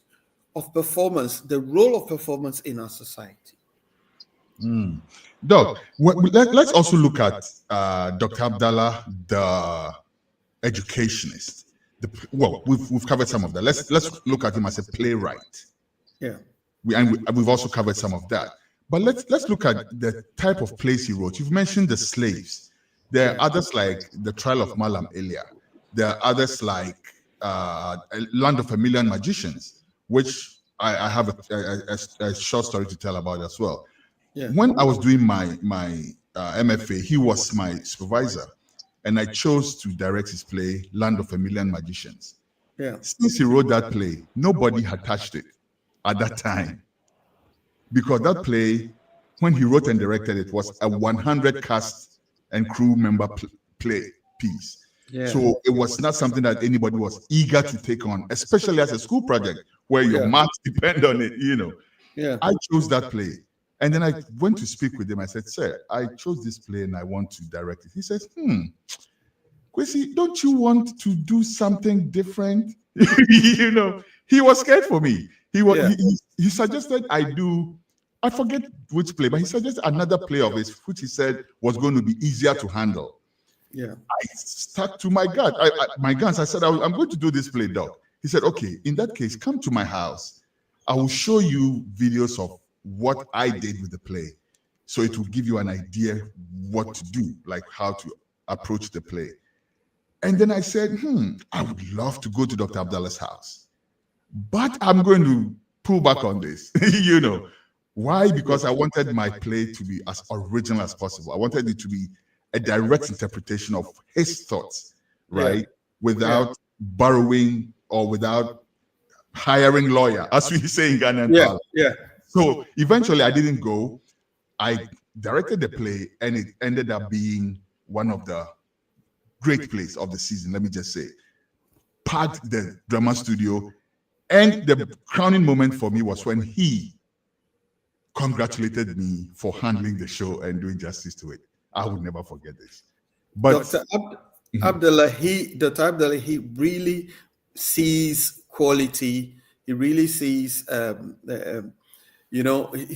Speaker 15: of performance, the role of performance in our society.
Speaker 16: Doc, let's also look at Dr. Abdallah, the educationist. We've covered some of that. Let's look at him as a playwright.
Speaker 15: Yeah.
Speaker 16: We've also covered some of that. But let's look at the type of plays he wrote. You've mentioned the slaves. There are others like The Trial of Malam Elia. There are others like Land of a Million Magicians, which I have a short story to tell about as well.
Speaker 15: Yeah.
Speaker 16: When I was doing my MFA, he was my supervisor, and I chose to direct his play, Land of a Million Magicians.
Speaker 15: Yeah.
Speaker 16: Since he wrote that play, nobody had touched it at that time. Because that play, when he wrote and directed it, was a 100 cast and crew member play piece.
Speaker 15: Yeah.
Speaker 16: So it was not something that anybody was eager to take on, especially as a school project where your marks depend on it,
Speaker 15: Yeah.
Speaker 16: I chose that play. And then I went to speak with him. I said, sir, I chose this play and I want to direct it. He says, Kwesi, don't you want to do something different? He was scared for me. He suggested I forget which play, but he suggested another play of his, which he said was going to be easier to handle.
Speaker 15: Yeah.
Speaker 16: I stuck to my guns. I said, I'm going to do this play, Doc. He said, okay, in that case, come to my house. I will show you videos of what I did with the play. So it will give you an idea what to do, like how to approach the play. And then I said, I would love to go to Dr. Abdallah's house, but I'm going to pull back on this. Why? Because I wanted my play to be as original as possible. I wanted it to be a direct interpretation of his thoughts, right? Without borrowing or without hiring lawyer, as we say in Ghana.
Speaker 15: Yeah.
Speaker 16: So eventually I didn't go. I directed the play and it ended up being one of the great plays of the season, let me just say. Packed the drama studio. And the crowning moment for me was when he congratulated me for handling the show and doing justice to it. I would never forget this. But
Speaker 15: Dr. Abdallah, Dr. Abdallah, he really sees quality. He really sees, he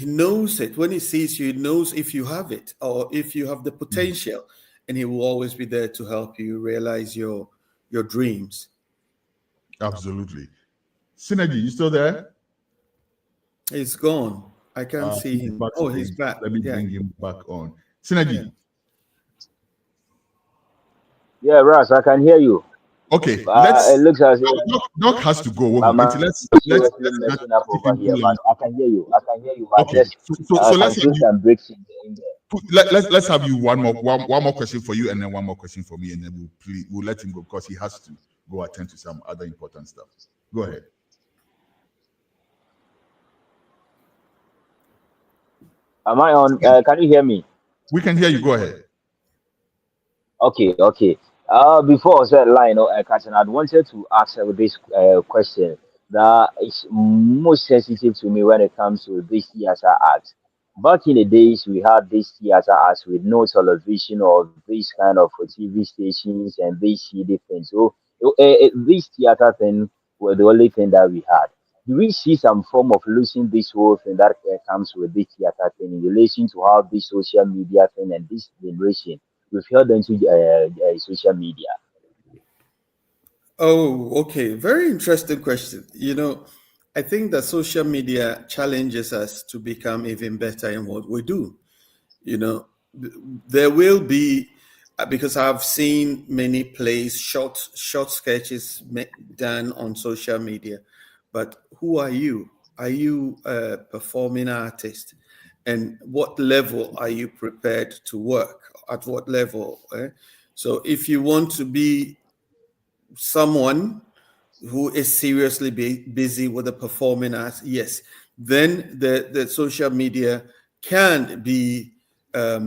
Speaker 15: knows it. When he sees you, he knows if you have it or if you have the potential, and he will always be there to help you realize your dreams.
Speaker 16: Absolutely. Synergy, you still there?
Speaker 15: He's gone. I can't see him. Oh, he's back.
Speaker 16: Let me bring him back on. Synergy.
Speaker 13: Yeah, Ras, I can hear you.
Speaker 16: Okay,
Speaker 13: it looks as if
Speaker 16: Doc has to go. Let's
Speaker 13: up over here, but I can hear you. But
Speaker 16: okay, so let's have
Speaker 13: some breaks in there.
Speaker 16: Let's have you one more question for you, and then one more question for me, and then we'll let him go because he has to go attend to some other important stuff. Go ahead.
Speaker 13: Am I on? Can you hear me?
Speaker 16: We can hear you. Go ahead.
Speaker 13: Okay. Before I said line, Captain, I wanted to ask this question that is most sensitive to me when it comes to this theater act. Back in the days, we had this theater acts with no television or this kind of TV stations and this CD thing. So this theater thing were the only thing that we had. Do we see some form of losing this whole thing that comes with this theater thing in relation to how this social media thing and this generation we've held into social media?
Speaker 15: Oh, okay. Very interesting question. I think that social media challenges us to become even better in what we do. There will be, because I've seen many plays, short sketches done on social media. But who are you? Are you a performing artist? And what level are you prepared to work? At what level? So if you want to be someone who is seriously busy with the performing arts, yes, then the social media can be a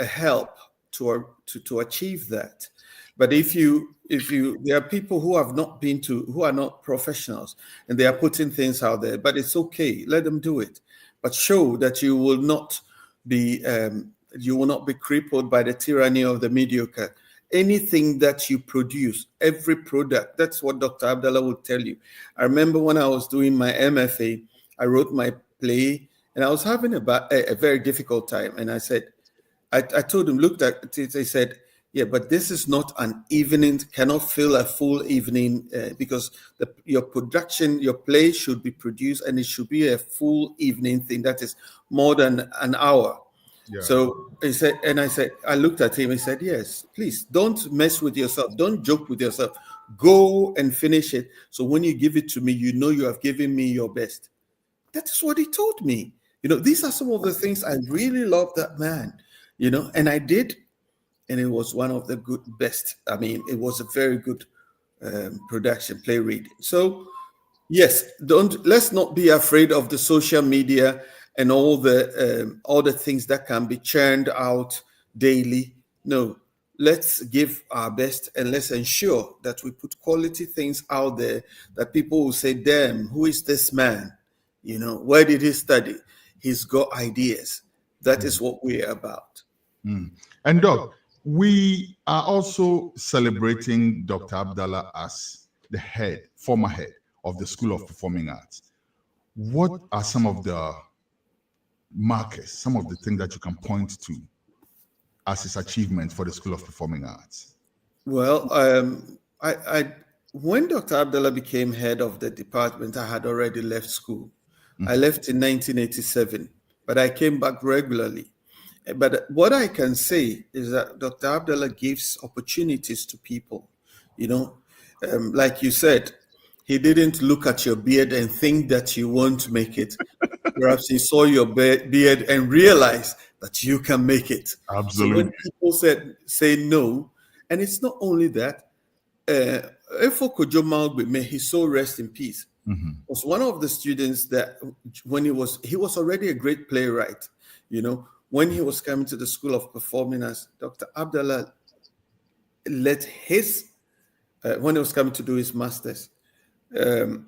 Speaker 15: help to achieve that. But if there are people who are not professionals and they are putting things out there, but it's okay, let them do it. but show that you will not be crippled by the tyranny of the mediocre. Anything that you produce, every product, that's what Dr. Abdallah would tell you. I remember when I was doing my MFA, I wrote my play, and I was having a very difficult time. And I said, I told him, looked at it, they said, yeah, but this is not an evening, cannot fill a full evening because your production, your play should be produced and it should be a full evening thing that is more than an hour. Yeah. So he said, and I looked at him and said, yes, please don't mess with yourself. Don't joke with yourself. Go and finish it. So when you give it to me, you know you have given me your best. That is what he told me. These are some of the things I really love that man, and I did. And it was one of the best. I mean, it was a very good production, play reading. So, yes, let's not be afraid of the social media and all the things that can be churned out daily. No, let's give our best and let's ensure that we put quality things out there that people will say, damn, who is this man? Where did he study? He's got ideas. That is what we're about.
Speaker 16: And Doc, we are also celebrating Dr. Abdallah as the former head of the School of Performing Arts. What are some of the markers, some of the things that you can point to as his achievements for the School of Performing Arts?
Speaker 15: Well, when Dr. Abdallah became head of the department, I had already left school. I left in 1987, but I came back regularly. But what I can say is that Dr. Abdallah gives opportunities to people. Like you said, he didn't look at your beard and think that you won't make it. Perhaps he saw your beard and realized that you can make it.
Speaker 16: Absolutely.
Speaker 15: So when people say no, and it's not only that, Efo Kojo Malgbe, may his soul rest in peace, was one of the students that when he was already a great playwright, when he was coming to the School of Performing Arts, Dr. Abdallah let when he was coming to do his master's,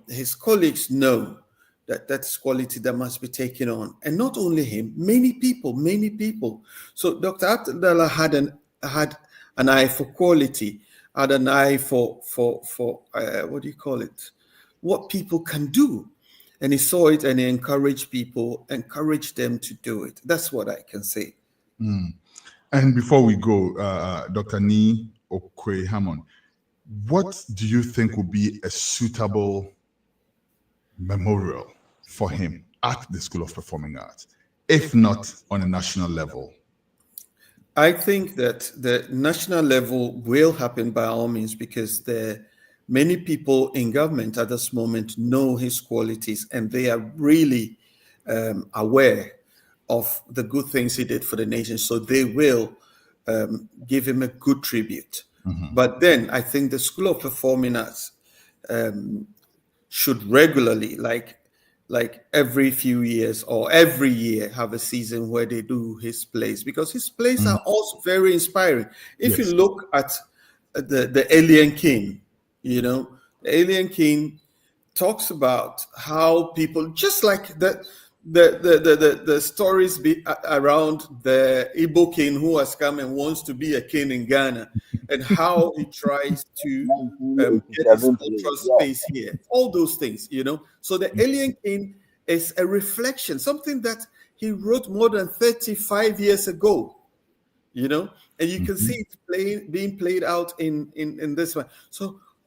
Speaker 15: his colleagues know that's quality that must be taken on. And not only him, many people. So Dr. Abdallah had an eye for quality, had an eye for what do you call it? What people can do. And he saw it and he encouraged them to do it. That's what I can say.
Speaker 16: And before we go, Dr. Ni Okwe-Hammond, what do you think would be a suitable memorial for him at the School of Performing Arts, if not on a national level?
Speaker 15: I think that the national level will happen by all means because many people in government at this moment know his qualities and they are really aware of the good things he did for the nation. So they will give him a good tribute. But then I think the School of Performing Arts should regularly, like every few years or every year, have a season where they do his plays because his plays are also very inspiring. If you look at the Alien King, the Alien King talks about how people, just like the stories around the Igbo king who has come and wants to be a king in Ghana, and how he tries to get his cultural space here. All those things, So the Alien King is a reflection, something that he wrote more than 35 years ago, and you can see it being played out in this one.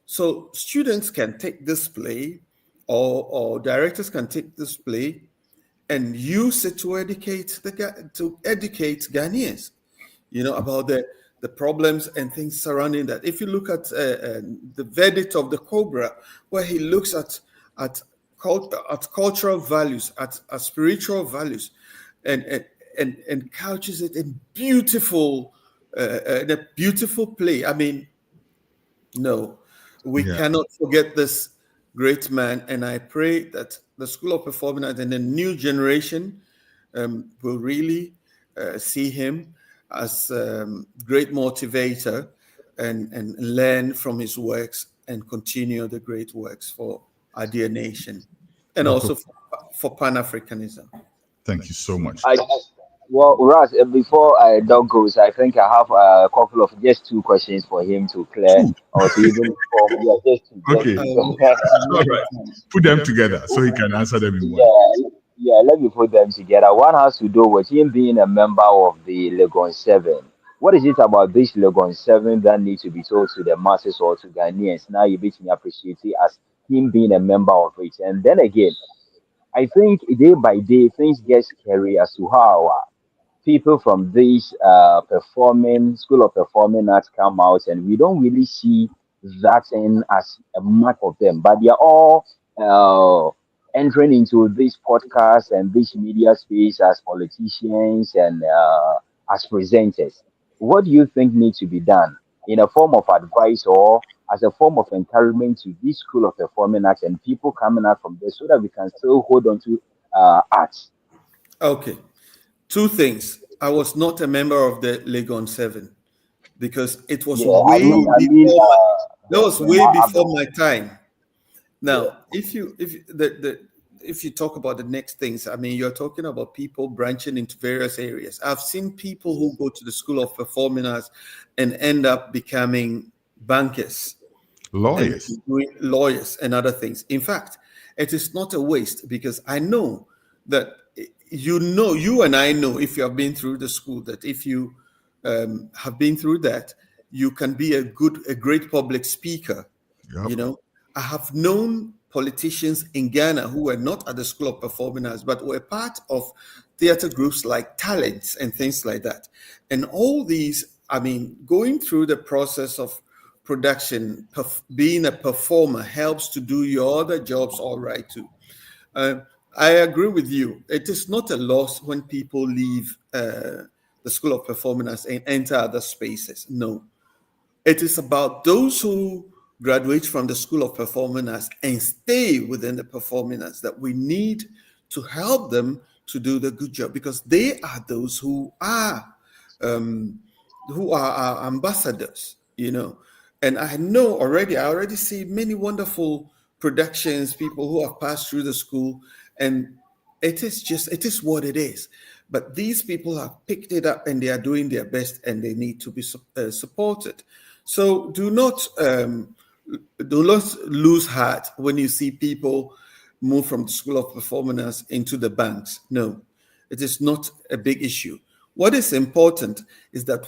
Speaker 15: So students can take this play, or directors can take this play and use it to educate Ghanaians, about the problems and things surrounding that. If you look at the verdict of the Cobra, where he looks at cultural values, at spiritual values, and couches it in a beautiful play. I mean, no. We cannot forget this great man, and I pray that the School of Performing Arts and the new generation will really see him as a great motivator and learn from his works and continue the great works for our dear nation and also for Pan-Africanism.
Speaker 16: Thank you so much.
Speaker 13: Well, Ras, before Doug goes, I think I have a couple of just two questions for him to clear
Speaker 16: Two.
Speaker 13: or to even inform. Yeah, just
Speaker 16: Okay.
Speaker 13: two.
Speaker 16: All right. Put them together so he can answer them in one.
Speaker 13: Yeah, let me put them together. One has to do with him being a member of the Legon 7. What is it about this Legon 7 that needs to be told to the masses or to Ghanaians? Now you basically appreciate it as him being a member of it. And then again, I think day by day things get scary as to how people from this performing school of performing arts come out, and we don't really see that in as a mark of them, but they are all entering into this podcast and this media space as politicians and as presenters. What do you think needs to be done in a form of advice or as a form of encouragement to this school of performing arts and people coming out from there so that we can still hold on to arts?
Speaker 15: Okay. Two things. I was not a member of the Legon 7 because it was that was way before my time. Now, if you talk about the next things, I mean, you're talking about people branching into various areas. I've seen people who go to the School of Performing Arts and end up becoming bankers, lawyers, and other things. In fact, it is not a waste because I know that you and I know, if you have been through the school, that if you have been through that, you can be a great public speaker.
Speaker 16: Yep.
Speaker 15: You know, I have known politicians in Ghana who were not at the School of Performing Arts, but were part of theater groups like Talents and things like that. And all these, I mean, going through the process of production, being a performer helps to do your other jobs all right too. I agree with you. It is not a loss when people leave the School of Performing Arts and enter other spaces. No. It is about those who graduate from the School of Performing Arts and stay within the performing arts that we need to help them to do the good job, because they are those who are our ambassadors, you know. And I already see many wonderful productions, people who have passed through the school, and it is what it is. But these people have picked it up and they are doing their best, and they need to be supported. So do not lose heart when you see people move from the School of Performing Arts into the banks. No, it is not a big issue. What is important is that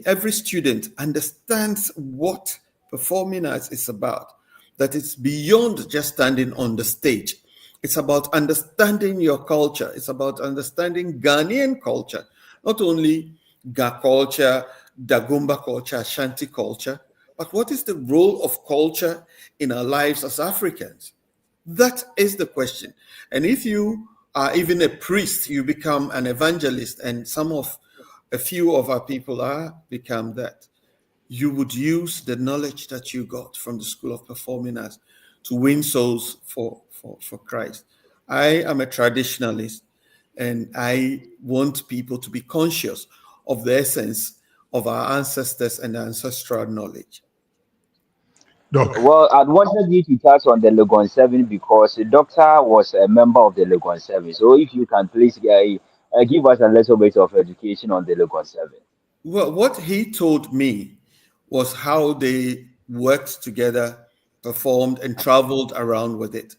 Speaker 15: every student understands what performing arts is about, that it's beyond just standing on the stage. It's about understanding your culture. It's about understanding Ghanaian culture, not only Ga culture, Dagomba culture, Ashanti culture, but what is the role of culture in our lives as Africans? That is the question. And if you are even a priest, you become an evangelist, and a few of our people become that. You would use the knowledge that you got from the School of Performing Arts to win souls for Christ. I am a traditionalist, and I want people to be conscious of the essence of our ancestors and ancestral knowledge.
Speaker 13: Well, I wanted you to touch on the Legon 7 because the doctor was a member of the Legon 7. So if you can please give us a little bit of education on the Legon 7.
Speaker 15: Well, what he told me was how they worked together, performed, and traveled around with it.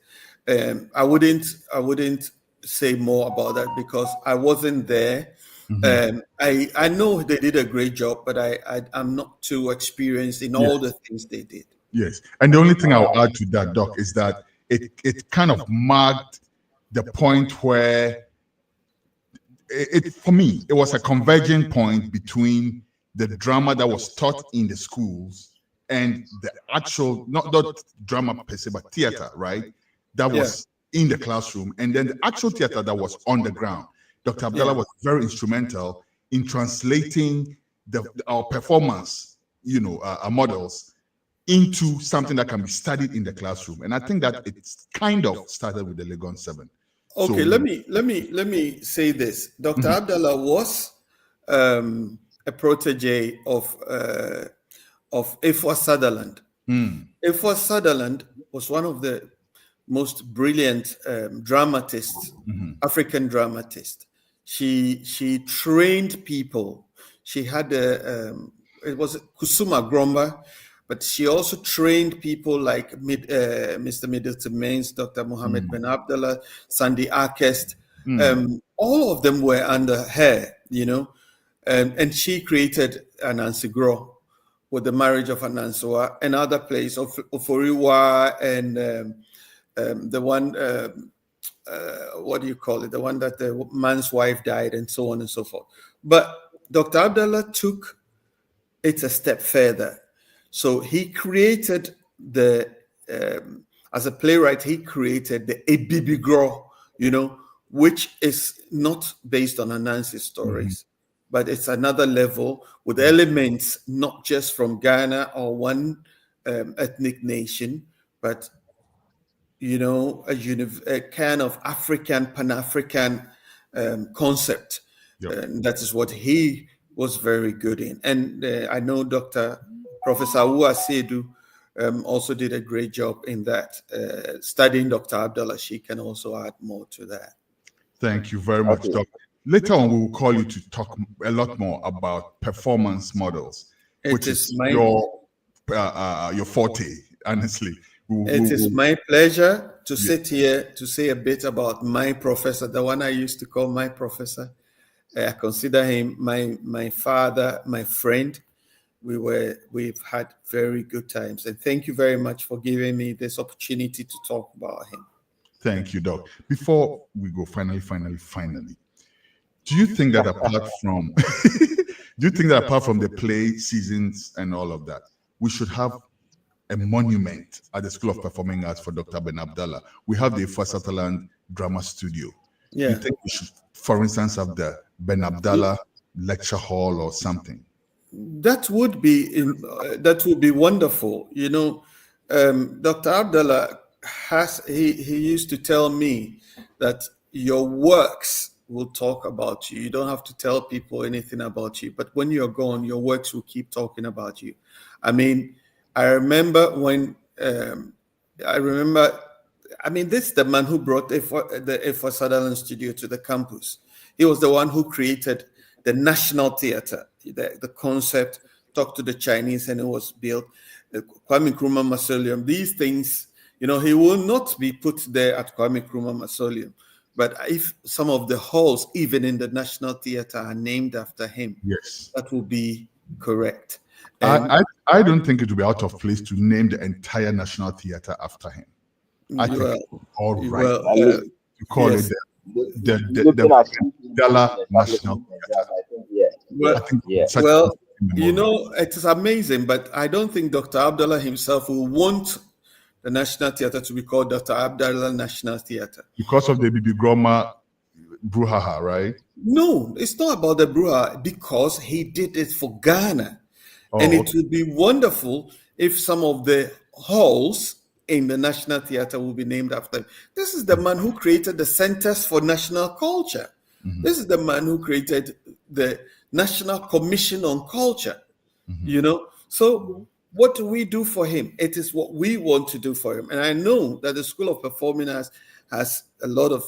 Speaker 15: I wouldn't say more about that because I wasn't there.
Speaker 16: Mm-hmm.
Speaker 15: I know they did a great job, but I'm not too experienced in all the things they did.
Speaker 16: Yes. And the only thing I'll add to that, Doc, is that it kind of marked the point where for me, it was a converging point between the drama that was taught in the schools and the actual, not drama per se, but theater, right? That was in the classroom, and then the actual theater that was on the ground. Dr. Abdallah was very instrumental in translating our performance, our models into something that can be studied in the classroom. And I think that it's kind of started with the Legon 7.
Speaker 15: Okay, so, let me say this. Dr. Abdallah was a protege of Ekow Sutherland. Ekow Sutherland was one of the most brilliant dramatists, African dramatist. She trained people. She had it was Kusuma Gromba, but she also trained people like Mr. Middleton Mains, Dr. Mohammed Ben Abdallah, Sandy Arkest. All of them were under her, you know, and she created Anansi Gro with the marriage of Anansua, and other plays of Oforiwa, and the one, what do you call it? The one that the man's wife died, and so on and so forth. But Dr. Abdallah took it a step further. So he created as a playwright, he created the Ebibigro, you know, which is not based on Anansi stories, but it's another level with elements not just from Ghana or one ethnic nation, but, you know, a kind of African, Pan-African concept. And that is what he was very good in. And I know Professor Awuah Sedu also did a great job in that. Studying Dr. Abdallah, she can also add more to that.
Speaker 16: Thank you very much, Doc. Later on, we will call you to talk a lot more about performance models, which is your forte, honestly.
Speaker 15: It is my pleasure to sit here to say a bit about my professor, the one I used to call my professor. I consider him my father, my friend. We've had very good times, and thank you very much for giving me this opportunity to talk about him.
Speaker 16: Thank you, Doc. Before we go, finally, do you think that apart from the play seasons and all of that, we should have a monument at the School of Performing Arts for Dr. Ben Abdallah? We have the Ifa Sutherland Drama Studio.
Speaker 15: Yeah.
Speaker 16: You think we should, for instance, have the Ben Abdallah Lecture Hall or something?
Speaker 15: That would be wonderful. You know, Dr. Abdallah he used to tell me that your works will talk about you. You don't have to tell people anything about you, but when you're gone, your works will keep talking about you. I mean, I remember this is the man who brought the Ekow Sutherland studio to the campus. He was the one who created the National Theatre, the concept, talked to the Chinese, and it was built. Kwame Nkrumah Mausoleum, these things, you know, he will not be put there at Kwame Nkrumah Mausoleum. But if some of the halls, even in the National Theatre, are named after him,
Speaker 16: yes,
Speaker 15: that will be correct.
Speaker 16: I don't think it would be out of place to name the entire National Theatre after him. I think it's all right to call it the Abdallah National Theatre.
Speaker 15: Well, you know, it is amazing, but I don't think Dr. Abdallah himself will want the National Theatre to be called Dr. Abdallah National Theatre.
Speaker 16: Because of the Bibi Groma brouhaha, right?
Speaker 15: No, it's not about the brouhaha, because he did it for Ghana. And it would be wonderful if some of the halls in the National Theatre will be named after him. This is the man who created the Centers for National Culture. This is the man who created the National Commission on Culture. You know, so what do we do for him? It is what we want to do for him. And I know that the School of Performing Arts has a lot of,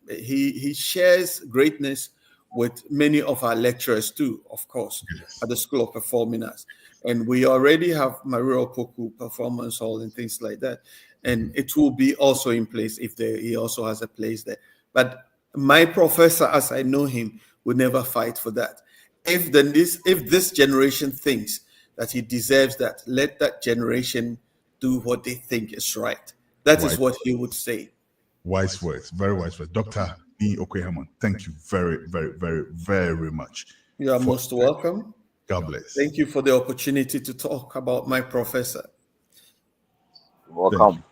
Speaker 15: he shares greatness with many of our lecturers too, of course, at the School of Performing Arts. And we already have Maria Opoku Performance Hall and things like that. And it will be also in place if he also has a place there. But my professor, as I know him, would never fight for that. If this generation thinks that he deserves that, let that generation do what they think is right. That is what he would say.
Speaker 16: Wise words, very wise words. Dr. E. Okwehemon, thank you very, very, very, very much.
Speaker 15: You are most welcome.
Speaker 16: God bless.
Speaker 15: Thank you for the opportunity to talk about my professor.
Speaker 13: Welcome.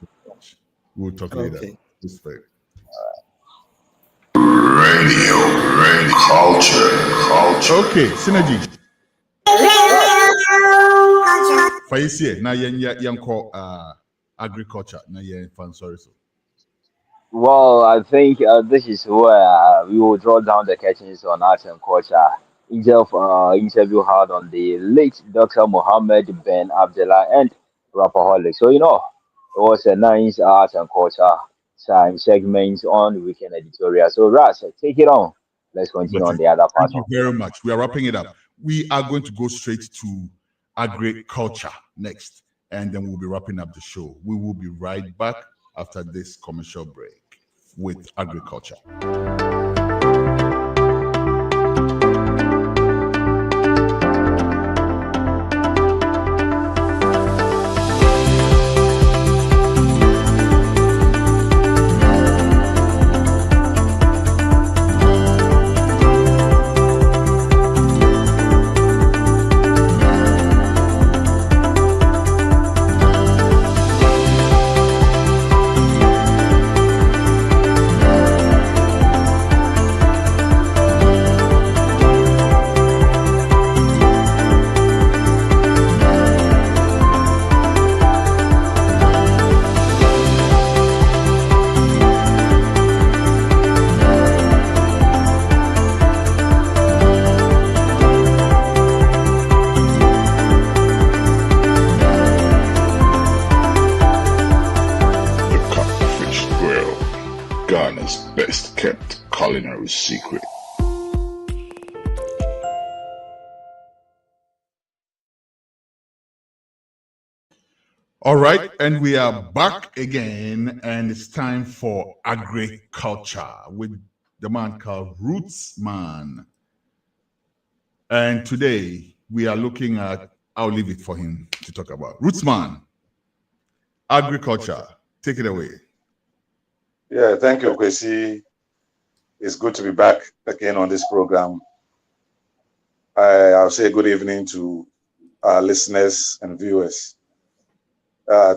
Speaker 16: We'll talk later. This way.
Speaker 11: Radio culture.
Speaker 16: Okay, synergy. Faisie, na yanko agriculture, na yen fan sorry so.
Speaker 13: Well, I think this is where we will draw down the curtains on arts and culture. Interview held on the late Dr. Mohammed Ben Abdallah and Rapperholic. So, you know, was a nice art and culture time segment on the weekend editorial. So, Ras, take it on. Let's continue on the other part.
Speaker 16: Thank you very much. We are wrapping it up. We are going to go straight to agriculture next, and then we'll be wrapping up the show. We will be right back after this commercial break with agriculture.
Speaker 11: Ghana's best kept culinary secret.
Speaker 16: All right, and we are back again, and it's time for agriculture with the man called Roots Man. And today we are looking at, I'll leave it for him to talk about. Roots Man, agriculture, take it away.
Speaker 17: Yeah, thank you, Kwesi. It's good to be back again on this program. I'll say good evening to our listeners and viewers.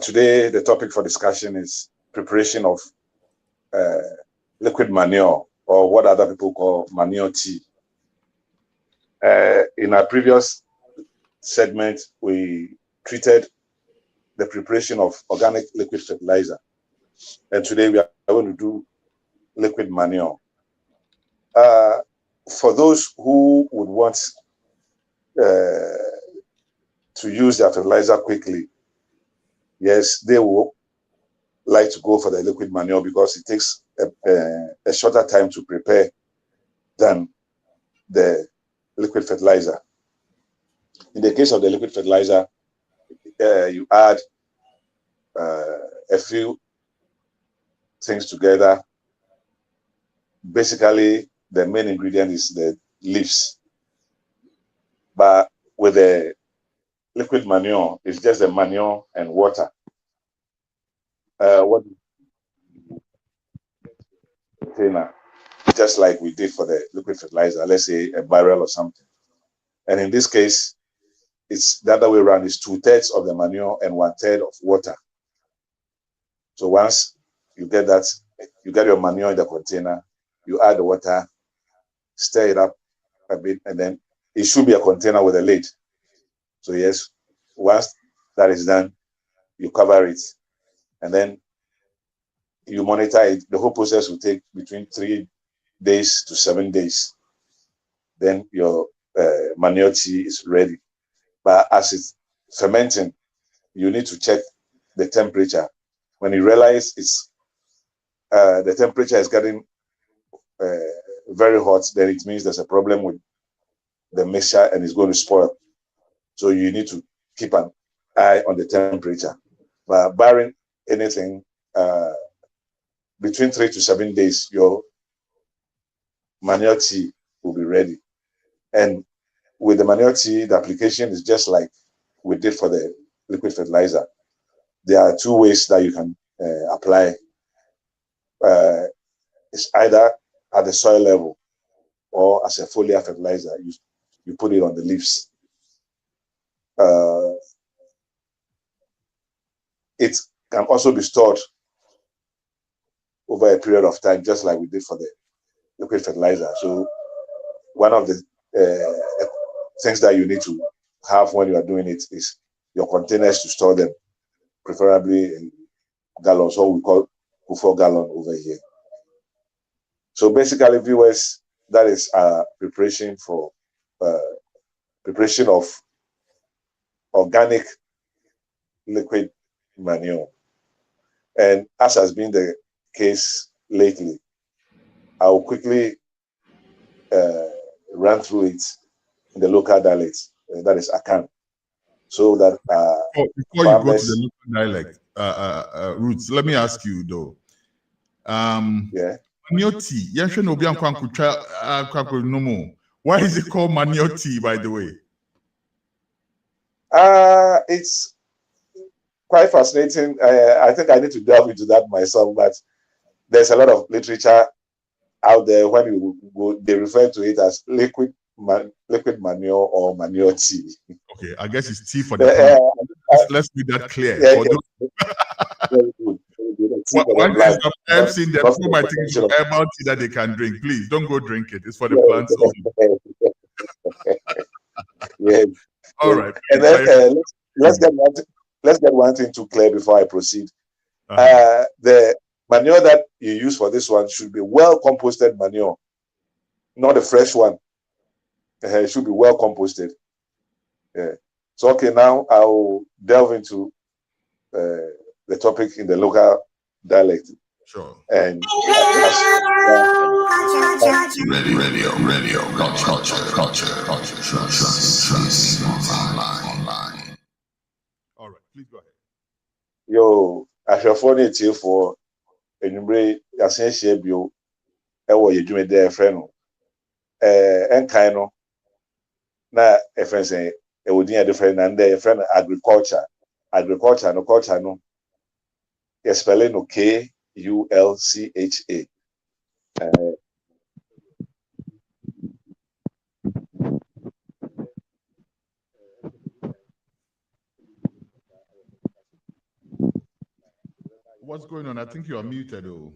Speaker 17: Today, the topic for discussion is preparation of liquid manure, or what other people call manure tea. In our previous segment, we treated the preparation of organic liquid fertilizer. And today we are going to do liquid manure. For those who would want to use their fertilizer quickly, yes, they will like to go for the liquid manure because it takes a shorter time to prepare than the liquid fertilizer. In the case of the liquid fertilizer, you add a few things together. Basically, the main ingredient is the leaves. But with the liquid manure, it's just the manure and water. What container, just like we did for the liquid fertilizer, let's say a barrel or something. And in this case, it's the other way around. It's 2/3 of the manure and 1/3 of water. So once you get that, you get your manure in the container, you add the water, stir it up a bit, and then it should be a container with a lid. So yes, once that is done, you cover it, and then you monitor it. The whole process will take between 3 days to 7 days. Then your manure tea is ready. But as it's fermenting, you need to check the temperature. When you realize it's the temperature is getting very hot, then it means there's a problem with the mixture and it's going to spoil. So you need to keep an eye on the temperature. But barring anything, between 3 to 7 days, your manure tea will be ready. And with the manure tea, the application is just like we did for the liquid fertilizer. There are two ways that you can apply. It's either at the soil level or as a foliar fertilizer. You put it on the leaves. It can also be stored over a period of time, just like we did for the liquid fertilizer. So one of the things that you need to have when you are doing it is your containers to store them, preferably in gallons, or we call 4 gallon over here. So basically, viewers, that is our preparation for preparation of organic liquid manure. And as has been the case lately, I will quickly run through it in the local dialect, that is Akan, so that
Speaker 16: before you go to the local dialect, Roots, let me ask you though. Manioti, why is it called Manioti, by the way?
Speaker 17: It's quite fascinating. I think I need to delve into that myself, but there's a lot of literature out there. When you go, they refer to it as liquid manure or manure tea.
Speaker 16: Okay, I guess it's tea for the plant. Let's be that clear.
Speaker 17: Very good.
Speaker 16: One is the herbs in the probiotics herbal tea that they can drink. Please don't go drink it. It's for the plants only.
Speaker 17: Yes.
Speaker 16: All right.
Speaker 17: And then let's get one thing to clear before I proceed. The manure that you use for this one should be well composted manure, not a fresh one. It should be well composted. Yeah. So okay, now I'll delve into the topic in the local dialect.
Speaker 16: Sure.
Speaker 17: And
Speaker 16: all right, please go ahead.
Speaker 17: Yo, Ashafoni tea for enumere yasenhye bio ewo yedwumede efre enkan no na efense ewodin adefre na nde efre agriculture no culture no spelling no KULCHA.
Speaker 16: What's going on? I think you are muted. Oh.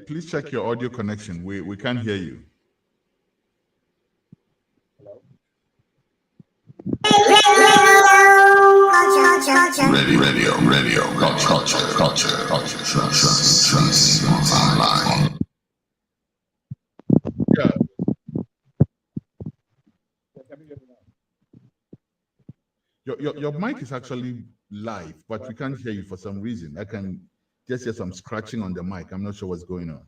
Speaker 16: Please check your audio connection. We can't hear you. Radio, culture. Yeah. Your mic is actually live, but we can't hear you for some reason. I can just hear some scratching on the mic. I'm not sure what's going on.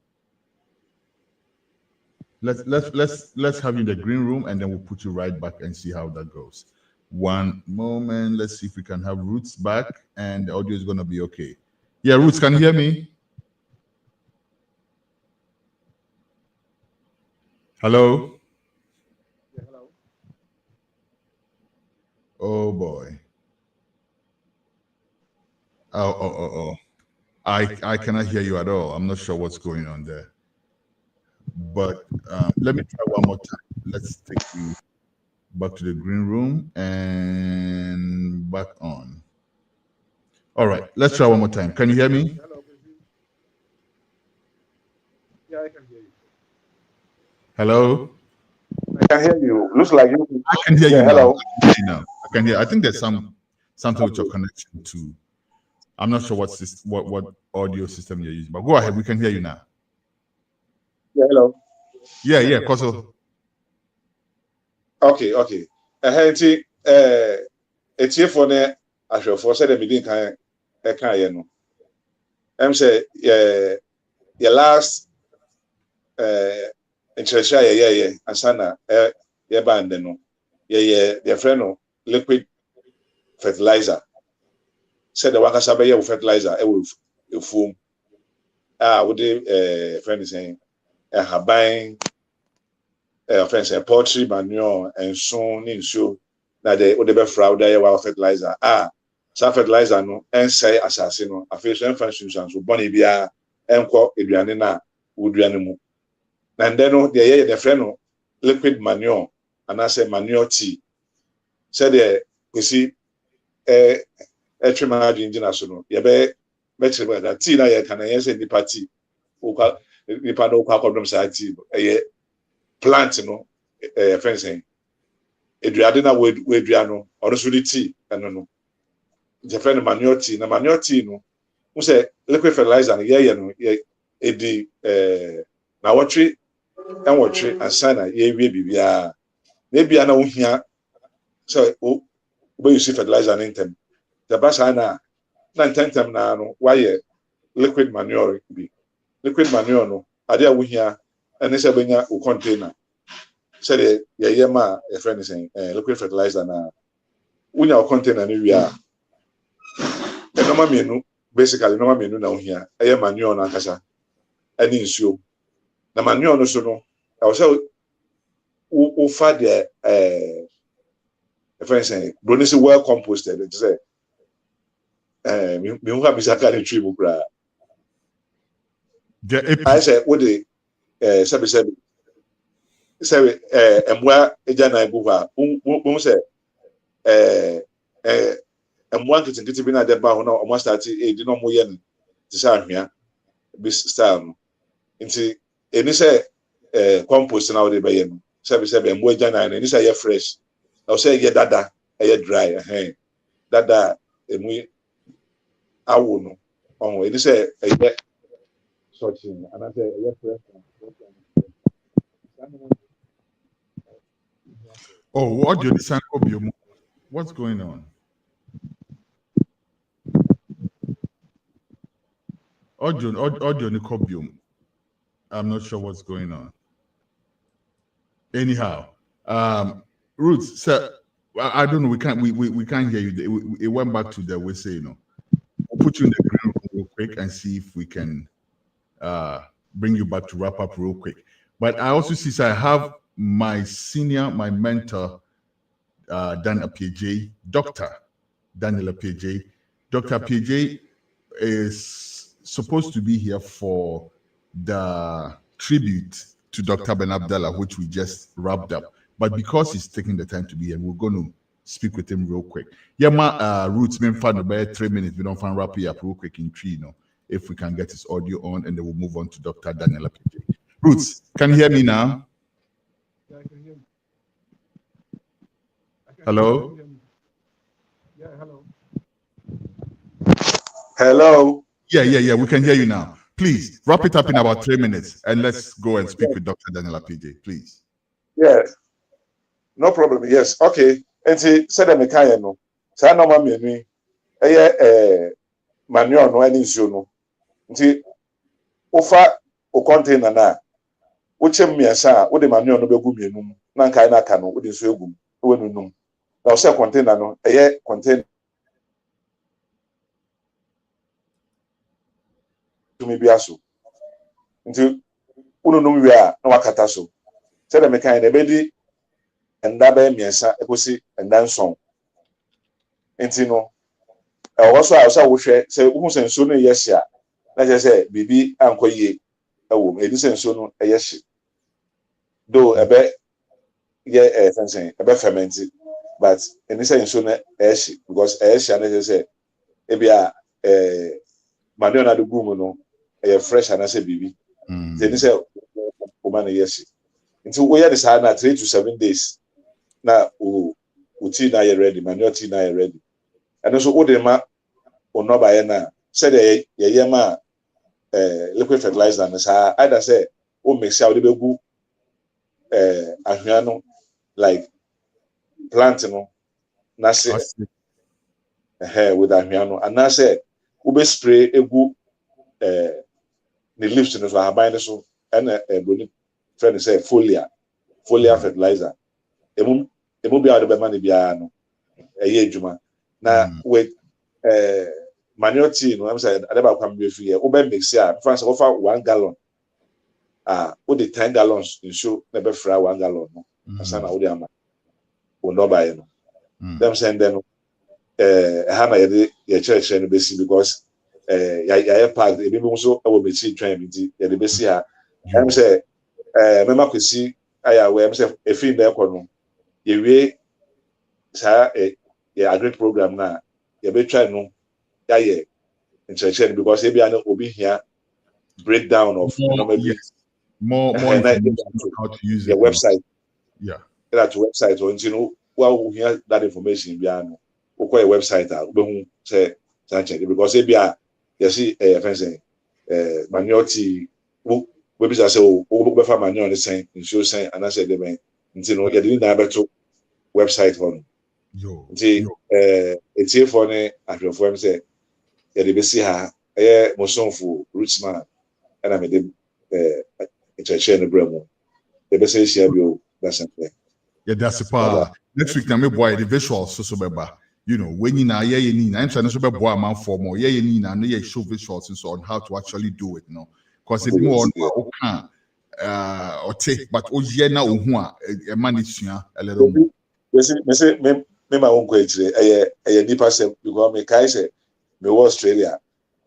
Speaker 16: Let's have you in the green room, and then we'll put you right back and see how that goes. One moment. Let's see if we can have Roots back, and the audio is going to be okay. Yeah, Roots, can you hear me? Hello? Oh boy. Oh. I cannot hear you at all. I'm not sure what's going on there. But let me try one more time. Let's take you back to the green room and back on. All right, let's try one more time. Can you hear me?
Speaker 17: Yeah, I can hear you.
Speaker 16: Hello?
Speaker 17: I can hear you. Looks like you.
Speaker 16: I can hear you now.
Speaker 17: Hello.
Speaker 16: I can hear. I think there's something with your connection too. I'm not sure what audio system you're using, but go ahead. We can hear you now.
Speaker 17: Yeah, hello.
Speaker 16: Yeah, Koso.
Speaker 17: Okay. Enti etie for ne ahwefo said the begin kan ye no. Say your last interest asana ye band no. Your friend no liquid fertilizer. Said the workers have a fertilizer with foam. What the friend is saying, buying friends a poultry manure and soon in show that they would be fraud there fertilizer. Some fertilizer no and say assassin, a fish and functions so bonny bia and quote Adrianina would animal. And then the friend liquid manure and I say manure tea. Said you see Chairman International, you be better that tea na ye can say the party. Nipa no kwa problem sa tea. Plant no fencing. Eduadena we duano or so the tea no. The friend manure tea na manure tea no. Who say liquid fertilizer ye no ye edi na watry and sana ye we bibia. Maybe ana wo hia So we use fertilizer in them. The basana na tentem na no why liquid manure be. Liquid manure no ade we here and say benya o container. Say the ma a friend is saying liquid fertilizer na unya o container ni we are. E normal menu basically normal menu na here e manure na kasa ani nsuo. Na manure no so no I was say o fa the a friend saying brownie well composted it say me who have misaka tree bukra. I say what the sabi emwa eja na ibu ha won say emwa kitikiti bi na de ba ho na almost start e di no mo ye no ti sa ahwea bi style no nti eni say compost na we be ye no sabi emwa eja na eni say ye fresh I say ye dada ye dry dada emu awo no on eni say ye sorting and I say ye fresh.
Speaker 16: Oh, what do you listen to? What's going on? Audio Nicobium. I'm not sure what's going on. Anyhow, Roots, sir, I don't know. We can't hear you. It went back to the way say, we'll put you in the green room real quick and see if we can bring you back to wrap up real quick. But I also see, so I have my mentor, Dan Apj, Dr. Daniel Apj. Dr. Apj is supposed to be here for the tribute to Dr. Ben Abdallah, which we just wrapped up. But because he's taking the time to be here, we're going to speak with him real quick. Yeah, my Roots, me find about 3 minutes. We don't find wrap it up real quick in 3, if we can get his audio on, and then we'll move on to Dr. Daniel Apj. Roots, can you hear me now?
Speaker 9: Yeah, I can hear you.
Speaker 16: Hello?
Speaker 9: Yeah, hello.
Speaker 17: Hello.
Speaker 16: Yeah, we can hear you now. Please, wrap it up in about 3 minutes, and let's go and speak with Dr. Daniel Apj, please.
Speaker 17: Yes. No problem. Yes. Okay. And see, said the mechanic no. Say no ma me manure no any nsuo no. Nti ofa o container na wochem miasa wo de manure no begu mienu mu na nkai na aka no wo de nsuo egum wo nunum. Na o say container no container to me biaso. Nti ununum wi a na wakata so. Said the mechanic e bedi enda ba miasa ekosi enda nson. Nti no also I also wo hwe say wo hu nsuo no yes a na je say bibi ankoye ewo edi say nsuo no yes do ebe ye fencing ebe ferment but eni say nsuo no yes because yes na je say ebia manure na do gum no fresh and say bibi eni say o man yes nti wo ye dey na 3 to 7 days na o tea na you ready manure tea na you ready and so o dey ma o no ba ye na say the ye ma liquid fertilizer na say either say o mix out the begu ahwea no like plant no na say with ahwea no and na say o be spray egu the leaves no so haban so and broni friend say foliar fertilizer emu bi out be man bia no eye adwuma na with manure tea no am say adeba kwam be free o be mix here france offer 1 gallon o de 10 gallons nsuo na be fra 1 gallon no asana o de ama o no buy no them send them ha na ye church no be see because ya pack e bi so e wo be see twan bi di ye de be see ha am say mema kwesi aya we am say e fi na ekọ no ye we sa ye agri program na ye be try no ya ye interest because e bia no obi here breakdown of
Speaker 16: more information on how to use
Speaker 17: your website.
Speaker 16: Yeah,
Speaker 17: that website or well hear that information bia no o your website we hu say check because e bia you see fencing manure tea we be say o be fa manure the same nsuo sen and I say dem ntino you dey na beto website on It's here for me. I feel for him say, "Yeah, the best ha. Yeah, Mosonfu, Richman, and I made them. It's a chain of Bremo. The best is here. That's something.
Speaker 16: Yeah, that's a part. Next week, I'm boy the visuals so beba. You know, when you know, I'm trying to boy a man for more. Yeah, you know, I show visuals and so on how to actually do it. You know, because it's more on or take, but now a man is a little more.
Speaker 17: Me my own question. I deeper say because me kai say me was Australia.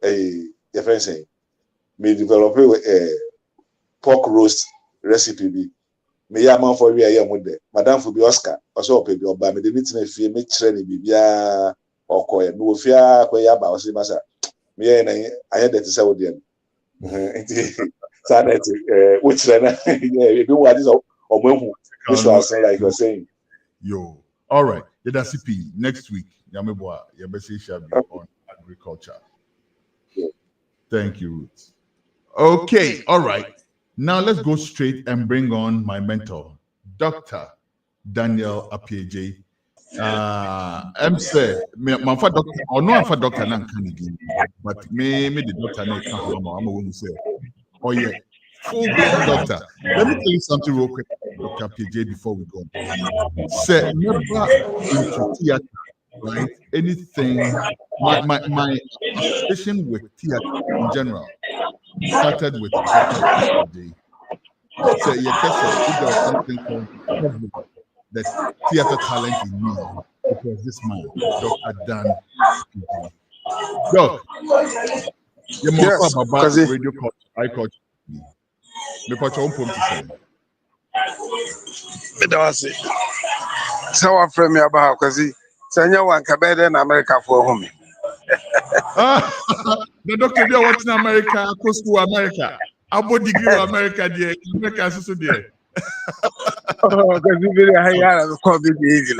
Speaker 17: Your friend say me develop a pork roast recipe be. Me ya man for we are with the Madam for be Oscar also pay be oba me the meeting fie me training bibia okoye no fia koya ba o se masa me ya na I had that say wo dem that which na yeah be what is omohu this was like you're saying
Speaker 16: all right that's CP next week yameboa your message shall be on agriculture. Thank you, Ruth. Okay, all right. Now let's go straight and bring on my mentor, Dr. Daniel Apieje. I'm say, my doctor, or no, for Dr. Nankanigi, but me the doctor I'm going to say, oh yeah, full-blown doctor. Let me tell you something real quick, Dr. Apieje, before we go. Say, never into theater, right? Anything. My association with theater in general started with Dr. Apieje. So if there was something called the theater talent in me, it was this man, Dr. Dan. Doc, you're more about radio culture, I culture. Me put your own poem to say.
Speaker 18: Me don't say. So what from me about because Sanya one kabede in America for home.
Speaker 16: The doctor there wants in America, close to America. About degree of America, dear. America is so dear.
Speaker 18: Oh, because you very high out of COVID easy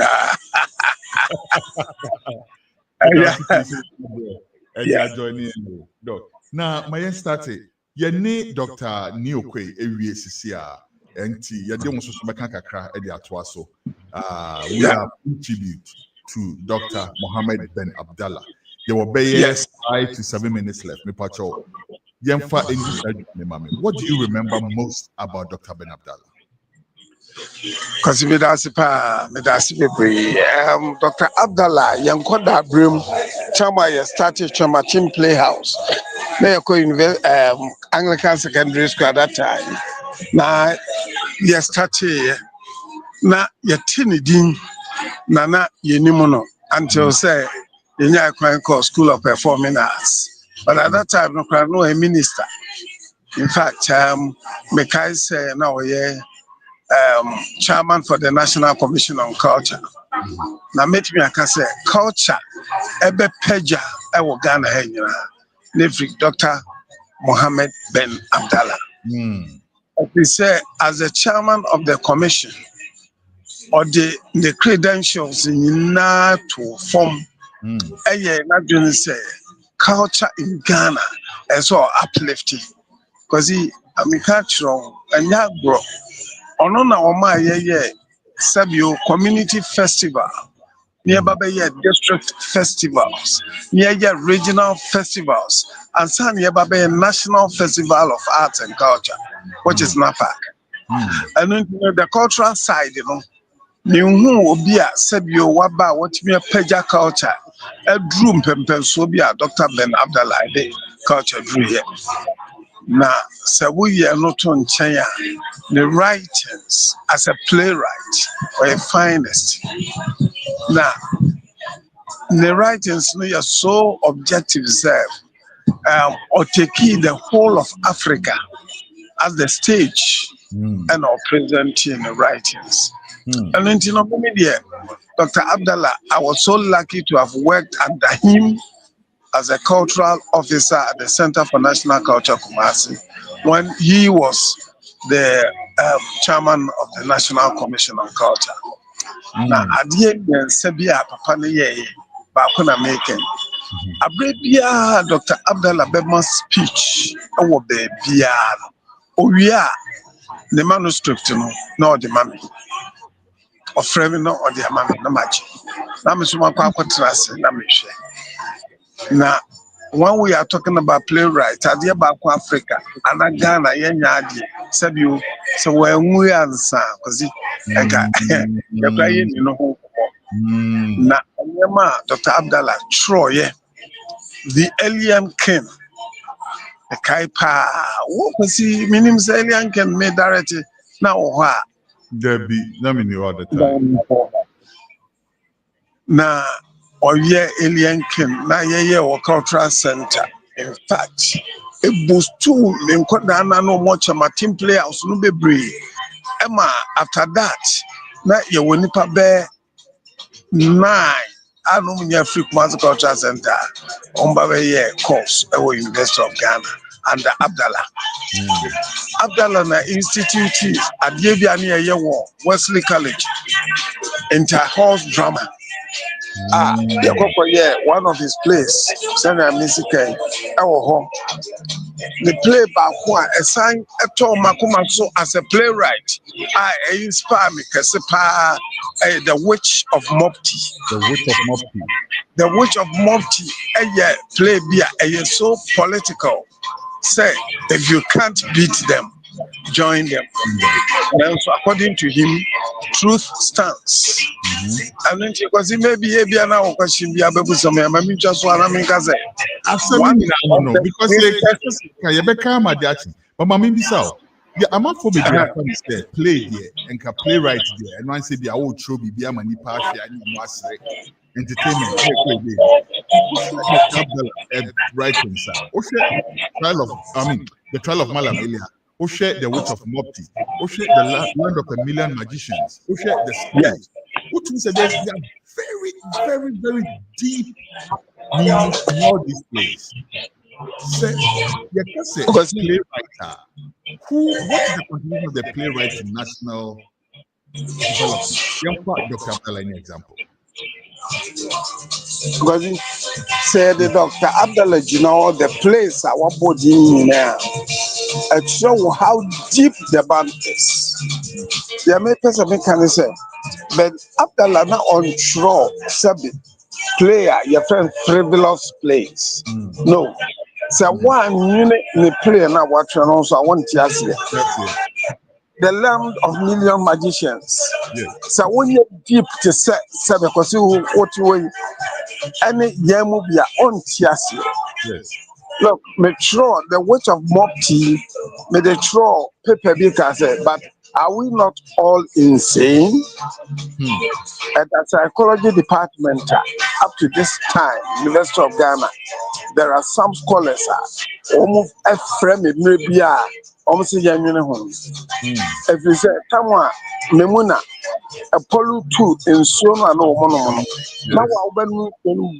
Speaker 16: Yeah, joining you, Doc. Now, my started. Your name, Dr. Niokwe, AWCCR, and your demo so kakra edi atwaso. We have tribute to Dr. Mohammed Ben Abdallah. There will be 5 to 7 minutes left. Me pacho. What do you remember most about Dr. Ben Abdallah?
Speaker 18: Because Dr. Abdallah, young Koda Brim, Chama started Chama Team Playhouse. They are Anglican Secondary School at that time. Now, you started na yatini din nana yenimono until say you know School of Performing Arts. But at that time, no a minister. In fact, Mekai say now chairman for the National Commission on Culture. Now, make me say culture, ebe peja, ewo Ghana henye. Dr. Mohammed Ben Abdallah. He said, as the chairman of the commission, or the credentials in to form, not doing say. Culture in Ghana and so uplifting because cultural and bro on Sabio community festival nearby district festivals near regional festivals and some nearby national festival of arts and culture which is NAPAC and then the cultural side Sabio waba what me a peja culture a drum pempensobia Dr. Ben Abdallah culture drew here. Now, so we are not on China. The writings as a playwright or a finest. Now, the writings are so objective, or taking the whole of Africa as the stage and are presenting the writings. And in media, Dr. Abdallah, I was so lucky to have worked under him as a cultural officer at the Center for National Culture, Kumasi, when he was the chairman of the National Commission on Culture. Now, at the end, Sebia Papaniye, Bakuna Maken, Abrebia, Dr. Abdallah Bedman's speech, over the BR, we are the manuscript, no, the money. ɔfrɛ me no ɔde ama me na magye na me so makɔ akɔtena ase na mehwɛ na when we are talking about playwright adeɛ baako Africa ana Ghana yɛnya adeɛ sɛbio sɛ wɔanwu ansa kɔsi ɛka yɛkora yɛnni no ho na nneɛma a Dr. Abdallah twerɛeɛ the alien king ɛkae paa wɔkɔsi menim sɛ alien king me direct na wɔ hɔ a
Speaker 16: Debbie, let me know all the time.
Speaker 18: Na Oye Alien King, na ye cultural center. In fact, it boost too in Kodana no much a team players no be brave. Emma, after that, na ye winipa bear 9. I know me free cultural center. Ye course our University of Ghana under Abdallah. Abdallah na institute at Yebiania Yewo, Wesley College, inter-house drama. One of his plays, Senator Misika, the play by one, a sign at Makumaso as a playwright. I inspire me, Kasepa, the Witch of Mopti.
Speaker 16: The Witch of Mopti.
Speaker 18: The Witch of Mopti, a play beer, a so political. Say, if you can't beat them, join them. And so according to him, truth stands. And then because he may be a now question be able to some just one because
Speaker 16: you become a Dutchman. But Mammy Bissau, yeah, I'm not for me to play here and can play right there. And once the old trophy be a money party and you must entertainment. Right inside. The trial of Malam Elia. The Witch of Mopti, the Land of a Million Magicians, the Stage. Which means that there's very, very, very deep meaning in all these plays. Say, playwright. What is the contribution of the playwright to national development? Dr. Abdallah, an example.
Speaker 18: Because he said the Dr. Abdallah, you know, the place our body in there. It show how deep the band is. There may be some mechanism, but Abdallah not on shore, subject player, your friend frivolous plays. No. So one unit in the player now watching also I want to ask you. The Land of Million Magicians.
Speaker 16: Yes.
Speaker 18: So when you deep to say because you what you any yamu be on tiasi.
Speaker 16: Yes.
Speaker 18: Look, make sure the Witch of Mopti may they throw paper because but are we not all insane? At the psychology department up to this time, University of Ghana, there are some scholars almost a frame maybe almost a young home. If you say, Tamwa, Memuna, a polu two in Sona, no mono. Now, when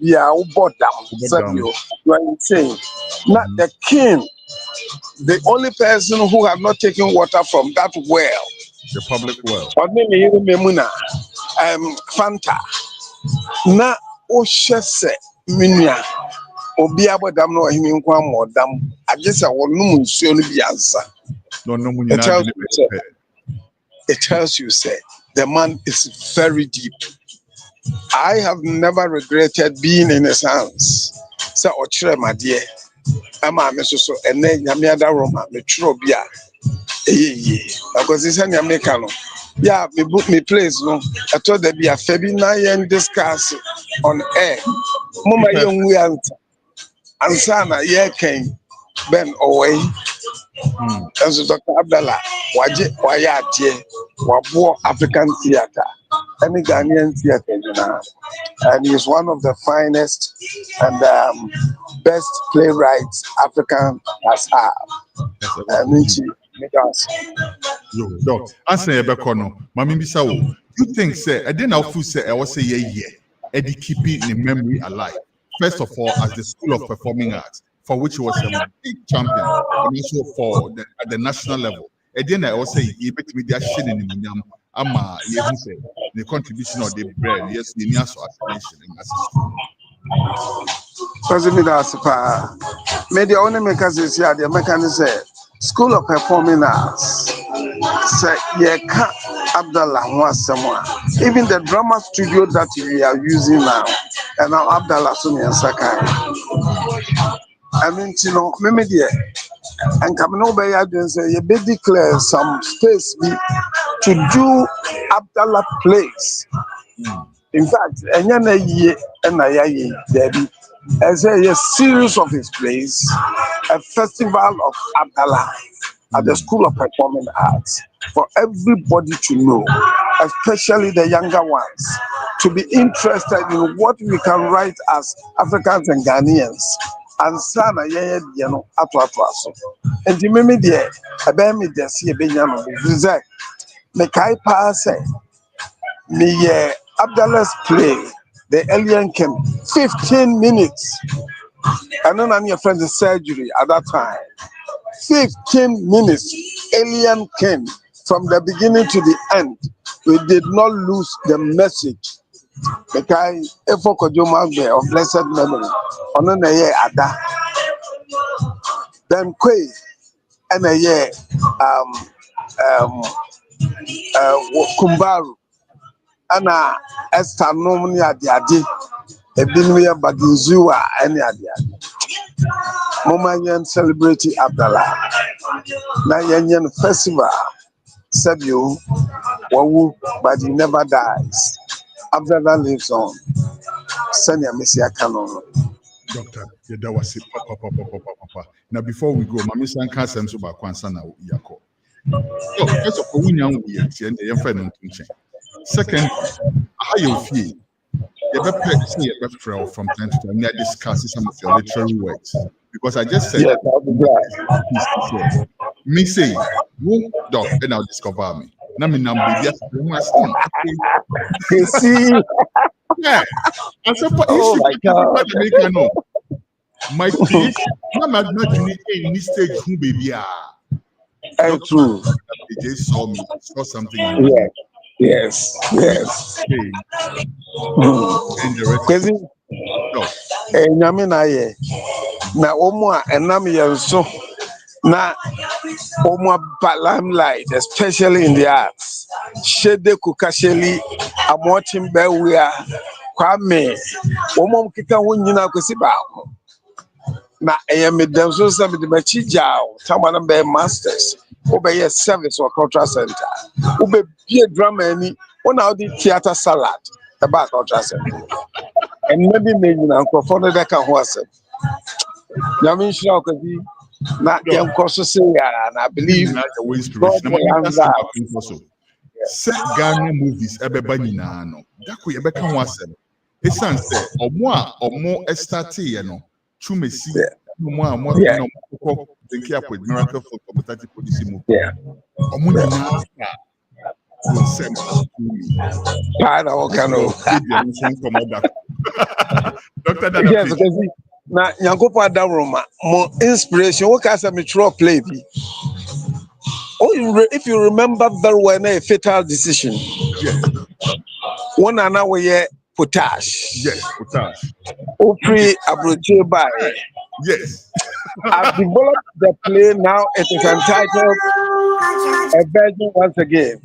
Speaker 18: we are bought down, you are insane. Not the king, the only person who have not taken water from that well.
Speaker 16: The public well.
Speaker 18: Or maybe Memuna, Fanta. Na Oshese Minia. Obi abodam no ahimi nkwa modam agese wonum nsuo no bi ansa
Speaker 16: no
Speaker 18: it tells you say the man is very deep. I have never regretted being in his hands. So ochire made ama me so ene nyame ada roma me tworo bia because this nyame ka no yeah me book me place no I told them be a fabi na yen discuss on air mama yenwu answer ansana ye ken ben away as Dr. Abdallah waje wayate wabo African theater any Ghanaian theater and he is one of the finest and best playwrights African has had.
Speaker 16: Yo, answer your bekono. Mami bisa wo. You think say I didn't know who say I was say yeah. Eddie keeping the memory alive. First of all, as the School of Performing Arts, for which he was a big champion, and also for at the national level. And then I also say you bet me that shit in the munyam. Ama you say the contribution of the bread. Yes, the near so attention
Speaker 18: as maybe only makers is here. The mechanism School of Performing Arts. Say, yeah, Abdallah was someone. even the drama studio that we are using now, and now Abdallah Suni and Sakai. I mean, you know, maybe there, and coming over here and say, you better declare some space to do Abdallah plays. In fact, as a series of his plays, a festival of Abdallah at the School of Performing Arts for everybody to know, especially the younger ones, to be interested in what we can write as Africans and Ghanaians. And sana you know, ato. And the meme there, about me there see a benyano. Exact. The kai pass me Abdallah's play, the alien came 15 minutes. And then I'm your friend's surgery at that time. 15 minutes. Alien came from the beginning to the end. We did not lose the message. The guy, Efo Kojoma of blessed memory. On a year at that. Then Kwe and a year Kumbaru. Ana Esther Nomini Adiadi. Ebinuya Baginzua any Adiadi. Momanyan celebrating Abdallah. Nayanyan festival. Said you, Wawu, but he never dies. Abdallah lives on. Sanya Messia Canon.
Speaker 16: Doctor, that was it. Papa. Now, before we go, Mami Sanka sends about Kwansana Yako. So, first of all, we know we are and the infant. Second, how you feel? You better from time to time. I discuss some of your literary works because I just said,
Speaker 18: yes, I'll be glad.
Speaker 16: Me say, who dog, then I'll discover me. Now, me number, yes,
Speaker 18: you see.
Speaker 16: Yeah, and so
Speaker 18: oh my God.
Speaker 16: My kids, I'm not doing any stage, baby.
Speaker 18: True.
Speaker 16: They just saw me, saw something.
Speaker 18: Yes.
Speaker 16: Crazy.
Speaker 18: Nyamina na omwa enam yenso na omwa limelight, especially in the arts. Shede kukasheli amochim bewia kwame omom kika wonyina kwesi baako na eyemedem so say me machi jaw tamana be masters obey service or cultural center obe be drama any one out the theater salad about cultural center and maybe na nkofo de ka ho ase yamin shira okazi na yankoso say and I believe
Speaker 16: the way inspiration set Ghana movies ebeba nyina no dako ye beka ho asem esan say omo estarte no chumesi omo no ko think up with miracle for community policy movie omo nyina
Speaker 18: Para okano
Speaker 16: Dr. Dada,
Speaker 18: yes, na yankopo adawroma mo inspiration what can say me throw play be. Oh, if you remember very well, a fatal decision.
Speaker 16: Yes.
Speaker 18: One and now we potash.
Speaker 16: Yes, potash.
Speaker 18: Opri abroche by.
Speaker 16: Yes.
Speaker 18: I've developed the play now. It is entitled A Virgin Once Again.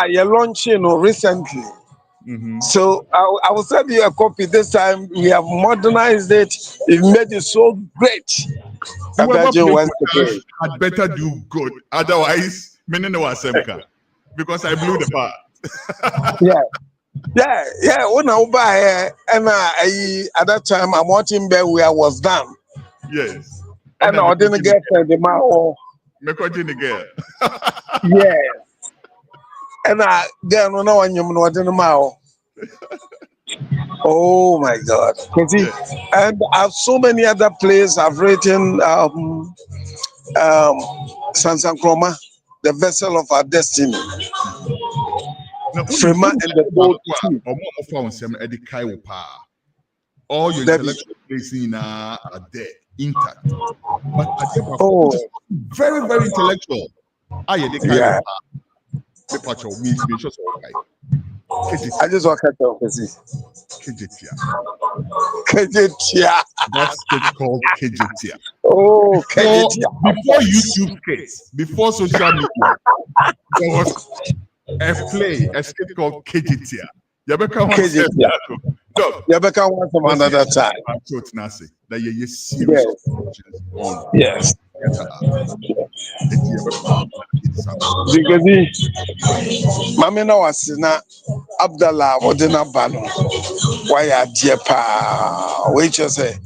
Speaker 18: You're launching recently. So I will send you a copy this time. We have modernized it. We've made it so great.
Speaker 16: Whoever had better do good. Otherwise, many know Asemka. Because I blew the part.
Speaker 18: Yeah. When I buy and at that time I'm watching where I was done.
Speaker 16: Yes.
Speaker 18: And I didn't get the mao.
Speaker 16: Girl.
Speaker 18: Yes. And I get no one you know the mao. Oh my God. And I have so many other plays I've written Sansan Kroma, The Vessel of Our Destiny. Frema and the Boat.
Speaker 16: All your intellectual places are there, intact. But very, very intellectual. I
Speaker 18: just walk out of Kejetia.
Speaker 16: That's it's called Kejetia.
Speaker 18: Oh, Kejetia.
Speaker 16: Before YouTube skits, before social media, there was a skit called Kejitia. Yabeka
Speaker 18: once some another time.
Speaker 16: That you serious on.
Speaker 18: Yes. Because Mami na wasina Abdallah wadena bano. Why are dear pa? Which you say,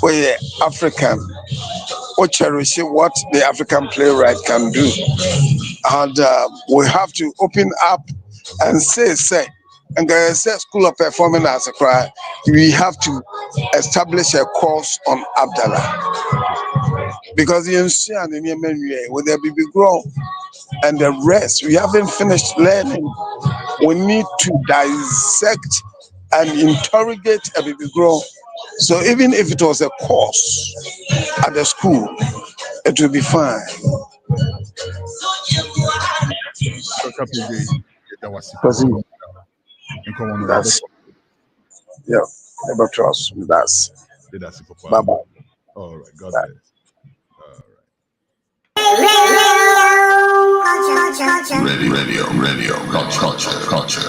Speaker 18: we African. Or cherish what the African playwright can do, and we have to open up and say, and say School of Performing Arts, we have to establish a course on Abdallah, because you see, with the baby grow and the rest, we haven't finished learning. We need to dissect and interrogate a baby grow. So even if it was a course at the school, it will be fine. That's, yeah, never trust me. That's bye bye.
Speaker 16: All right, God bless.
Speaker 11: Radio, culture.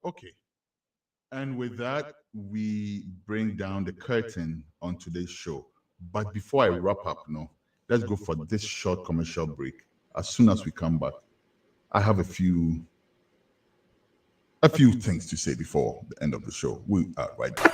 Speaker 16: Okay. And with that, we bring down the curtain on today's show. But before I wrap up, let's go for this short commercial break. As soon as we come back, I have a few things to say before the end of the show. We are right back.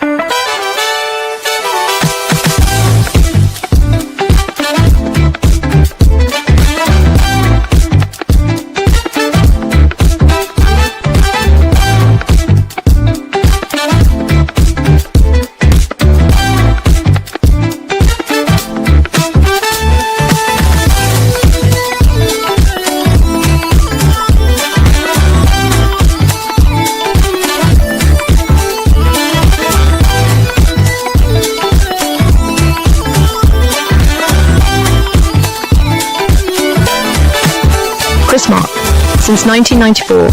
Speaker 3: Since 1994,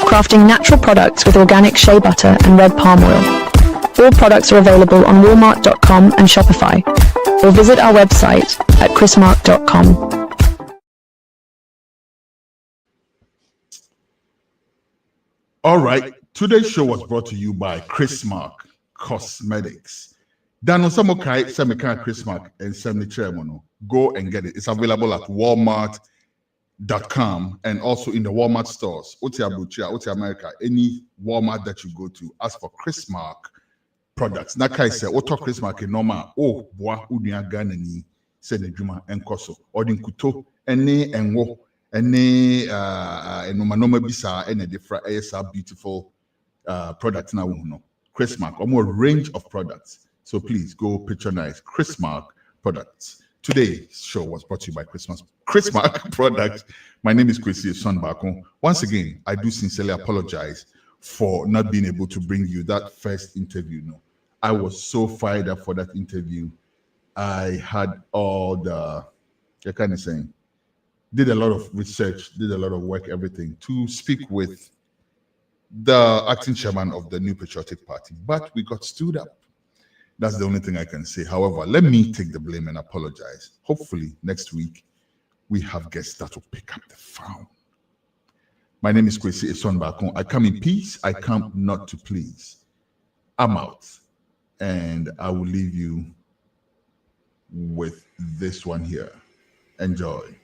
Speaker 3: crafting natural products with organic shea butter and red palm oil. All products are available on Walmart.com and Shopify, or visit our website at chrismark.com.
Speaker 16: All right, today's show was brought to you by Chrismark Cosmetics. Dano Samokai, Samika Chrismark, and Sammy Chairman. Go and get it. It's available at Walmart.com and also in the Walmart stores. Otia Bucha, Otia America, any Walmart that you go to, ask for Chrismark products. Nakai say, Oto Chrismark e normal. Oh, boa unia ganani se ne juma enkoso. Odin kuto ene enwo ene enoma bisa ene different ASR beautiful products now no. Chrismark, or more range of products. So please go patronize Chrismark products. Today's show was brought to you by Chrismark products. My name is Kwesi Sonbako. Once again, I do sincerely apologize for not being able to bring you that first interview. No, I was so fired up for that interview. I had all the, did a lot of research, did a lot of work, everything to speak with the acting chairman of the new Patriotic Party, but we got stood up. That's the only thing I can say. However, let me take the blame and apologize. Hopefully, next week, we have guests that will pick up the phone. My name is Kwesi Sonbako. I come in peace. I come not to please. I'm out. And I will leave you with this one here. Enjoy.